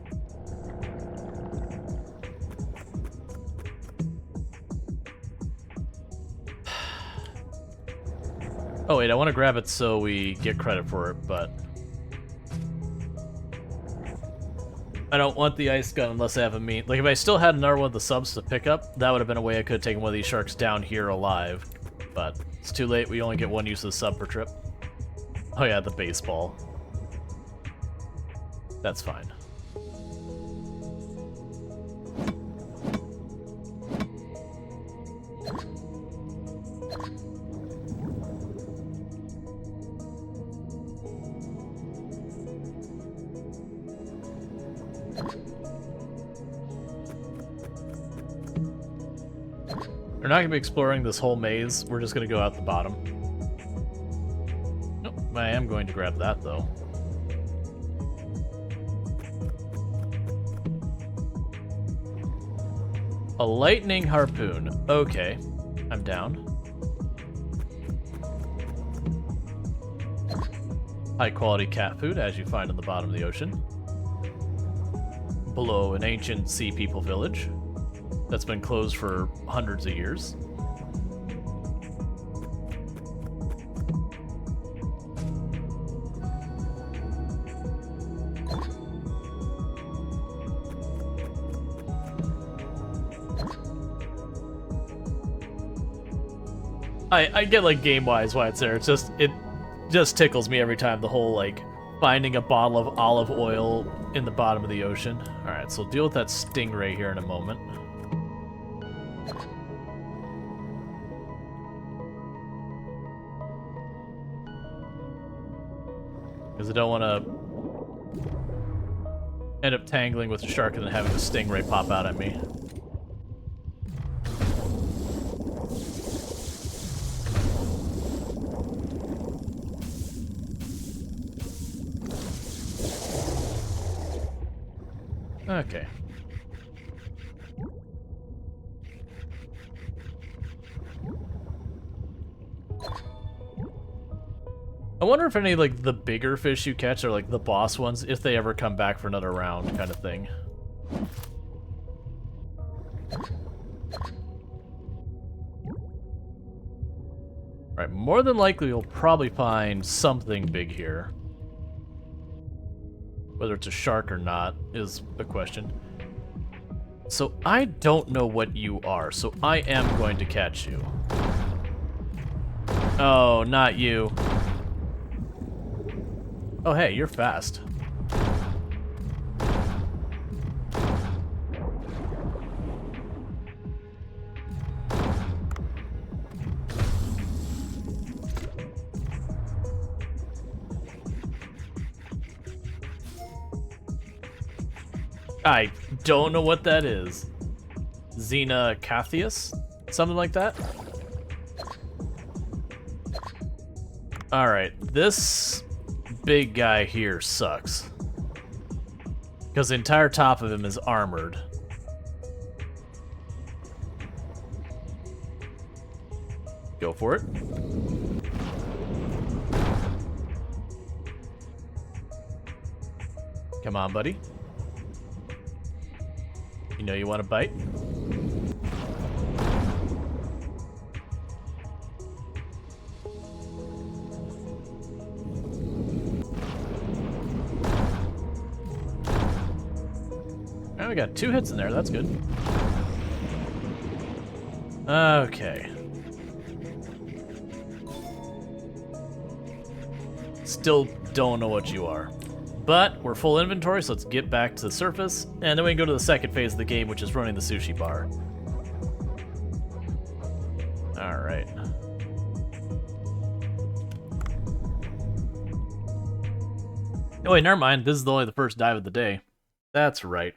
Oh wait, I want to grab it so we get credit for it, but I don't want the ice gun unless I have a meat. Like, if I still had another one of the subs to pick up, that would have been a way I could have taken one of these sharks down here alive. But it's too late, we only get one use of the sub per trip. Oh yeah, the baseball. That's fine. We're not going to be exploring this whole maze. We're just going to go out the bottom. Nope, I am going to grab that, though. A lightning harpoon. Okay, I'm down. High-quality cat food, as you find in the bottom of the ocean. Below an ancient sea people village that's been closed for hundreds of years. I get, like, game-wise why it's there. It's just, it just tickles me every time, the whole, like, finding a bottle of olive oil in the bottom of the ocean. Alright, so we'll deal with that stingray here in a moment. Because I don't want to end up tangling with the shark and then having the stingray pop out at me. Okay. I wonder if any, like, the bigger fish you catch are, like, the boss ones, if they ever come back for another round, kind of thing. Alright, more than likely you'll probably find something big here. Whether it's a shark or not is a question. So I don't know what you are, so I am going to catch you. Oh, not you. Oh, hey, you're fast. I don't know what that is. Xenocathius? Something like that? Alright, this big guy here sucks. Because the entire top of him is armored. Go for it. Come on, buddy. You know you want to bite? Oh, we got 2 hits in there. That's good. Okay. Still don't know what you are. But we're full inventory, so let's get back to the surface, and then we can go to the second phase of the game, which is running the sushi bar. Alright. Oh wait, never mind. This is only the first dive of the day. That's right.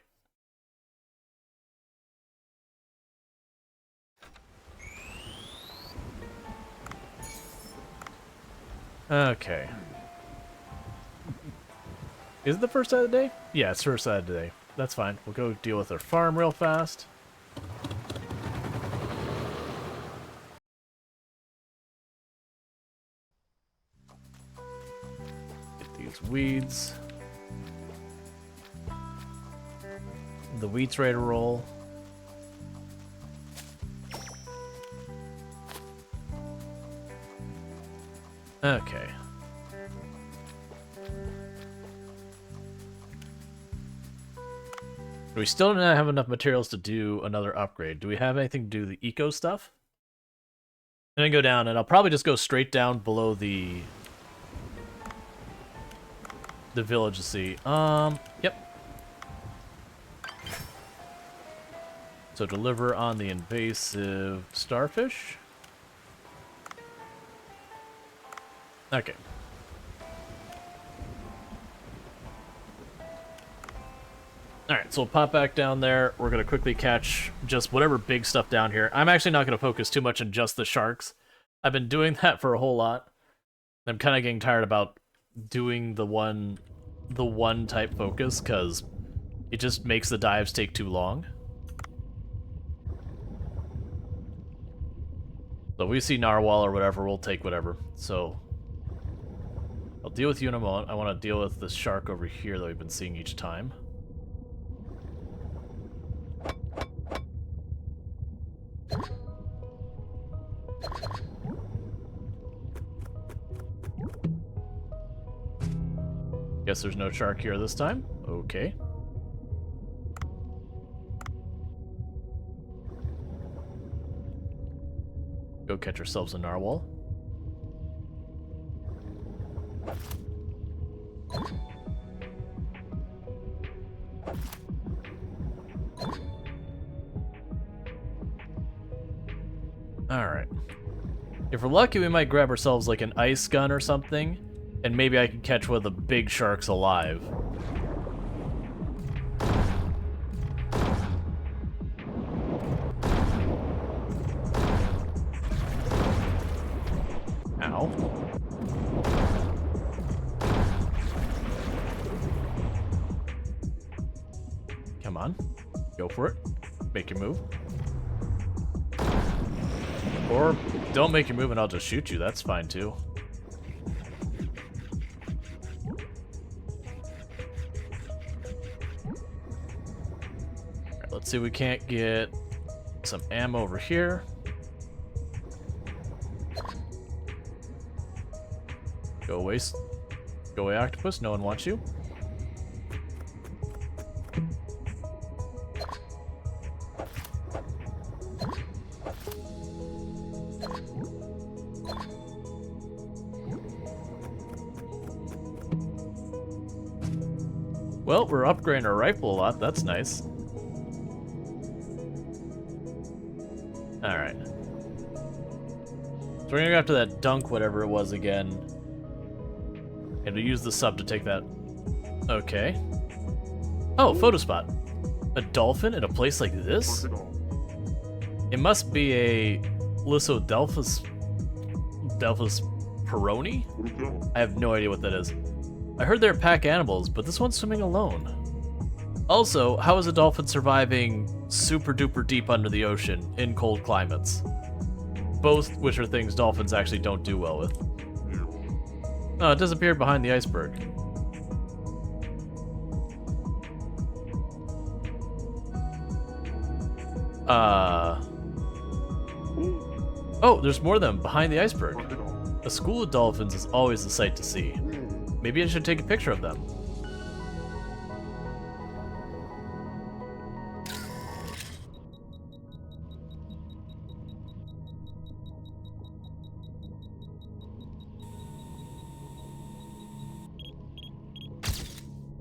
Okay. Is it the first side of the day? Yeah, it's first side of the day. That's fine. We'll go deal with our farm real fast. Get these weeds. The wheat's ready to roll. Okay. We still don't have enough materials to do another upgrade. Do we have anything to do the eco stuff? And then go down, and I'll probably just go straight down below the The village to see. Yep. So deliver on the invasive starfish. Okay. Alright, so we'll pop back down there. We're going to quickly catch just whatever big stuff down here. I'm actually not going to focus too much on just the sharks. I've been doing that for a whole lot. I'm kind of getting tired about doing the one type focus, because it just makes the dives take too long. So if we see narwhal or whatever, we'll take whatever. So I'll deal with you in a moment. I want to deal with this shark over here that we've been seeing each time. Guess there's no shark here this time. Okay. Go catch ourselves a narwhal. Alright. If we're lucky, we might grab ourselves like an ice gun or something, and maybe I can catch one of the big sharks alive. Ow. Come on. Go for it. Make your move. Or don't make your move and I'll just shoot you. That's fine too. Alright, let's see if we can't get some ammo over here. Go away. Go away, octopus. No one wants you. Well, we're upgrading our rifle a lot. That's nice. Alright. So we're gonna go after that dunk, whatever it was again. And we use the sub to take that. Okay. Oh, photo spot. A dolphin in a place like this? It must be a Lissodelphus peroni? I have no idea what that is. I heard they're pack animals, but this one's swimming alone. Also, how is a dolphin surviving super duper deep under the ocean in cold climates? Both which are things dolphins actually don't do well with. Oh, it disappeared behind the iceberg. Oh, there's more of them behind the iceberg. A school of dolphins is always a sight to see. Maybe I should take a picture of them.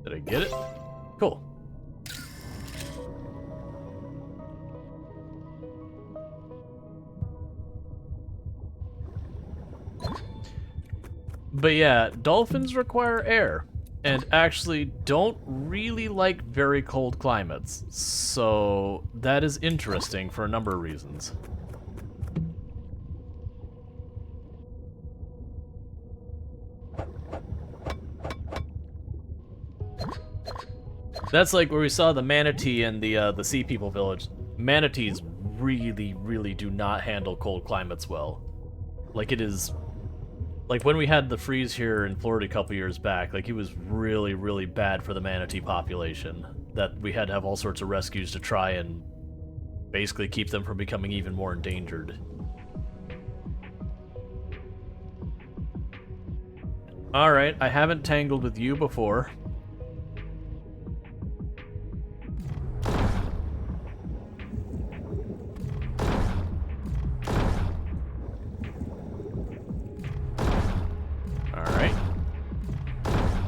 Did I get it? Cool. But yeah, dolphins require air, and actually don't really like very cold climates, so that is interesting for a number of reasons. That's like where we saw the manatee in the Sea People village. Manatees really, really do not handle cold climates well. Like it is... Like, when we had the freeze here in Florida a couple years back, like, it was really, really bad for the manatee population. That we had to have all sorts of rescues to try and basically keep them from becoming even more endangered. Alright, I haven't tangled with you before.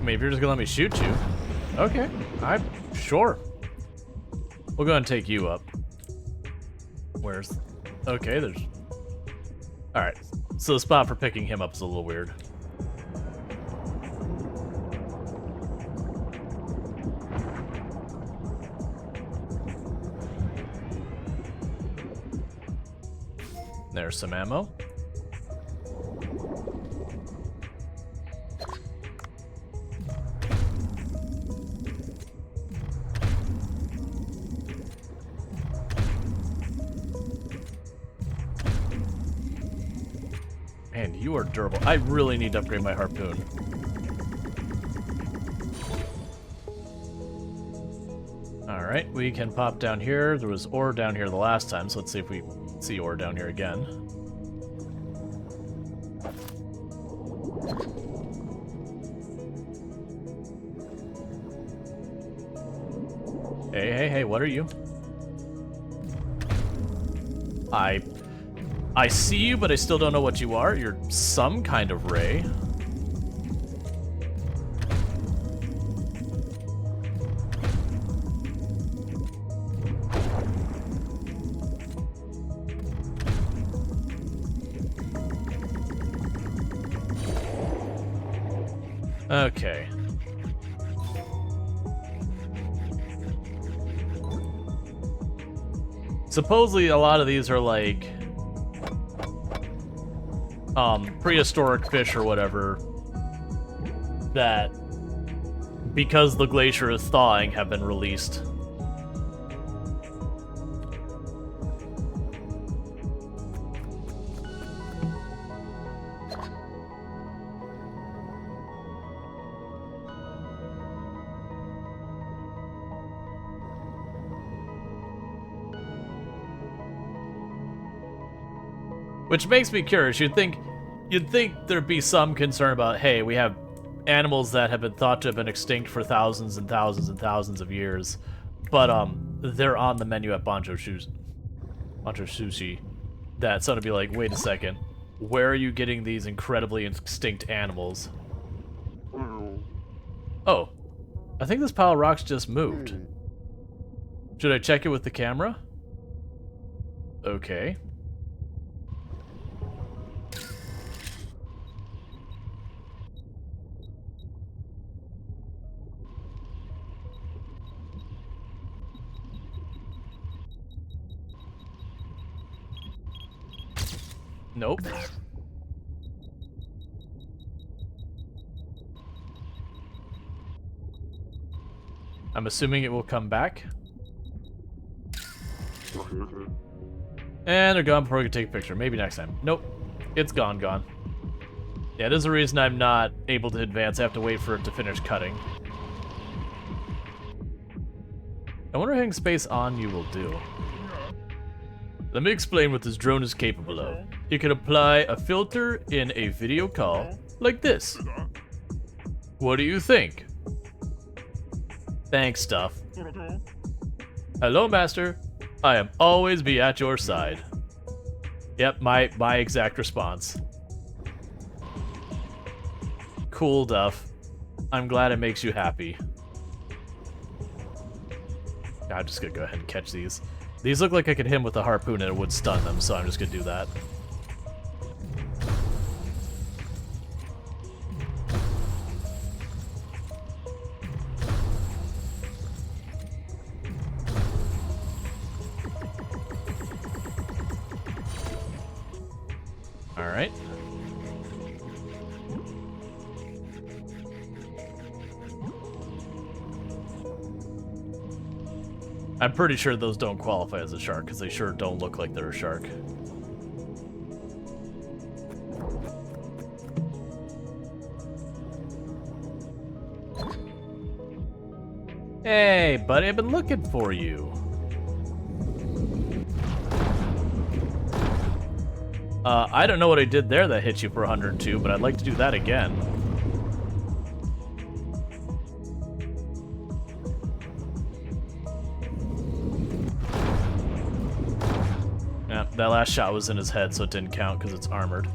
I mean, if you're just gonna let me shoot you. Okay, I'm sure. We'll go ahead and take you up. Where's... Okay, there's... Alright, so the spot for picking him up is a little weird. There's some ammo. Man, you are durable. I really need to upgrade my harpoon. Alright, we can pop down here. There was ore down here the last time, so let's see if we see ore down here again. Hey, what are you? I see you, but I still don't know what you are. You're some kind of ray. Okay. Supposedly a lot of these are like prehistoric fish or whatever that, because the glacier is thawing, have been released. Which makes me curious. You'd think there'd be some concern about, hey, we have animals that have been thought to have been extinct for thousands and thousands and thousands of years, but they're on the menu at Banjo Sushi. That someone would be like, wait a second, where are you getting these incredibly extinct animals? Oh, I think this pile of rocks just moved. Should I check it with the camera? Okay. Nope. I'm assuming it will come back. And they're gone before we can take a picture. Maybe next time. Nope. It's gone. Yeah, there's a reason I'm not able to advance. I have to wait for it to finish cutting. I wonder what having space on you will do. Let me explain what this drone is capable of. You can apply a filter in a video call, like this. What do you think? Thanks, stuff. Hello, Master. I am always be at your side. Yep, my exact response. Cool, Duff. I'm glad it makes you happy. I'm just gonna go ahead and catch these. These look like I could hit him with a harpoon and it would stun them, so I'm just gonna do that. Alright. I'm pretty sure those don't qualify as a shark, because they sure don't look like they're a shark. Hey, buddy, I've been looking for you. I don't know what I did there that hit you for 102, but I'd like to do that again. Yeah, that last shot was in his head, so it didn't count because it's armored.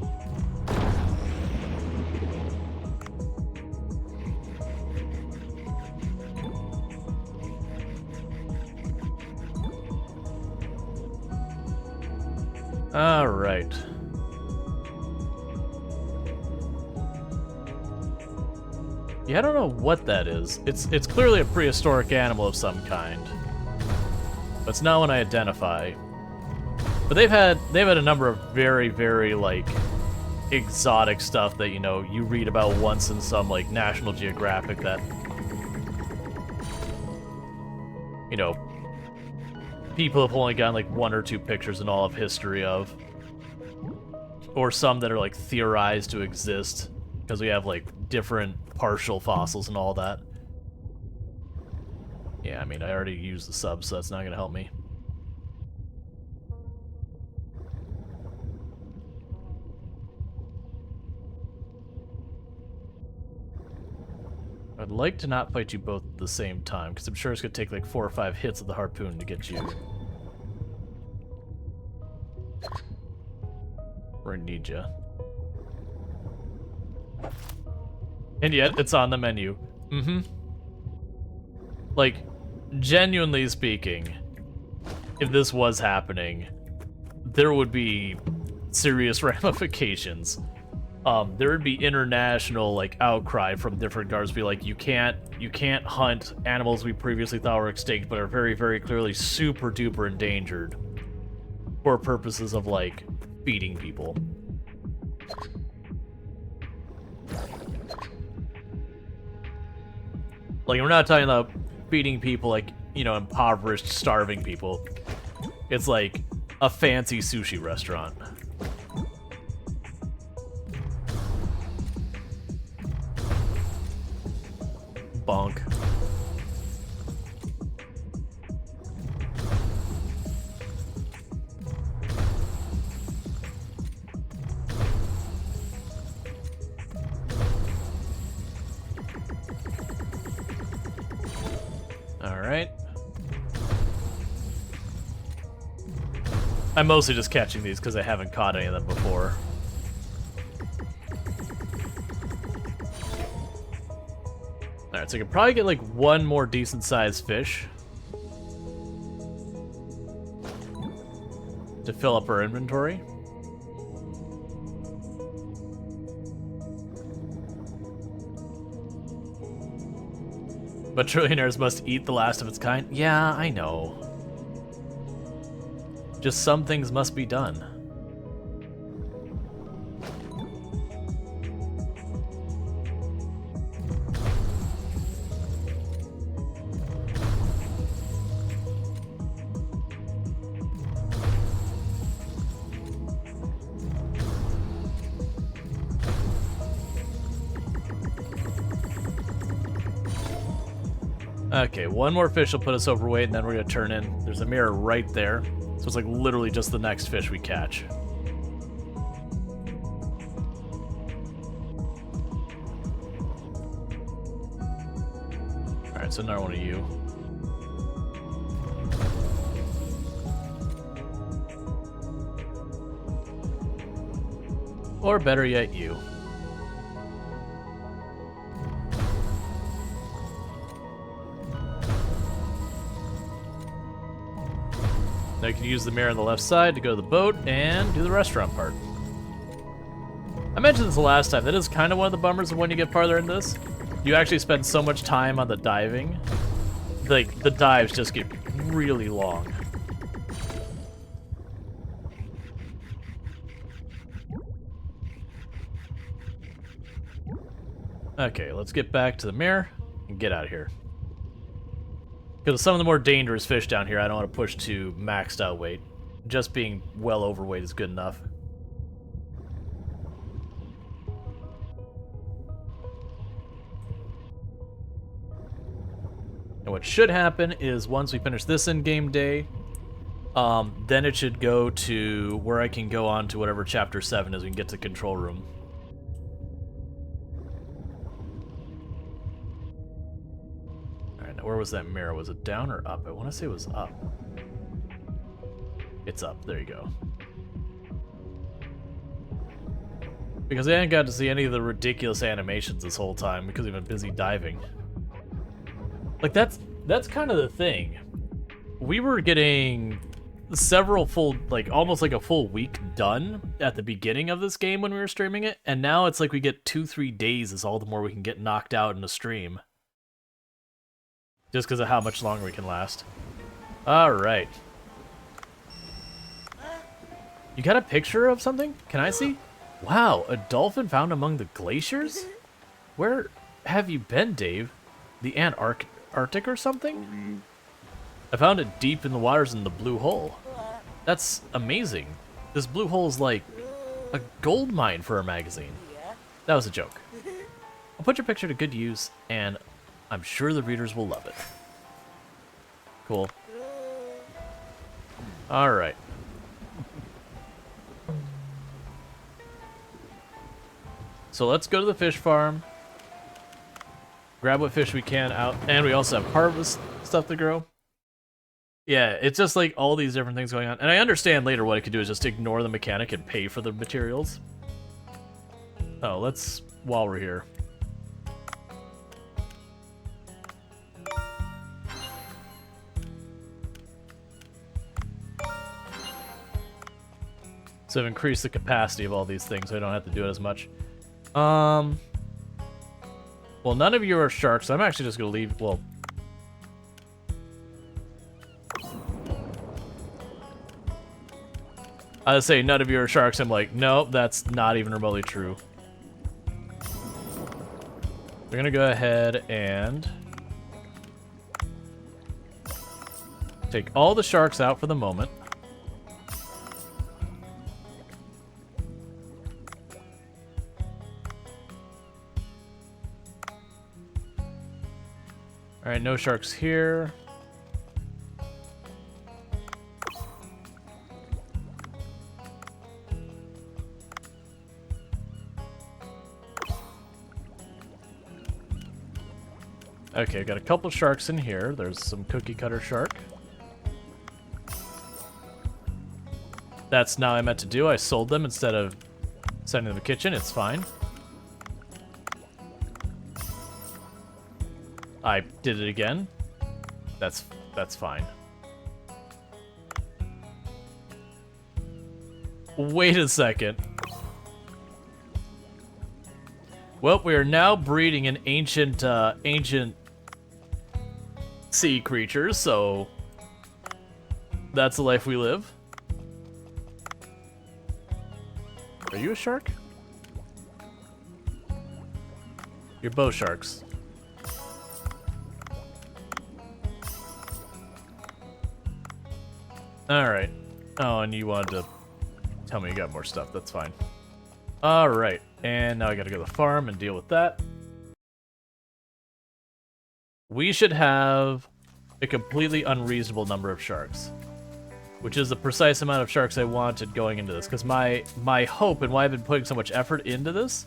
All right. Yeah, I don't know what that is. It's clearly a prehistoric animal of some kind. But it's not one I identify. But they've had a number of very, very like exotic stuff that, you know, you read about once in some like National Geographic that, you know, people have only gotten like 1 or 2 pictures in all of history of. Or some that are like theorized to exist because we have like different partial fossils and all that. Yeah, I mean, I already used the sub, so that's not going to help me. I'd like to not fight you both at the same time, because I'm sure it's going to take like 4 or 5 hits of the harpoon to get you. We're gonna need you. And yet, it's on the menu. Mm-hmm. Like, genuinely speaking, if this was happening, there would be serious ramifications. There would be international, like, outcry from different guards, be like, you can't hunt animals we previously thought were extinct, but are very, very clearly super duper endangered for purposes of, like, feeding people. Like, we're not talking about feeding people like, you know, impoverished, starving people. It's like a fancy sushi restaurant. Bonk. Alright. I'm mostly just catching these because I haven't caught any of them before. Alright, so I could probably get like 1 more decent sized fish to fill up our inventory. But trillionaires must eat the last of its kind? Yeah, I know. Just some things must be done. Okay, 1 more fish will put us overweight, and then we're gonna turn in. There's a mirror right there, so it's like literally just the next fish we catch. Alright, so another one of you. Or better yet, you. Now you can use the mirror on the left side to go to the boat and do the restaurant part. I mentioned this the last time. That is kind of one of the bummers of when you get farther in this. You actually spend so much time on the diving. Like, the dives just get really long. Okay, let's get back to the mirror and get out of here. Because some of the more dangerous fish down here, I don't want to push to maxed out weight. Just being well overweight is good enough. And what should happen is once we finish this in-game day, then it should go to where I can go on to whatever Chapter 7 is. We can get to the control room. Where was that mirror? Was it down or up? I want to say it was up. It's up. There you go. Because I hadn't got to see any of the ridiculous animations this whole time because we've been busy diving. Like, that's kind of the thing. We were getting several full, like almost like a full week done at the beginning of this game when we were streaming it, and now it's like we get 2-3 days is all the more we can get knocked out in a stream. Just because of how much longer we can last. Alright. You got a picture of something? Can I see? Wow, a dolphin found among the glaciers? Where have you been, Dave? The Antarctic or something? I found it deep in the waters in the blue hole. That's amazing. This blue hole is like a gold mine for a magazine. That was a joke. I'll put your picture to good use, and I'm sure the readers will love it. Cool. Alright. So let's go to the fish farm. Grab what fish we can out. And we also have harvest stuff to grow. Yeah, it's just like all these different things going on. And I understand later what I could do is just ignore the mechanic and pay for the materials. Oh, let's, while we're here. So I've increased the capacity of all these things so I don't have to do it as much. Well, none of you are sharks, so I'm actually just gonna leave, well... I would say none of you are sharks. I'm like, nope, that's not even remotely true. We're gonna go ahead and take all the sharks out for the moment. Alright, no sharks here. Okay, got a couple sharks in here. There's some cookie cutter shark. That's now I meant to do. I sold them instead of sending them to the kitchen. It's fine. I did it again. That's fine. Wait a second. Well, we are now breeding an ancient sea creatures, so that's the life we live. Are you a shark? You're both sharks. Alright. Oh, and you wanted to tell me you got more stuff. That's fine. Alright. And now I gotta go to the farm and deal with that. We should have a completely unreasonable number of sharks, which is the precise amount of sharks I wanted going into this, because my hope and why I've been putting so much effort into this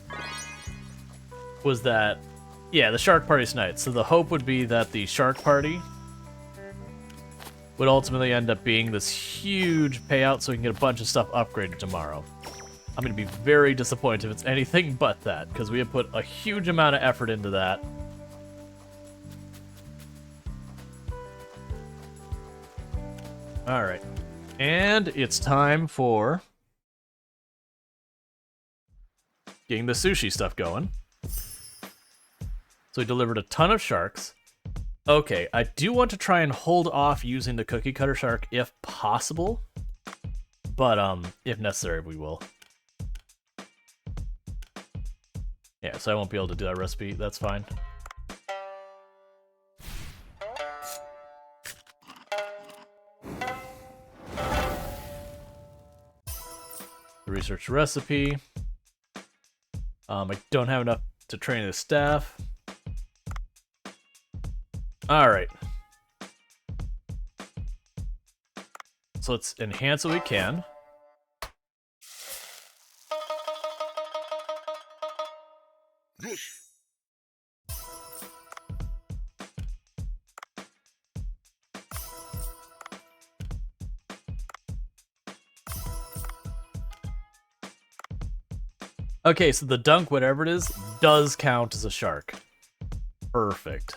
was that, yeah, the shark party's tonight. So the hope would be that the shark party would ultimately end up being this huge payout so we can get a bunch of stuff upgraded tomorrow. I'm going to be very disappointed if it's anything but that, because we have put a huge amount of effort into that. Alright. And it's time for getting the sushi stuff going. So we delivered a ton of sharks. Okay, I do want to try and hold off using the cookie cutter shark if possible. But, if necessary, we will. Yeah, so I won't be able to do that recipe. That's fine. The research recipe. I don't have enough to train the staff. Alright. So let's enhance what we can. Okay, so the dunk, whatever it is, does count as a shark. Perfect.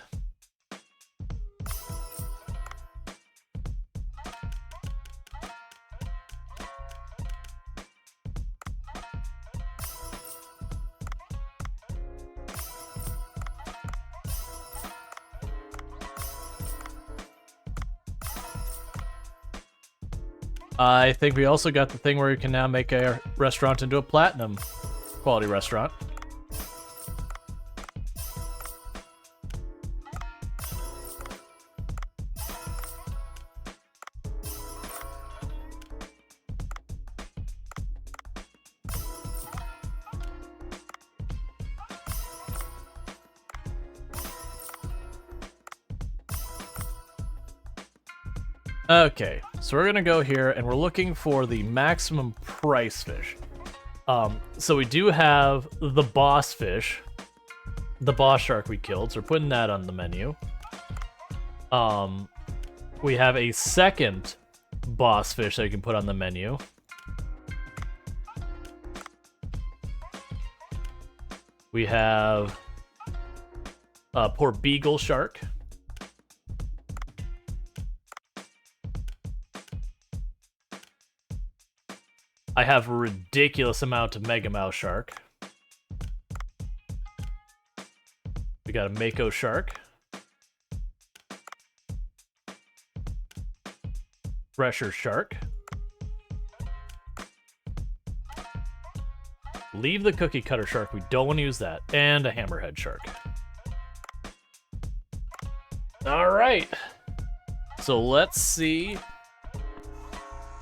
I think we also got the thing where you can now make a restaurant into a platinum quality restaurant. Okay, so we're gonna go here and we're looking for the maximum price fish. So we do have the boss fish, the boss shark we killed, so we're putting that on the menu. We have a second boss fish that you can put on the menu. We have a poor beagle shark. I have a ridiculous amount of Mega Mouse Shark. We got a Mako Shark. Thresher Shark. Leave the Cookie Cutter Shark, we don't want to use that. And a Hammerhead Shark. Alright. So let's see.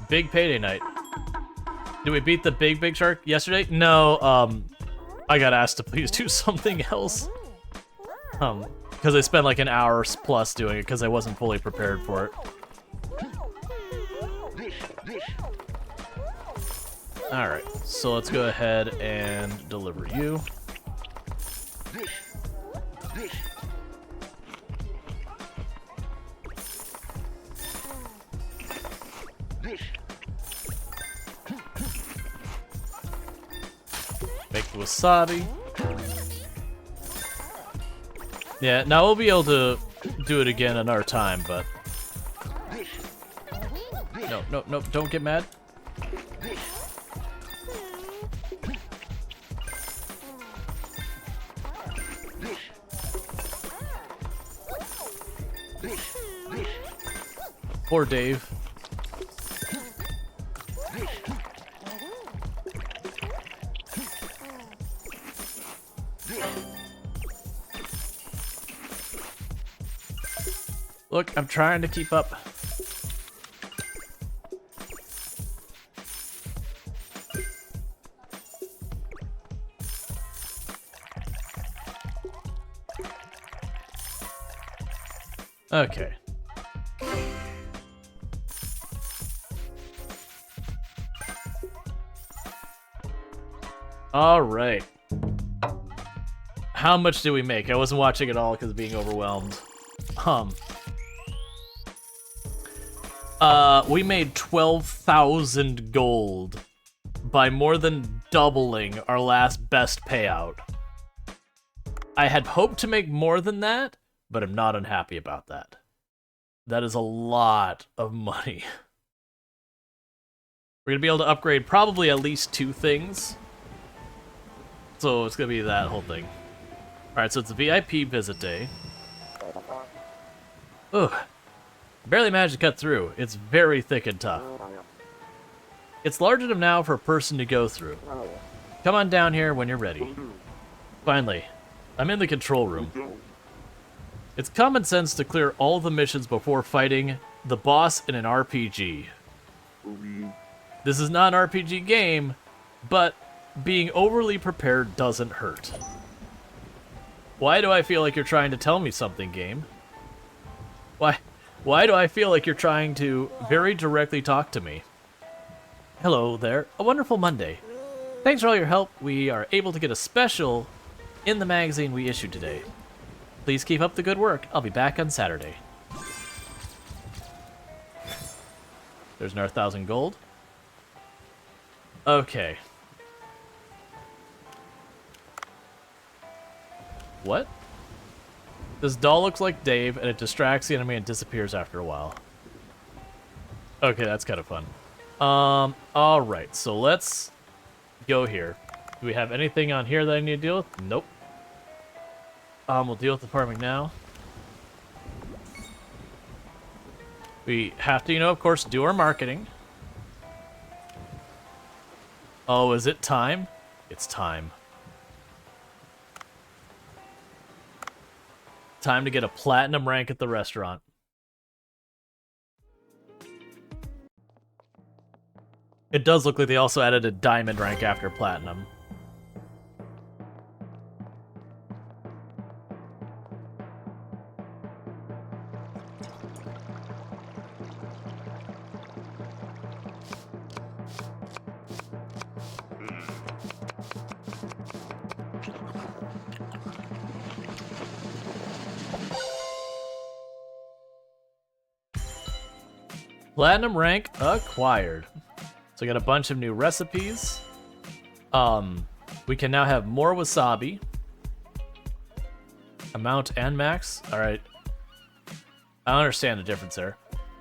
Big payday night. Did we beat the big shark yesterday? No, I got asked to please do something else. Because I spent like an hour plus doing it because I wasn't fully prepared for it. Alright, so let's go ahead and deliver you. Make the wasabi. Yeah, now we'll be able to do it again another time, but... No, don't get mad. Poor Dave. Look, I'm trying to keep up. Okay. All right. How much did we make? I wasn't watching it all because of being overwhelmed. We made 12,000 gold by more than doubling our last best payout. I had hoped to make more than that, but I'm not unhappy about that. That is a lot of money. We're gonna be able to upgrade probably at least 2 things. So it's gonna be that whole thing. Alright, so it's a VIP visit day. Ugh. Barely managed to cut through. It's very thick and tough. It's large enough now for a person to go through. Come on down here when you're ready. Finally, I'm in the control room. It's common sense to clear all the missions before fighting the boss in an RPG. This is not an RPG game, but being overly prepared doesn't hurt. Why do I feel like you're trying to tell me something, game? Why do I feel like you're trying to very directly talk to me? Hello there. A wonderful Monday. Thanks for all your help. We are able to get a special in the magazine we issued today. Please keep up the good work. I'll be back on Saturday. There's another 1,000 gold. Okay. What? This doll looks like Dave, and it distracts the enemy and disappears after a while. Okay, that's kind of fun. Alright, so let's go here. Do we have anything on here that I need to deal with? Nope. We'll deal with the farming now. We have to, of course, do our marketing. Oh, is it time? It's time. Time to get a platinum rank at the restaurant. It does look like they also added a diamond rank after platinum. Platinum rank acquired. So I got a bunch of new recipes. We can now have more wasabi. Amount and max. All right. I don't understand the difference there.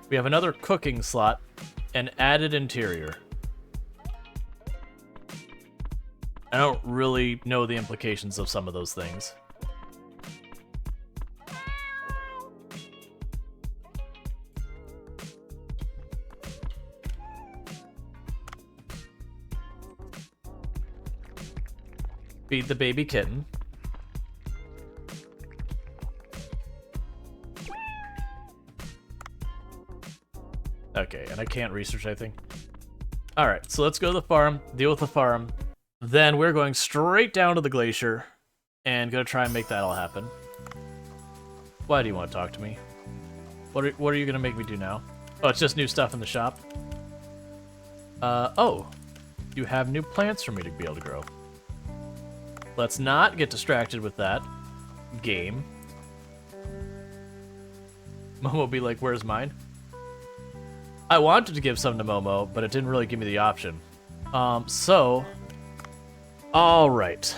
We have another cooking slot and added interior. I don't really know the implications of some of those things. Feed the baby kitten. Okay, and I can't research anything. Alright, so let's go to the farm, deal with the farm. Then we're going straight down to the glacier and gonna try and make that all happen. Why do you want to talk to me? What are you gonna make me do now? Oh, it's just new stuff in the shop? Oh. You have new plants for me to be able to grow. Let's not get distracted with that. Game. Momo will be like, where's mine? I wanted to give some to Momo, but it didn't really give me the option. So... Alright.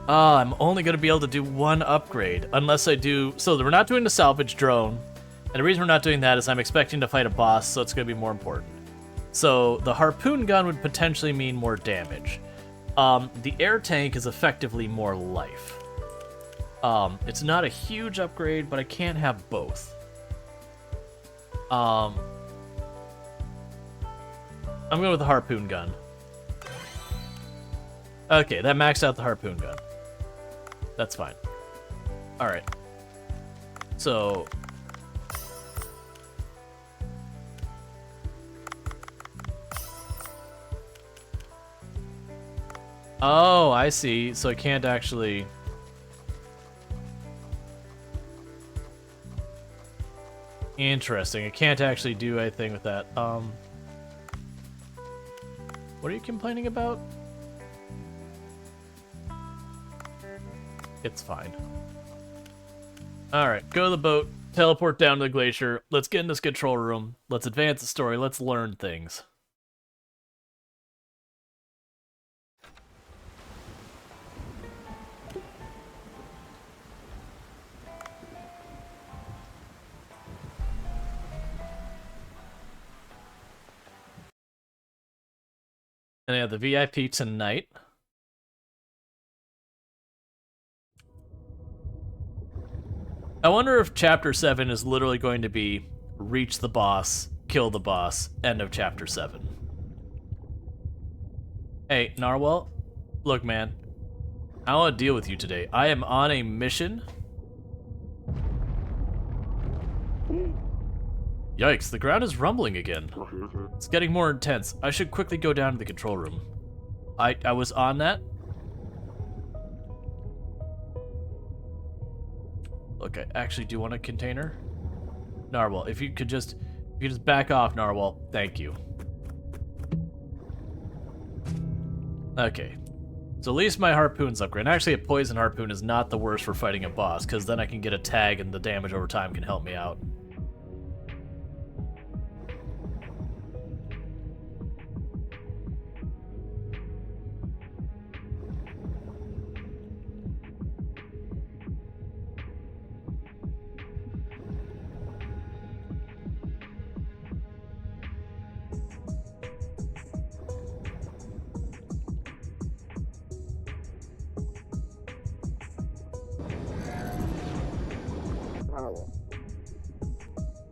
I'm only going to be able to do one upgrade, unless I do... So we're not doing the salvage drone, and the reason we're not doing that is I'm expecting to fight a boss, so it's going to be more important. So the harpoon gun would potentially mean more damage. The air tank is effectively more life. It's not a huge upgrade, but I can't have both. I'm going with the harpoon gun. Okay, that maxed out the harpoon gun. That's fine. Alright. So... Oh, I see. So I can't actually... Interesting. I can't actually do anything with that. What are you complaining about? It's fine. Alright, go to the boat, teleport down to the glacier, let's get in this control room, let's advance the story, let's learn things. And they have the VIP tonight. I wonder if Chapter 7 is literally going to be reach the boss, kill the boss, end of Chapter 7. Hey, Narwhal, look, man. I want to deal with you today. I am on a mission. Yikes, the ground is rumbling again. It's getting more intense. I should quickly go down to the control room. I was on that. Look, I actually do want a container. Narwhal, if you could just back off, Narwhal. Thank you. Okay. So at least my harpoon's upgraded. And actually, a poison harpoon is not the worst for fighting a boss, because then I can get a tag and the damage over time can help me out.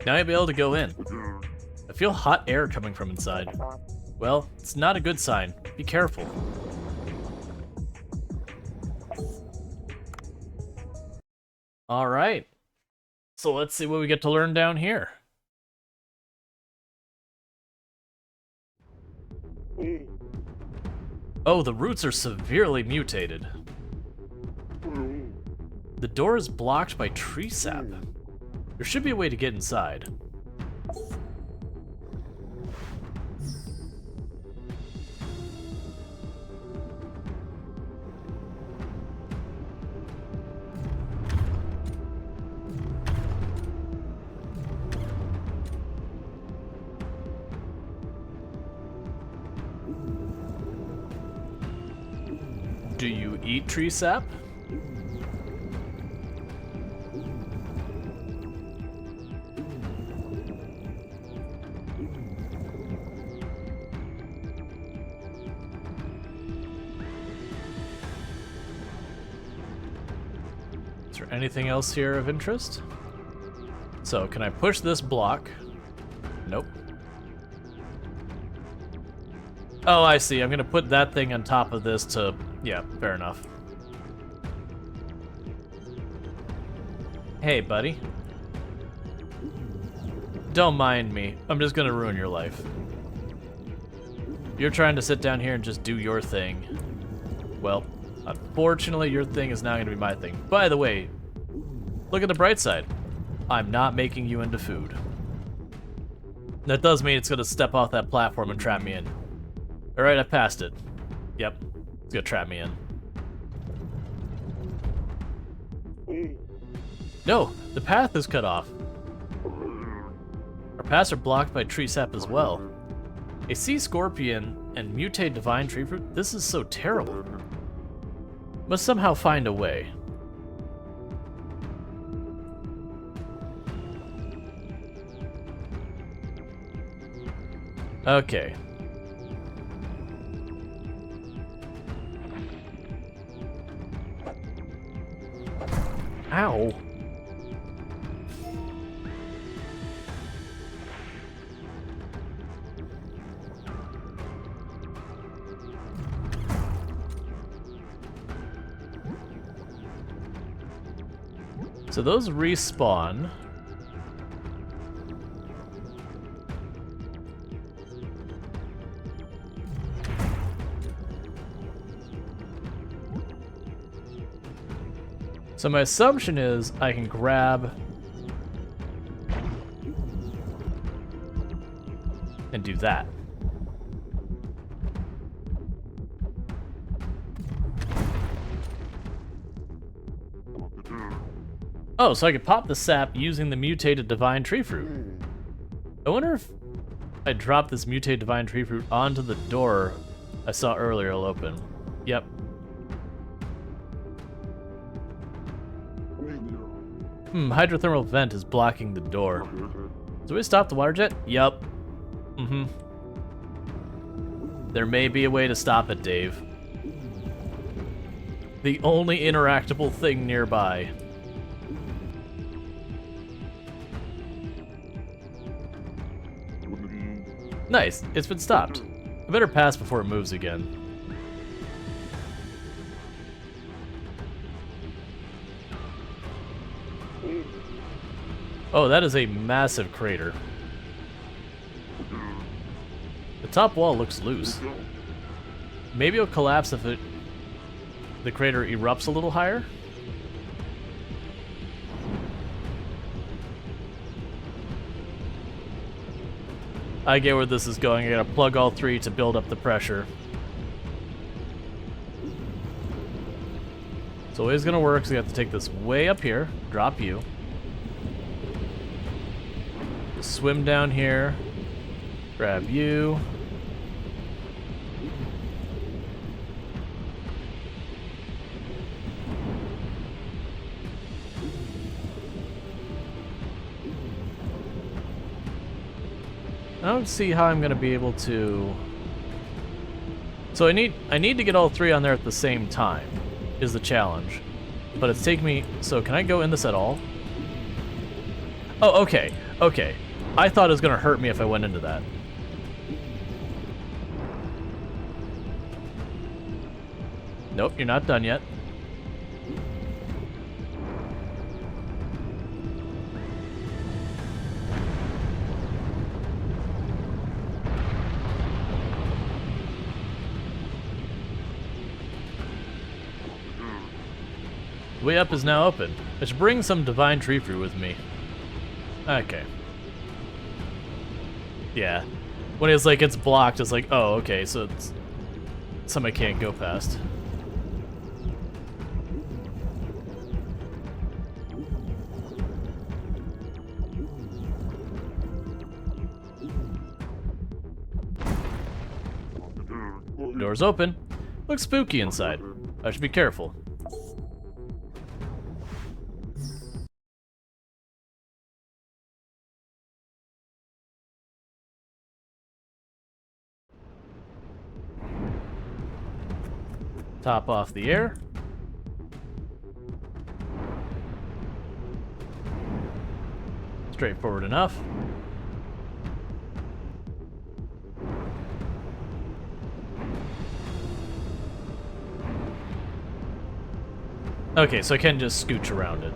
Now I'll be able to go in. I feel hot air coming from inside. Well, it's not a good sign. Be careful. All right. So let's see what we get to learn down here. Oh, the roots are severely mutated. The door is blocked by tree sap. There should be a way to get inside. Do you eat tree sap? Is there anything else here of interest? So, can I push this block? Nope. Oh, I see. I'm gonna put that thing on top of this to... Yeah, fair enough. Hey, buddy. Don't mind me. I'm just gonna ruin your life. You're trying to sit down here and just do your thing. Well, unfortunately, your thing is now gonna be my thing. By the way, look at the bright side. I'm not making you into food. That does mean it's gonna step off that platform and trap me in. Alright, I passed it. Yep, it's gonna trap me in. No, the path is cut off. Our paths are blocked by tree sap as well. A sea scorpion and mutate divine tree fruit? This is so terrible. Must somehow find a way. Okay. Ow. So those respawn. So my assumption is I can grab and do that. Oh, so I could pop the sap using the mutated divine tree fruit. I wonder if I drop this mutated divine tree fruit onto the door I saw earlier, it'll open. Yep. Hydrothermal vent is blocking the door. Do we stop the water jet? Yup. There may be a way to stop it, Dave. The only interactable thing nearby. Nice, it's been stopped. I better pass before it moves again. Oh, that is a massive crater. The top wall looks loose. Maybe it'll collapse if the crater erupts a little higher? I get where this is going. I gotta plug all three to build up the pressure. So the way it's gonna work is you have to take this way up here, drop you. Swim down here, grab you. I don't see how I'm gonna be able to. So I need to get all three on there at the same time, is the challenge. But it's taking me. So can I go in this at all? Oh, okay. Okay. I thought it was gonna hurt me if I went into that. Nope, you're not done yet. The way up is now open. I should bring some divine tree fruit with me. Okay. Yeah. When it's like it's blocked, it's like, oh, okay, so it's somebody can't go past. Door's open. Looks spooky inside. I should be careful. Top off the air. Straightforward enough. Okay, so I can just scooch around it.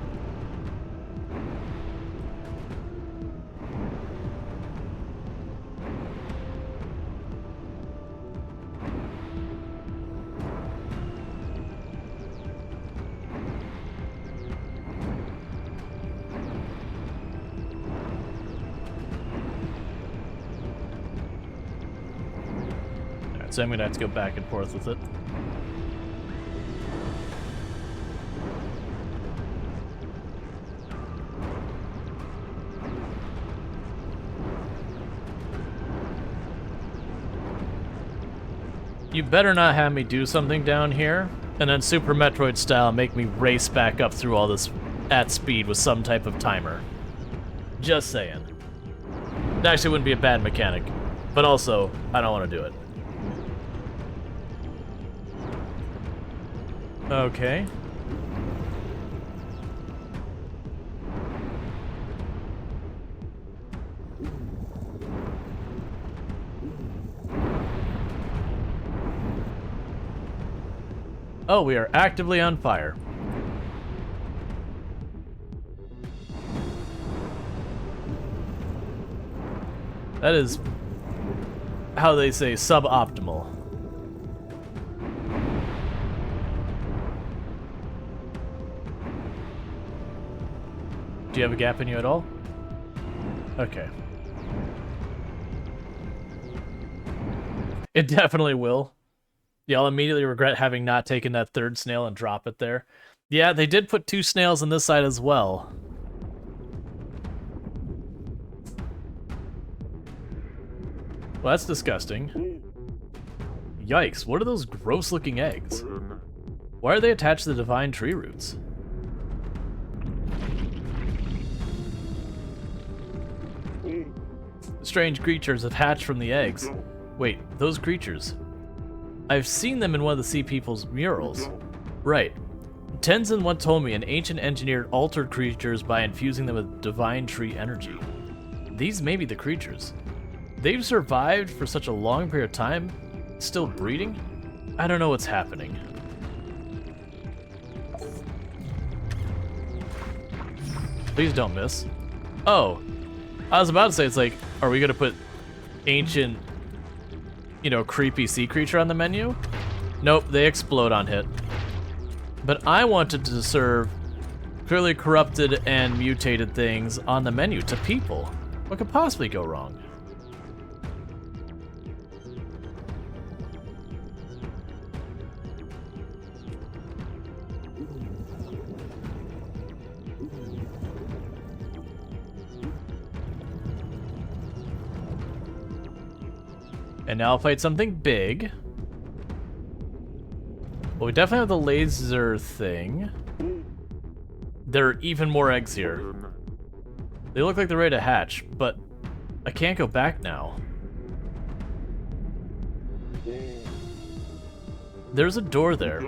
So I'm gonna have to go back and forth with it. You better not have me do something down here, and then Super Metroid style make me race back up through all this at speed with some type of timer. Just saying. It actually wouldn't be a bad mechanic, but also, I don't want to do it. Okay. Oh, we are actively on fire. That is how they say suboptimal. Do you have a gap in you at all? Okay. It definitely will. Yeah, I'll immediately regret having not taken that third snail and drop it there. Yeah, they did put 2 snails on this side as well. Well, that's disgusting. Yikes, what are those gross-looking eggs? Why are they attached to the divine tree roots? Strange creatures have hatched from the eggs. Wait, those creatures. I've seen them in one of the Sea People's murals. Right. Tenzin once told me an ancient engineer altered creatures by infusing them with divine tree energy. These may be the creatures. They've survived for such a long period of time, still breeding? I don't know what's happening. Please don't miss. Oh, I was about to say, it's like, are we gonna put ancient, you know, creepy sea creature on the menu? Nope, they explode on hit. But I wanted to serve clearly corrupted and mutated things on the menu to people. What could possibly go wrong? And now I'll fight something big. Well, we definitely have the laser thing. There are even more eggs here. They look like they're ready to hatch, but I can't go back now. There's a door there.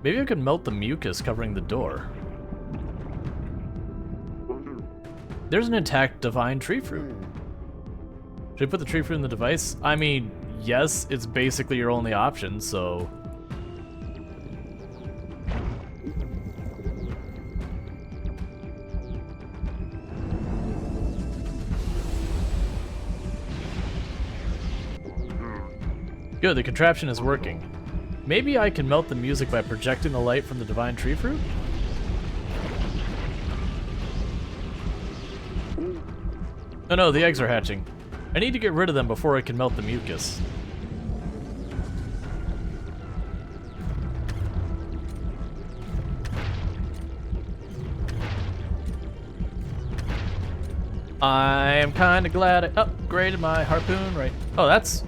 Maybe I could melt the mucus covering the door. There's an intact divine tree fruit. Should I put the tree fruit in the device? I mean, yes, it's basically your only option, so... Good, the contraption is working. Maybe I can melt the music by projecting the light from the divine tree fruit? Oh no, the eggs are hatching. I need to get rid of them before I can melt the mucus. I am kinda glad I upgraded my harpoon, right? Oh, that's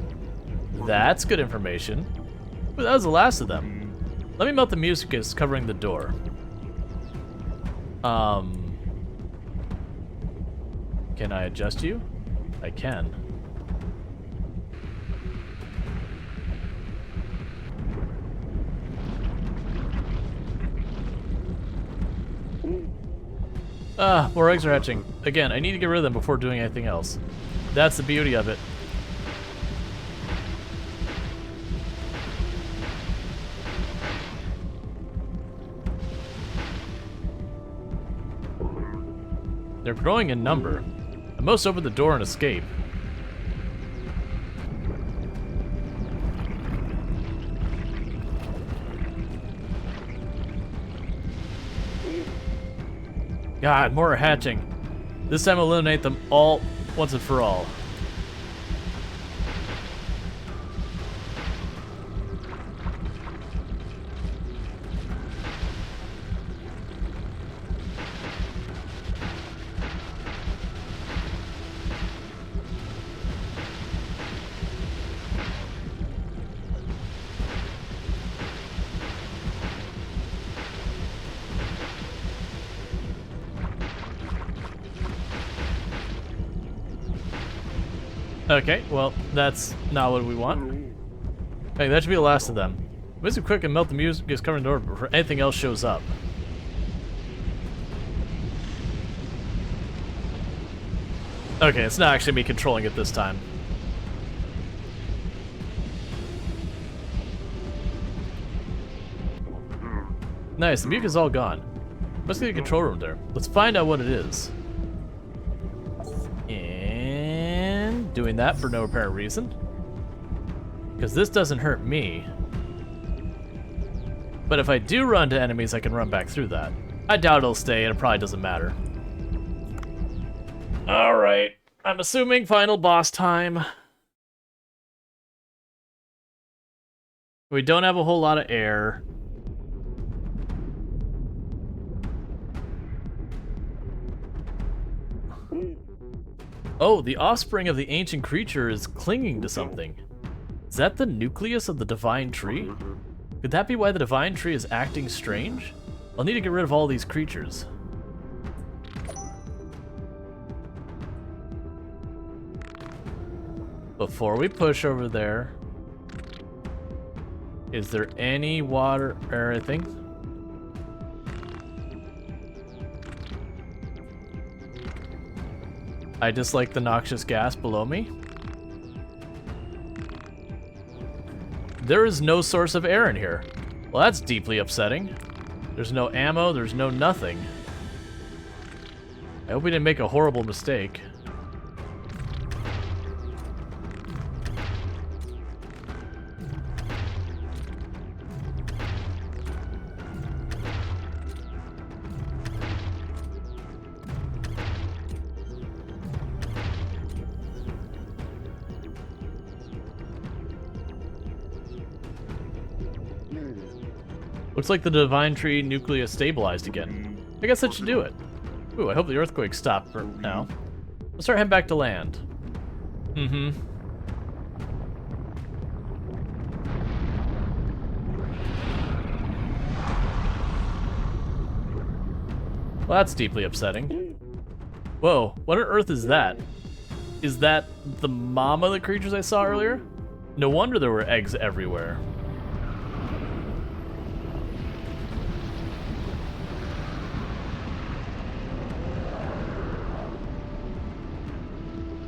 good information. Ooh, that was the last of them. Let me melt the mucus covering the door. Can I adjust you? I can. More eggs are hatching. Again, I need to get rid of them before doing anything else. That's the beauty of it. They're growing in number. I must open the door and escape. God, more are hatching. This time I'll eliminate them all once and for all. Okay, well, that's not what we want. Hey, that should be the last of them. Visit quick and melt the music is covering the door before anything else shows up. Okay, it's not actually me controlling it this time. Nice, the mucus is all gone. Must be the control room there. Let's find out what it is. And doing that for no apparent reason. Because this doesn't hurt me. But if I do run to enemies, I can run back through that. I doubt it'll stay, and it probably doesn't matter. Alright, I'm assuming final boss time. We don't have a whole lot of air. Oh, the offspring of the ancient creature is clinging to something. Is that the nucleus of the divine tree? Could that be why the divine tree is acting strange? I'll need to get rid of all these creatures. Before we push over there, is there any water or anything? I dislike the noxious gas below me. There is no source of air in here. Well, that's deeply upsetting. There's no ammo, there's no nothing. I hope we didn't make a horrible mistake. Looks like the divine tree nucleus stabilized again. I guess that should do it. Ooh, I hope the earthquake stopped for now. Let's start heading back to land. Mm-hmm. Well, that's deeply upsetting. Whoa, what on earth is that? Is that the mom of the creatures I saw earlier? No wonder there were eggs everywhere.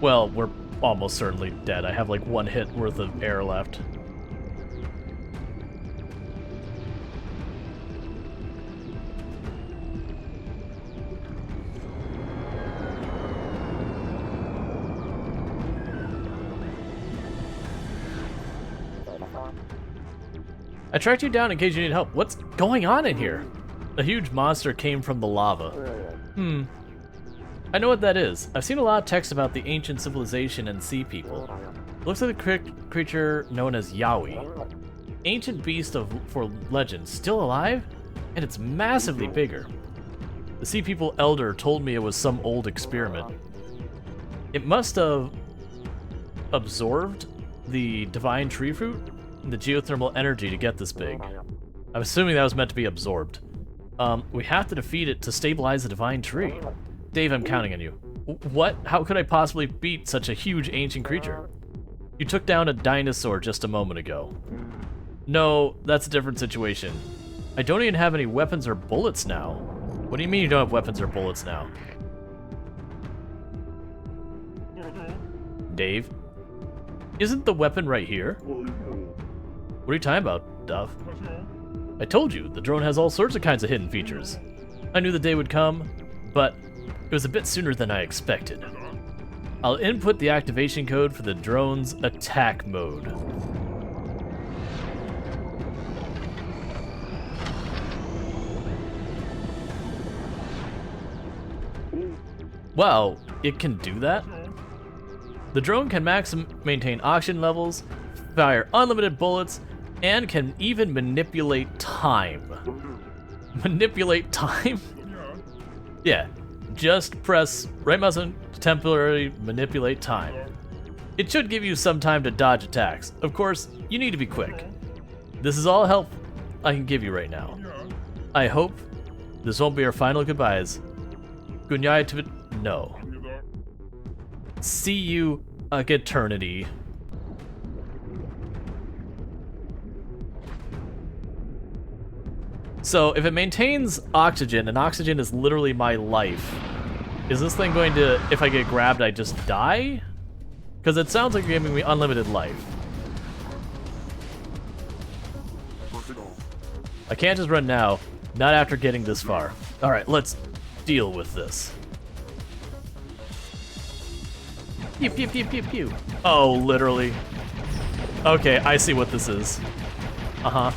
Well, we're almost certainly dead. I have like 1 hit worth of air left. I tracked you down in case you need help. What's going on in here? A huge monster came from the lava. I know what that is. I've seen a lot of text about the ancient civilization and sea people. It looks like a creature known as Yaoi. Ancient beast for legend, still alive? And it's massively bigger. The sea people elder told me it was some old experiment. It must have absorbed the divine tree fruit and the geothermal energy to get this big. I'm assuming that was meant to be absorbed. We have to defeat it to stabilize the divine tree. Dave, I'm counting on you. What? How could I possibly beat such a huge ancient creature? You took down a dinosaur just a moment ago. No, that's a different situation. I don't even have any weapons or bullets now. What do you mean you don't have weapons or bullets now? Dave? Isn't the weapon right here? What are you talking about, Duff? I told you, the drone has all sorts of kinds of hidden features. I knew the day would come, but it was a bit sooner than I expected. I'll input the activation code for the drone's attack mode. Wow, it can do that? The drone can maintain oxygen levels, fire unlimited bullets, and can even manipulate time. Manipulate time? Yeah, just press right mouse and temporarily manipulate time. It should give you some time to dodge attacks. Of course, you need to be quick. This is all help I can give you right now. I hope this won't be our final goodbyes. Goodnight to it. No. See you eternity. So if it maintains oxygen, and oxygen is literally my life, is this thing going to, if I get grabbed, I just die? Because it sounds like you're giving me unlimited life. I can't just run now, not after getting this far. Alright, let's deal with this. Pew, pew, pew, pew, pew. Oh, literally. Okay, I see what this is. Uh-huh.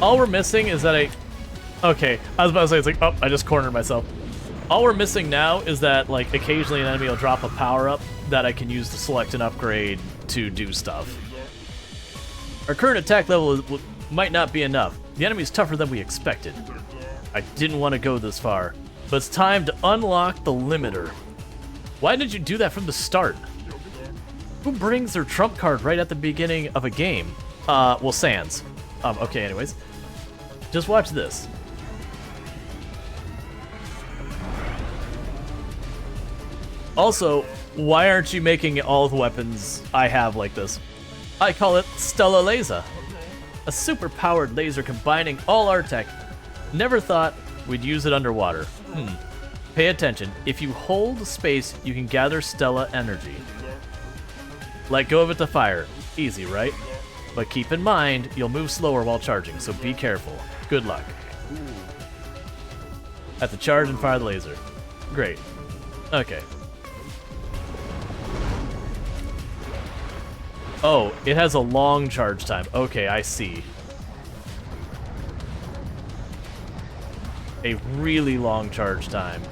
All we're missing is that okay, I was about to say, it's like, oh, I just cornered myself. All we're missing now is that, like, occasionally an enemy will drop a power-up that I can use to select an upgrade to do stuff. Our current attack level might not be enough. The enemy's tougher than we expected. I didn't want to go this far, but it's time to unlock the limiter. Why did you do that from the start? Who brings their trump card right at the beginning of a game? Well, Sans. Okay, anyways. Just watch this. Also, why aren't you making all the weapons I have like this? I call it Stella Laser. A super-powered laser combining all our tech. Never thought we'd use it underwater. Pay attention. If you hold space, you can gather Stella energy. Let go of it to fire. Easy, right? But keep in mind, you'll move slower while charging, so be careful. Good luck. At the charge and fire the laser. Great. Okay. Oh, it has a long charge time. Okay, I see. a really long charge time.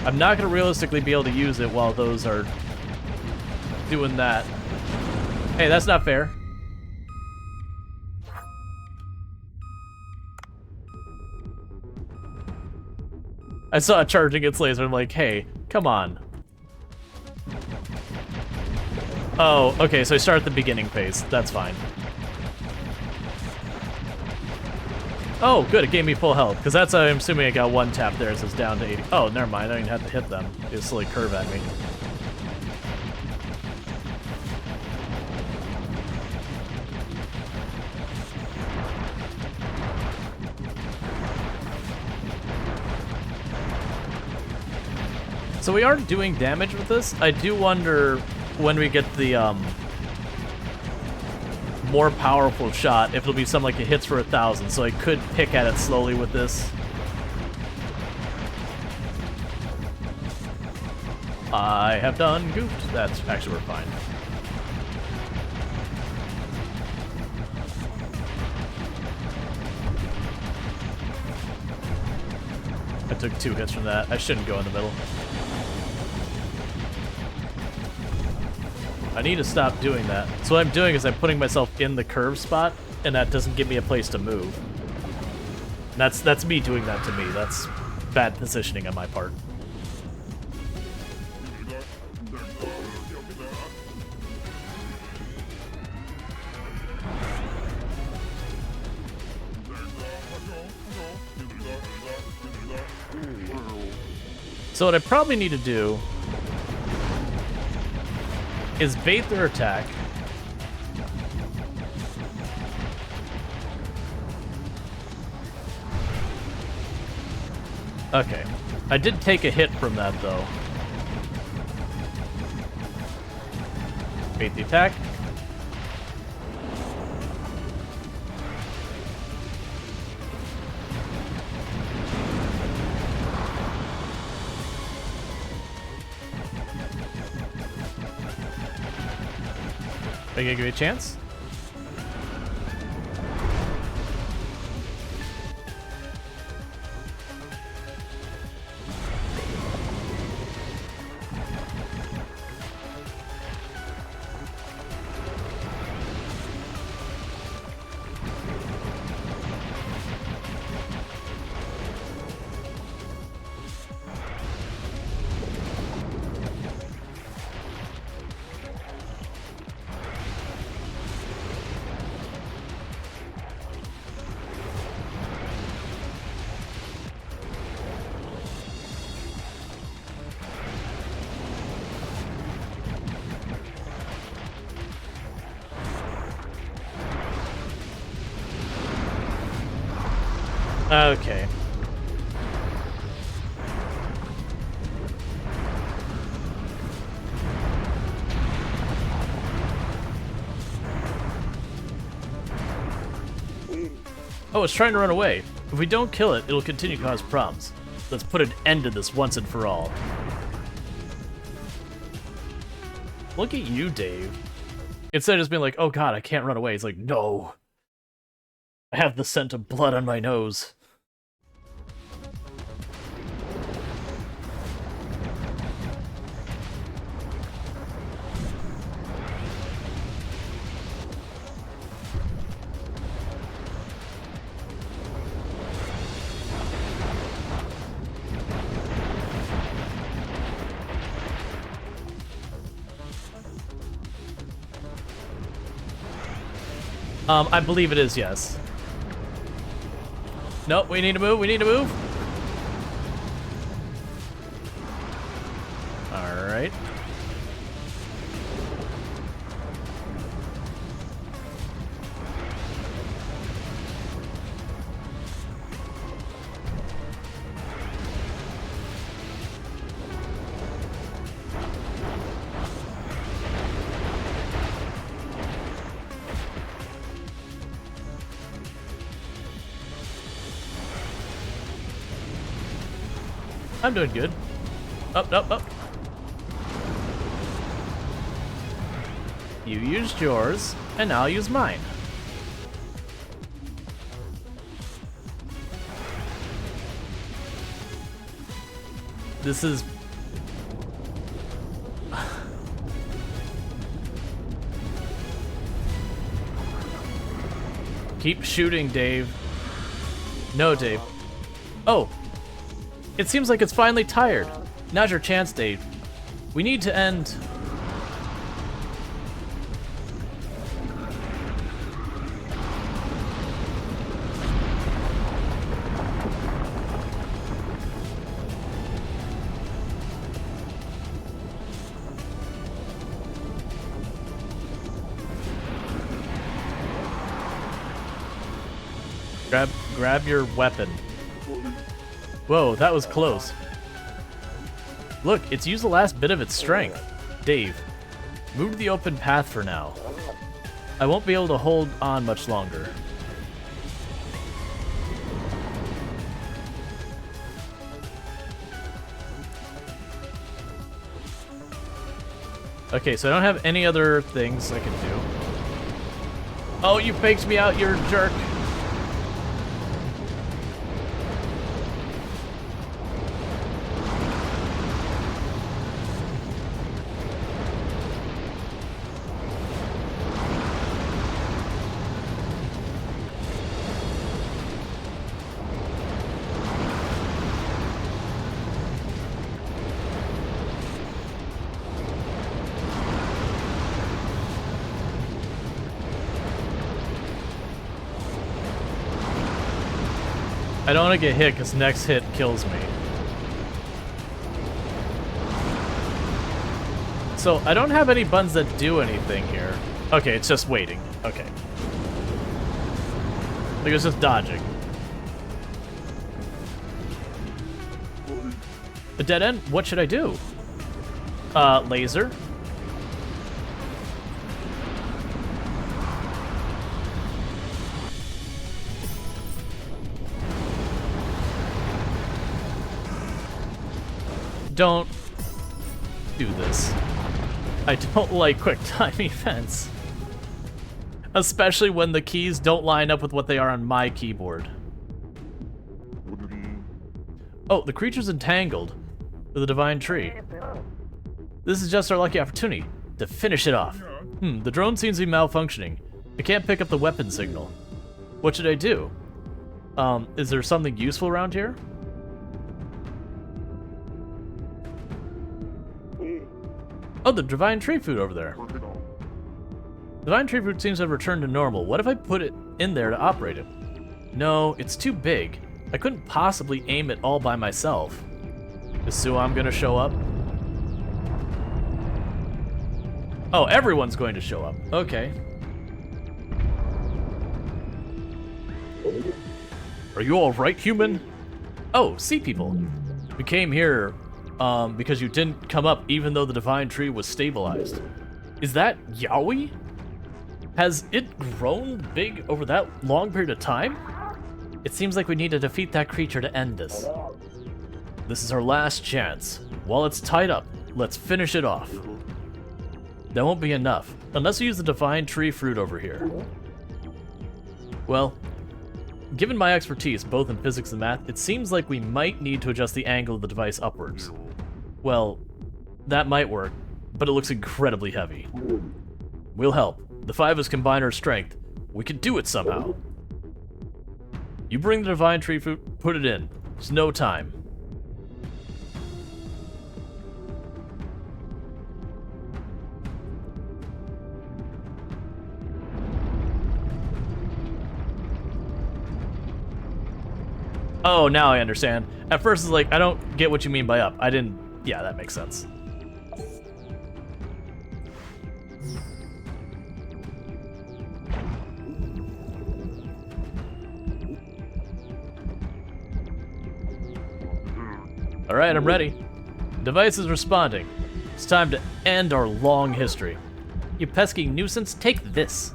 I'm not going to realistically be able to use it while those are doing that. Hey, that's not fair. I saw it charging its laser. I'm like, hey, come on. Oh, okay, so I start at the beginning phase. That's fine. Oh, good, it gave me full health, because that's, I'm assuming I got one tap there, so it's down to 80. Oh, never mind, I don't even have to hit them. They just slowly curve at me. So we are doing damage with this. I do wonder when we get the, more powerful shot, if it'll be something like it hits for 1,000, so I could pick at it slowly with this. I have done goofed. That's actually, we're fine. I took 2 hits from that. I shouldn't go in the middle. I need to stop doing that. So what I'm doing is I'm putting myself in the curve spot, and that doesn't give me a place to move. And that's me doing that to me. That's bad positioning on my part. So what I probably need to do is bait their attack. Okay. I did take a hit from that, though. Bait the attack. Are you gonna give me a chance? Okay. Oh, it's trying to run away. If we don't kill it, it'll continue to cause problems. Let's put an end to this once and for all. Look at you, Dave. Instead of just being like, oh god, I can't run away, it's like, no. I have the scent of blood on my nose. I believe it is, yes. Nope, we need to move, we need to move. Alright. I'm doing good. Up, up, up. You used yours, and now I'll use mine. This is... Keep shooting, Dave. No, Dave. Oh! It seems like it's finally tired. Now's your chance, Dave. We need to end... Grab your weapon. Whoa, that was close. Look, it's used the last bit of its strength. Dave, move to the open path for now. I won't be able to hold on much longer. Okay, so I don't have any other things I can do. Oh, you faked me out, you're a jerk. I don't want to get hit because next hit kills me. So I don't have any buttons that do anything here. Okay, it's just waiting. Okay. Like it's just dodging. A dead end? What should I do? Laser? Don't do this. I don't like quick time events. Especially when the keys don't line up with what they are on my keyboard. Oh, the creature's entangled with a divine tree. This is just our lucky opportunity to finish it off. The drone seems to be malfunctioning. I can't pick up the weapon signal. What should I do? Is there something useful around here? Oh, the divine tree fruit over there. Divine tree fruit seems to have returned to normal. What if I put it in there to operate it? No, it's too big. I couldn't possibly aim it all by myself. Is Suam gonna show up? Oh, everyone's going to show up. Okay. Are you alright, human? Oh, sea people. We came here because you didn't come up even though the divine tree was stabilized. Is that Yaoi? Has it grown big over that long period of time? It seems like we need to defeat that creature to end this. This is our last chance. While it's tied up, let's finish it off. That won't be enough, unless we use the divine tree fruit over here. Well, given my expertise both in physics and math, it seems like we might need to adjust the angle of the device upwards. Well, that might work, but it looks incredibly heavy. We'll help. The five of us combine our strength. We can do it somehow. You bring the divine tree fruit, put it in. There's no time. Oh, now I understand. At first it's like, I don't get what you mean by up. I didn't... Yeah, that makes sense. Alright, I'm ready. Device is responding. It's time to end our long history. You pesky nuisance, take this.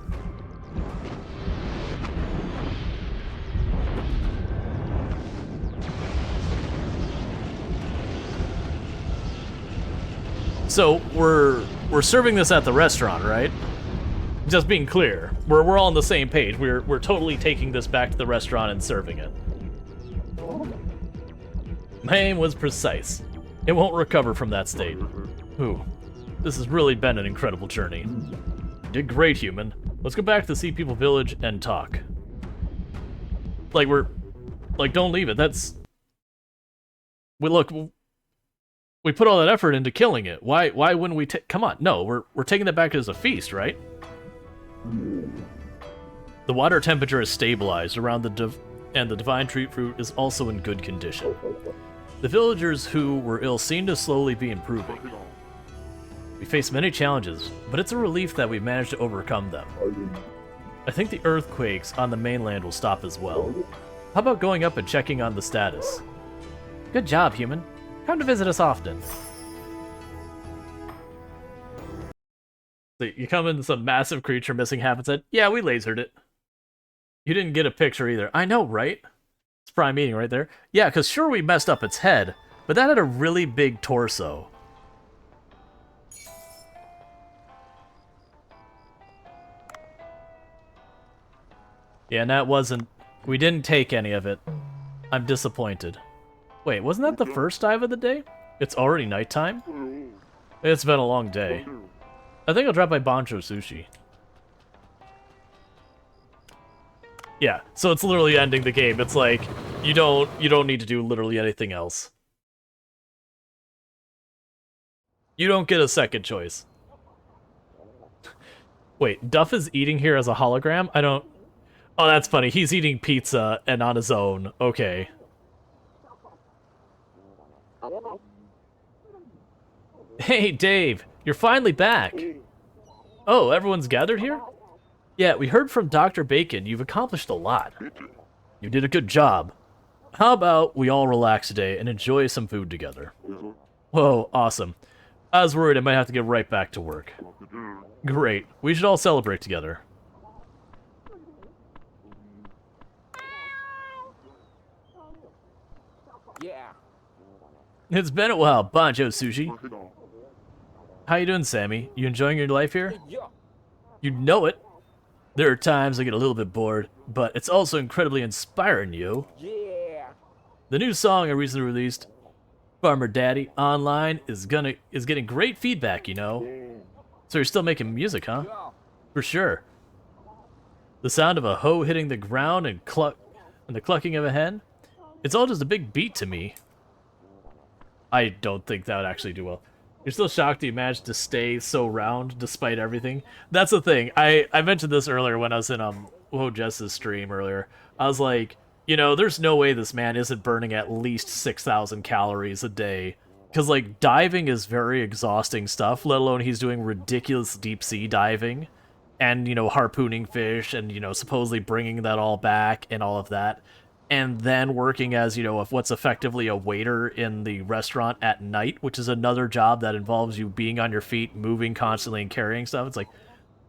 So, we're serving this at the restaurant, right? Just being clear, we're all on the same page. We're totally taking this back to the restaurant and serving it. My aim was precise. It won't recover from that state. Ooh, this has really been an incredible journey. You did great, human. Let's go back to the Sea People Village and talk. Like, don't leave it. That's... We put all that effort into killing it. Why wouldn't we come on, no, we're taking that back as a feast, right? The water temperature is stabilized around and the divine treat fruit is also in good condition. The villagers who were ill seem to slowly be improving. We face many challenges, but it's a relief that we've managed to overcome them. I think the earthquakes on the mainland will stop as well. How about going up and checking on the status? Good job, human. Come to visit us often. So you come in, some massive creature missing half its head. Yeah, we lasered it. You didn't get a picture either. I know, right? It's prime eating right there. Yeah, because sure we messed up its head, but that had a really big torso. Yeah, and that wasn't... We didn't take any of it. I'm disappointed. Wait, wasn't that the first dive of the day? It's already nighttime? It's been a long day. I think I'll drop by Bancho Sushi. Yeah, so it's literally ending the game. It's like, you don't need to do literally anything else. You don't get a second choice. Wait, Duff is eating here as a hologram? I don't... Oh, that's funny. He's eating pizza and on his own. Okay. Hey, Dave, you're finally back. Oh, everyone's gathered here? Yeah, we heard from Dr. Bacon. You've accomplished a lot. You did a good job. How about we all relax today and enjoy some food together? Whoa, awesome. I was worried I might have to get right back to work. Great. We should all celebrate together. Yeah. It's been a while, Bancho Sushi. How you doing, Sammy? You enjoying your life here? You know it. There are times I get a little bit bored, but it's also incredibly inspiring, yo. Yeah. The new song I recently released, Farmer Daddy, online, is getting great feedback, you know. So you're still making music, huh? For sure. The sound of a hoe hitting the ground and the clucking of a hen, it's all just a big beat to me. I don't think that would actually do well. You're still shocked you managed to stay so round despite everything? That's the thing. I mentioned this earlier when I was in Whoa Jess's stream earlier. I was like, you know, there's no way this man isn't burning at least 6,000 calories a day. Because, like, diving is very exhausting stuff, let alone he's doing ridiculous deep-sea diving. And, you know, harpooning fish and, you know, supposedly bringing that all back and all of that. And then working as, you know, what's effectively a waiter in the restaurant at night, which is another job that involves you being on your feet, moving constantly and carrying stuff. It's like,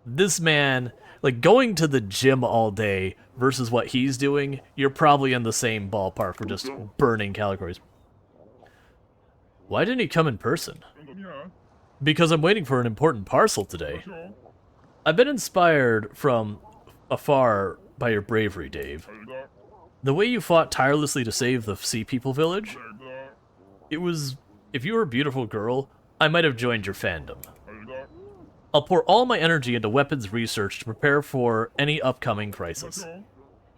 this man, like, going to the gym all day versus what he's doing, you're probably in the same ballpark for just burning calories. Why didn't he come in person? Because I'm waiting for an important parcel today. I've been inspired from afar by your bravery, Dave. The way you fought tirelessly to save the Sea People Village, it was... If you were a beautiful girl, I might have joined your fandom. I'll pour all my energy into weapons research to prepare for any upcoming crisis.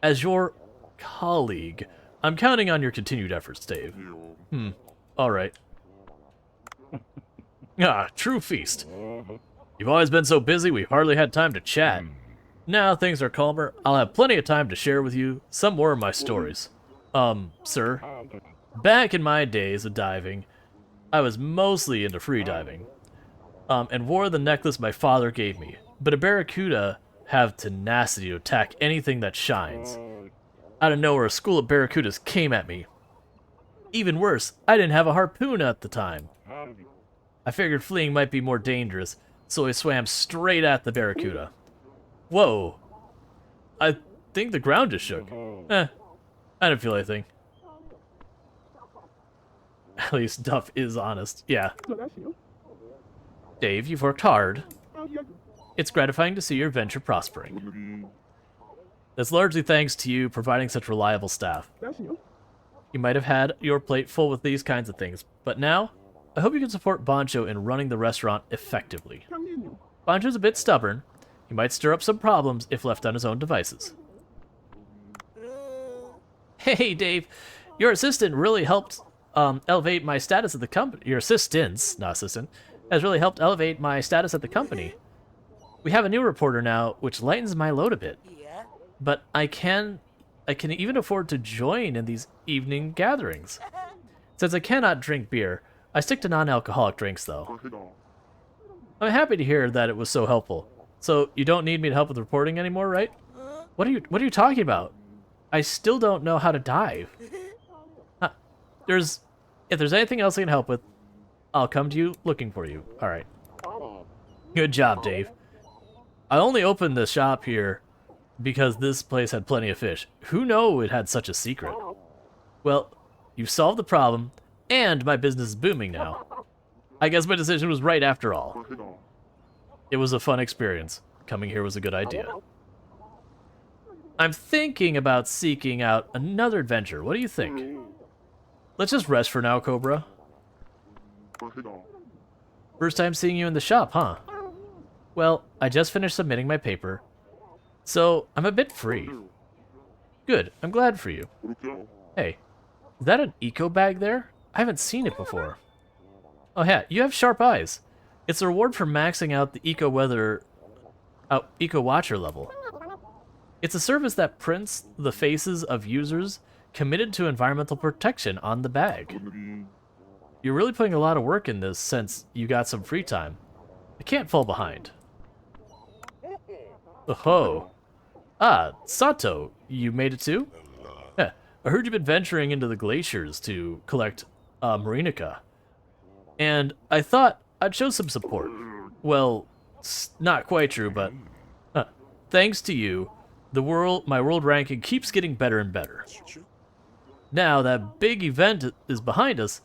As your colleague, I'm counting on your continued efforts, Dave. Alright. Ah, true feast. You've always been so busy, we've hardly had time to chat. Now things are calmer, I'll have plenty of time to share with you some more of my stories. Sir, back in my days of diving, I was mostly into free diving, and wore the necklace my father gave me. But a barracuda have tenacity to attack anything that shines. Out of nowhere, a school of barracudas came at me. Even worse, I didn't have a harpoon at the time. I figured fleeing might be more dangerous, so I swam straight at the barracuda. Whoa. I think the ground just shook. I didn't feel anything. At least Duff is honest. Yeah. Dave, you've worked hard. It's gratifying to see your venture prospering. That's largely thanks to you providing such reliable staff. You might have had your plate full with these kinds of things, but now, I hope you can support Bancho in running the restaurant effectively. Bancho's a bit stubborn. He might stir up some problems if left on his own devices. Hey, Dave. Your assistant really helped elevate my status at the company. Your assistants, not assistant, has really helped elevate my status at the company. We have a new reporter now, which lightens my load a bit. But I can even afford to join in these evening gatherings. Since I cannot drink beer, I stick to non-alcoholic drinks, though. I'm happy to hear that it was so helpful. So you don't need me to help with reporting anymore, right? What are you talking about? I still don't know how to dive. If there's anything else I can help with, I'll come to you looking for you. All right. Good job, Dave. I only opened the shop here because this place had plenty of fish. Who knew it had such a secret? Well, you've solved the problem, and my business is booming now. I guess my decision was right after all. It was a fun experience. Coming here was a good idea. I'm thinking about seeking out another adventure. What do you think? Let's just rest for now, Cobra. First time seeing you in the shop, huh? Well, I just finished submitting my paper, so I'm a bit free. Good, I'm glad for you. Hey, is that an eco bag there? I haven't seen it before. Oh yeah, you have sharp eyes. It's a reward for maxing out the Eco Watcher level. It's a service that prints the faces of users committed to environmental protection on the bag. You're really putting a lot of work in this since you got some free time. I can't fall behind. Oh-ho. Ah, Sato, you made it too? Yeah, I heard you've been venturing into the glaciers to collect Marinica. And I thought I'd show some support. Well, it's not quite true, but thanks to you, my world ranking keeps getting better and better. Now that big event is behind us,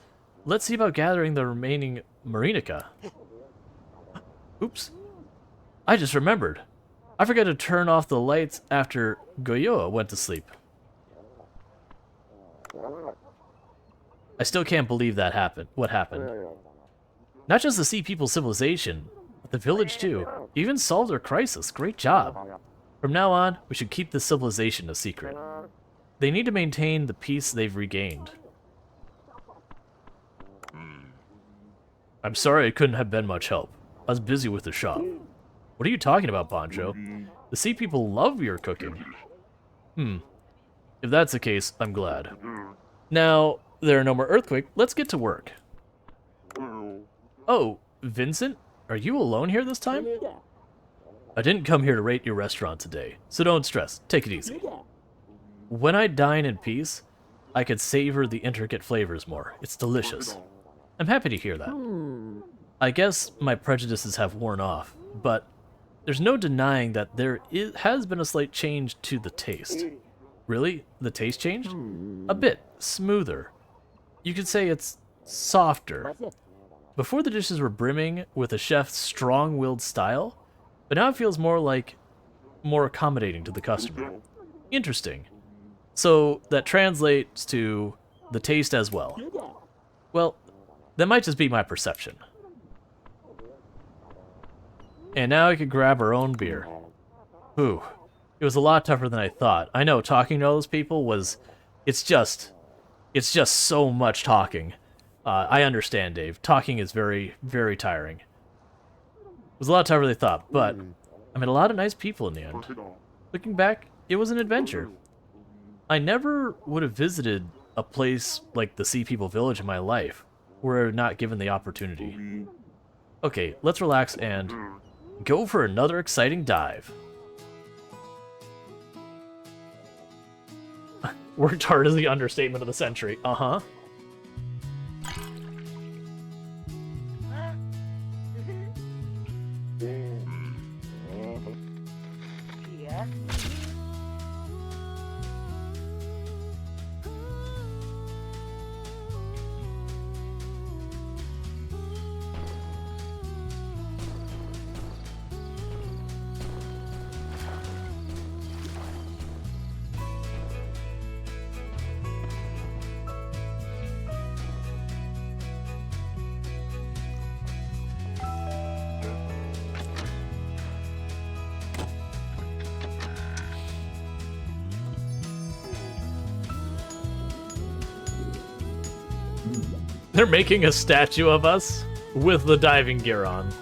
let's see about gathering the remaining Marinica. Oops. I just remembered. I forgot to turn off the lights after Goyoa went to sleep. I still can't believe that happened. What happened? Not just the Sea People civilization, but the village too. You even solved their crisis. Great job. From now on, we should keep this civilization a secret. They need to maintain the peace they've regained. I'm sorry I couldn't have been much help. I was busy with the shop. What are you talking about, Bancho? The Sea People love your cooking. If that's the case, I'm glad. Now, there are no more earthquakes. Let's get to work. Oh, Vincent? Are you alone here this time? I didn't come here to rate your restaurant today, so don't stress. Take it easy. When I dine in peace, I could savor the intricate flavors more. It's delicious. I'm happy to hear that. I guess my prejudices have worn off, but there's no denying that has been a slight change to the taste. Really? The taste changed? A bit smoother. You could say it's softer. Before the dishes were brimming with a chef's strong-willed style, but now it feels more accommodating to the customer. Interesting. So that translates to the taste as well. Well, that might just be my perception. And now we could grab our own beer. Ooh, it was a lot tougher than I thought. I know, talking to all those people it's just so much talking. I understand, Dave. Talking is very, very tiring. It was a lot tougher than I thought, but I met a lot of nice people in the end. Looking back, it was an adventure. I never would have visited a place like the Sea People Village in my life, were not given the opportunity. Okay, let's relax and go for another exciting dive. Worked hard is the understatement of the century. Uh-huh. They're making a statue of us with the diving gear on.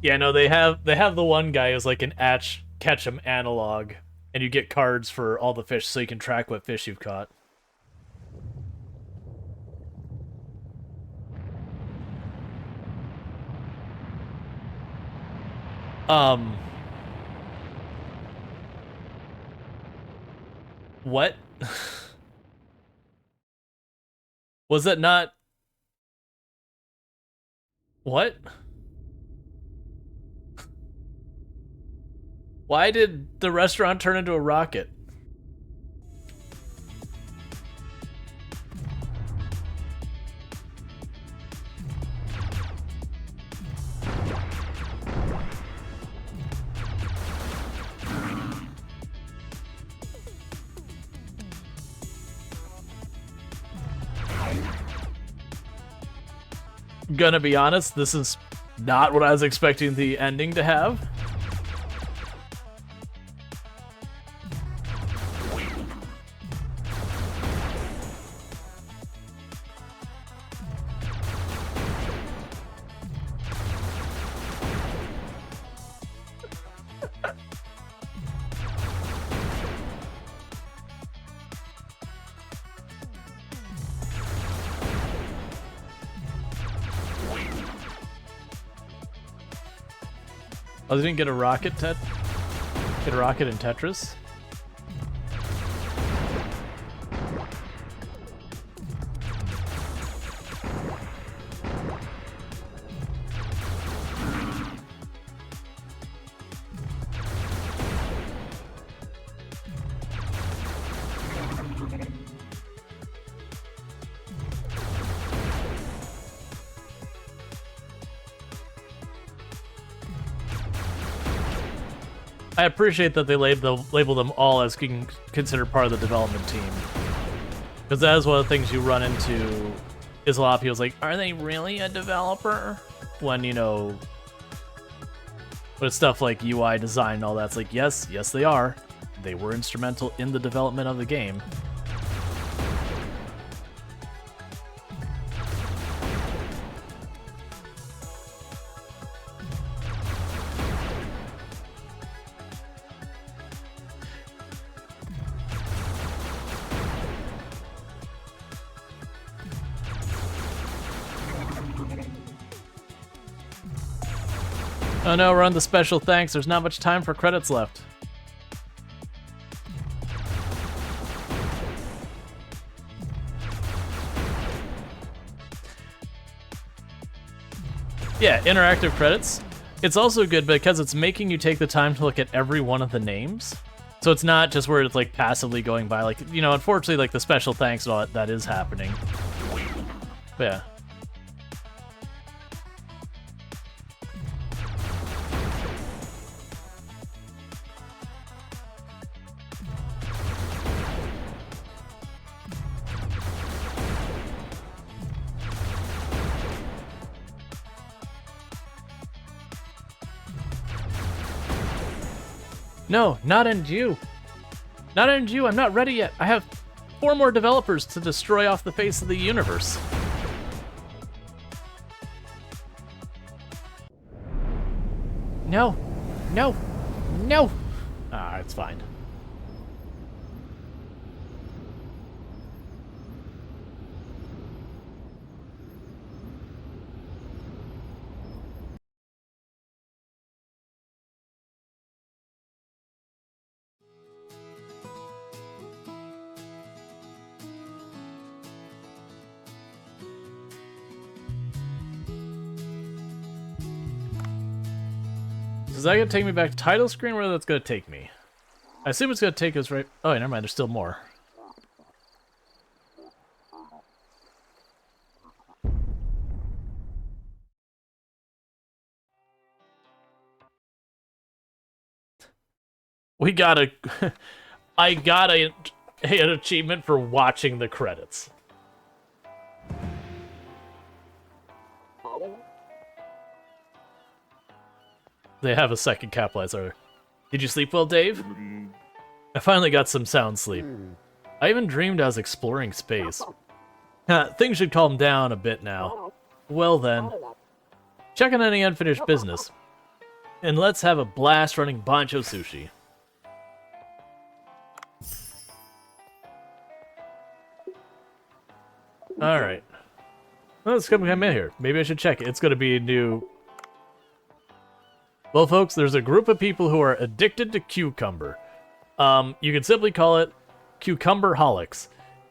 Yeah, no, they have the one guy who's like an catch 'em analog, and you get cards for all the fish so you can track what fish you've caught. What? Was that not... What? Why did the restaurant turn into a rocket? Gonna be honest, this is not what I was expecting the ending to have. Oh, they didn't get a rocket get a rocket in Tetris? I appreciate that they label them all as considered part of the development team. Because that is one of the things you run into, is a lot of people's like, are they really a developer? When, you know, with stuff like UI design and all that, it's like, yes, they are. They were instrumental in the development of the game. Oh no, we're on the special thanks. There's not much time for credits left. Yeah, interactive credits. It's also good because it's making you take the time to look at every one of the names. So it's not just where it's like passively going by. Like, you know, unfortunately, like the special thanks and all that is happening. But yeah. No, not end you. Not end you, I'm not ready yet. I have 4 more developers to destroy off the face of the universe. No. No. No. Ah, it's fine. Is that gonna take me back to title screen? Where that's gonna take me? I assume it's gonna take us right. Oh, never mind. There's still more. We got a. I got an achievement for watching the credits. They have a second capitalizer. Did you sleep well, Dave? I finally got some sound sleep. I even dreamed I was exploring space. Things should calm down a bit now. Well then, check on any unfinished business. And let's have a blast running Bancho Sushi. Alright. Let's come in here. Maybe I should check it. It's going to be a new... Well, folks, there's a group of people who are addicted to cucumber. You can simply call it cucumber-holics.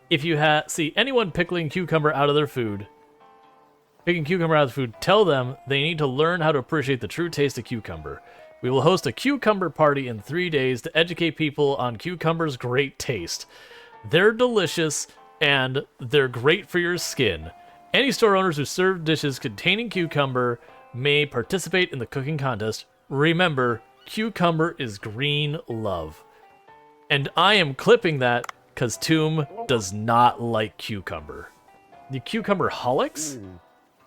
If you see anyone pickling cucumber out of their food, tell them they need to learn how to appreciate the true taste of cucumber. We will host a cucumber party in 3 days to educate people on cucumber's great taste. They're delicious, and they're great for your skin. Any store owners who serve dishes containing cucumber may participate in the cooking contest. Remember, cucumber is green love. And I am clipping that because Tomb does not like cucumber. The cucumber holics?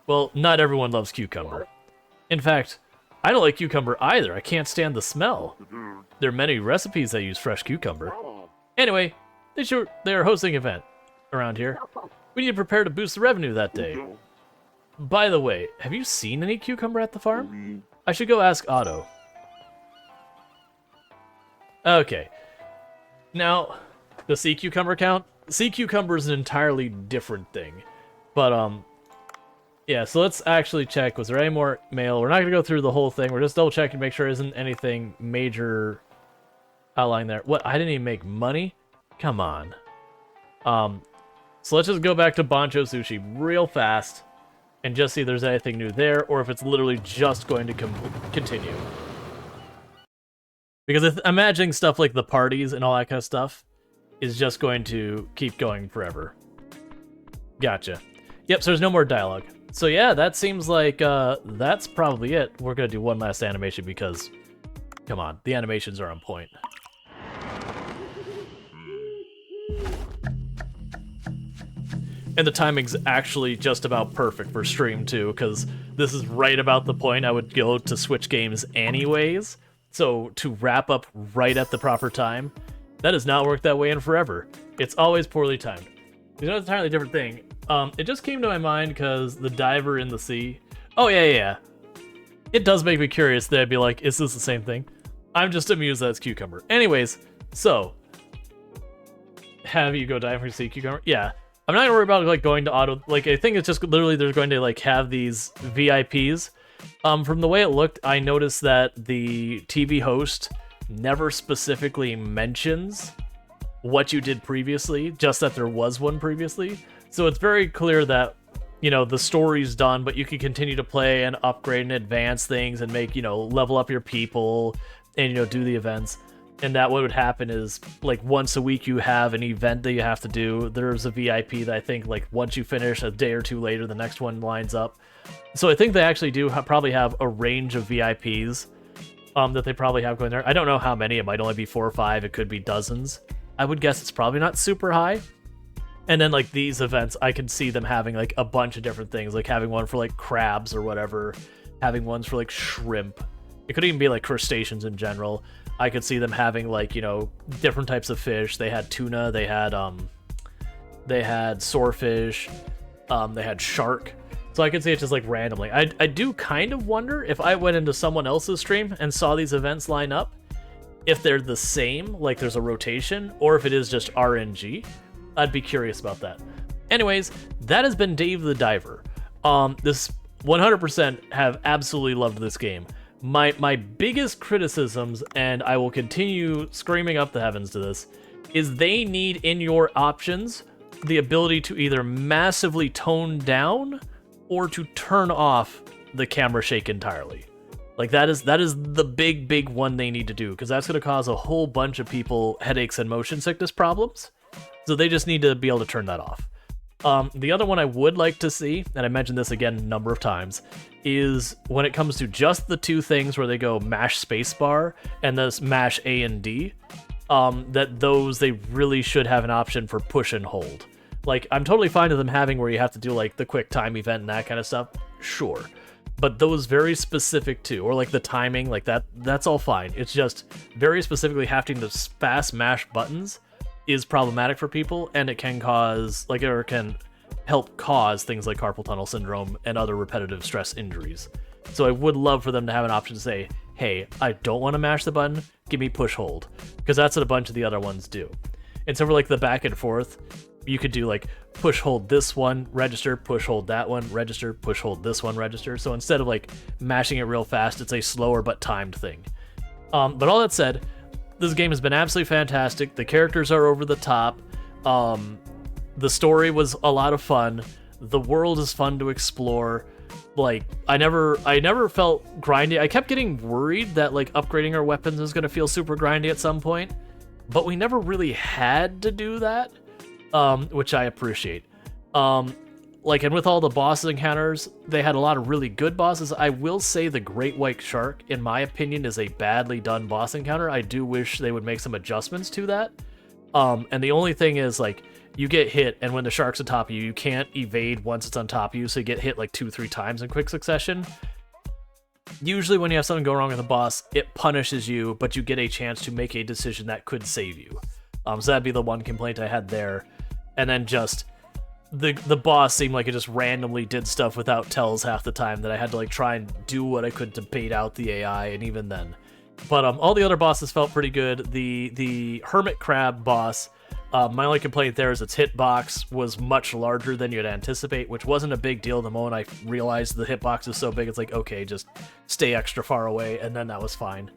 Well, not everyone loves cucumber. In fact, I don't like cucumber either. I can't stand the smell. There are many recipes that use fresh cucumber. Anyway, they are hosting an event around here. We need to prepare to boost the revenue that day. By the way, have you seen any cucumber at the farm? I should go ask Otto. Okay. Now, the sea cucumber count? Sea cucumber is an entirely different thing. But, yeah, so let's actually check. Was there any more mail? We're not going to go through the whole thing. We're just double checking to make sure there isn't anything major outlying there. What? I didn't even make money? Come on. So let's just go back to Bancho Sushi real fast and just see if there's anything new there or if it's literally just going to continue. Because I'm imagining stuff like the parties and all that kind of stuff is just going to keep going forever. Gotcha. Yep, so there's no more dialogue. So yeah, that seems like that's probably it. We're going to do one last animation because, come on, the animations are on point. And the timing's actually just about perfect for stream too, because this is right about the point I would go to switch games anyways. So to wrap up right at the proper time, that has not worked that way in forever. It's always poorly timed. You know, it's an entirely different thing. It just came to my mind because the diver in the sea. Oh yeah. It does make me curious that I'd be like, is this the same thing? I'm just amused that it's cucumber. Anyways, so have you go dive for sea cucumber? Yeah. I'm not gonna worry about like going to auto. Like I think it's just literally they're going to like have these VIPs. From the way it looked, I noticed that the TV host never specifically mentions what you did previously, just that there was one previously. So it's very clear that, you know, the story's done, but you can continue to play and upgrade and advance things and make, you know, level up your people and, you know, do the events. And that what would happen is, like, once a week you have an event that you have to do. There's a VIP that I think, like, once you finish, a day or two later, the next one lines up. So I think they actually do probably have a range of VIPs that they probably have going there. I don't know how many. It might only be 4 or 5. It could be dozens. I would guess it's probably not super high. And then, like, these events, I can see them having, like, a bunch of different things. Like, having one for, like, crabs or whatever. Having ones for, like, shrimp. It could even be, like, crustaceans in general. I could see them having, like, you know, different types of fish. They had tuna, they had swordfish, they had shark. So I could see it just, like, randomly. I do kind of wonder if I went into someone else's stream and saw these events line up, if they're the same, like there's a rotation, or if it is just RNG. I'd be curious about that. Anyways, that has been Dave the Diver. This 100% have absolutely loved this game. My biggest criticisms, and I will continue screaming up the heavens to this, is they need in your options the ability to either massively tone down or to turn off the camera shake entirely. Like that is the big one they need to do, because that's going to cause a whole bunch of people headaches and motion sickness problems. So they just need to be able to turn that off. The other one I would like to see, and I mentioned this again a number of times, is when it comes to just the two things where they go mash spacebar and this mash A and D, that those they really should have an option for push and hold. Like, I'm totally fine with them having where you have to do like the quick time event and that kind of stuff, sure. But those very specific too, or like the timing, like that's all fine. It's just very specifically having to fast mash buttons is problematic for people, and it can cause, like, or can help cause things like carpal tunnel syndrome and other repetitive stress injuries. So I would love for them to have an option to say, hey, I don't want to mash the button, give me push hold, because that's what a bunch of the other ones do. And so for like the back and forth, you could do like push hold this one, register, push hold that one, register, push hold this one, register. So instead of like mashing it real fast, it's a slower but timed thing. But all that said, this game has been absolutely fantastic. The characters are over the top. The story was a lot of fun. The world is fun to explore. Like, I never felt grindy. I kept getting worried that like upgrading our weapons was gonna feel super grindy at some point, but we never really had to do that, which I appreciate. Like, and with all the boss encounters, they had a lot of really good bosses. I will say the Great White Shark, in my opinion, is a badly done boss encounter. I do wish they would make some adjustments to that. And the only thing is, like, you get hit, and when the shark's on top of you, you can't evade once it's on top of you, so you get hit like 2-3 times in quick succession. Usually when you have something go wrong with the boss, it punishes you, but you get a chance to make a decision that could save you. So that'd be the one complaint I had there. And then just the boss seemed like it just randomly did stuff without tells half the time, that I had to like try and do what I could to bait out the AI, and even then. But all the other bosses felt pretty good. The hermit crab boss, my only complaint there is its hitbox was much larger than you'd anticipate, which wasn't a big deal. The moment I realized the hitbox is so big, it's like, okay, just stay extra far away, and then that was fine.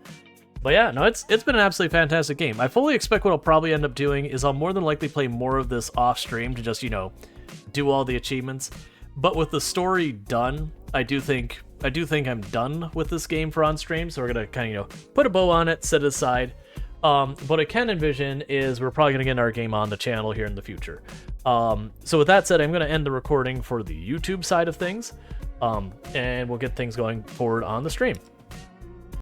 But yeah, no, it's been an absolutely fantastic game. I fully expect what I'll probably end up doing is I'll more than likely play more of this off stream to just, you know, do all the achievements. But with the story done, I do think I'm done with this game for on stream, so we're gonna kind of, you know, put a bow on it, set it aside. What I can envision is we're probably gonna get our game on the channel here in the future. So with that said, I'm gonna end the recording for the YouTube side of things, and we'll get things going forward on the stream.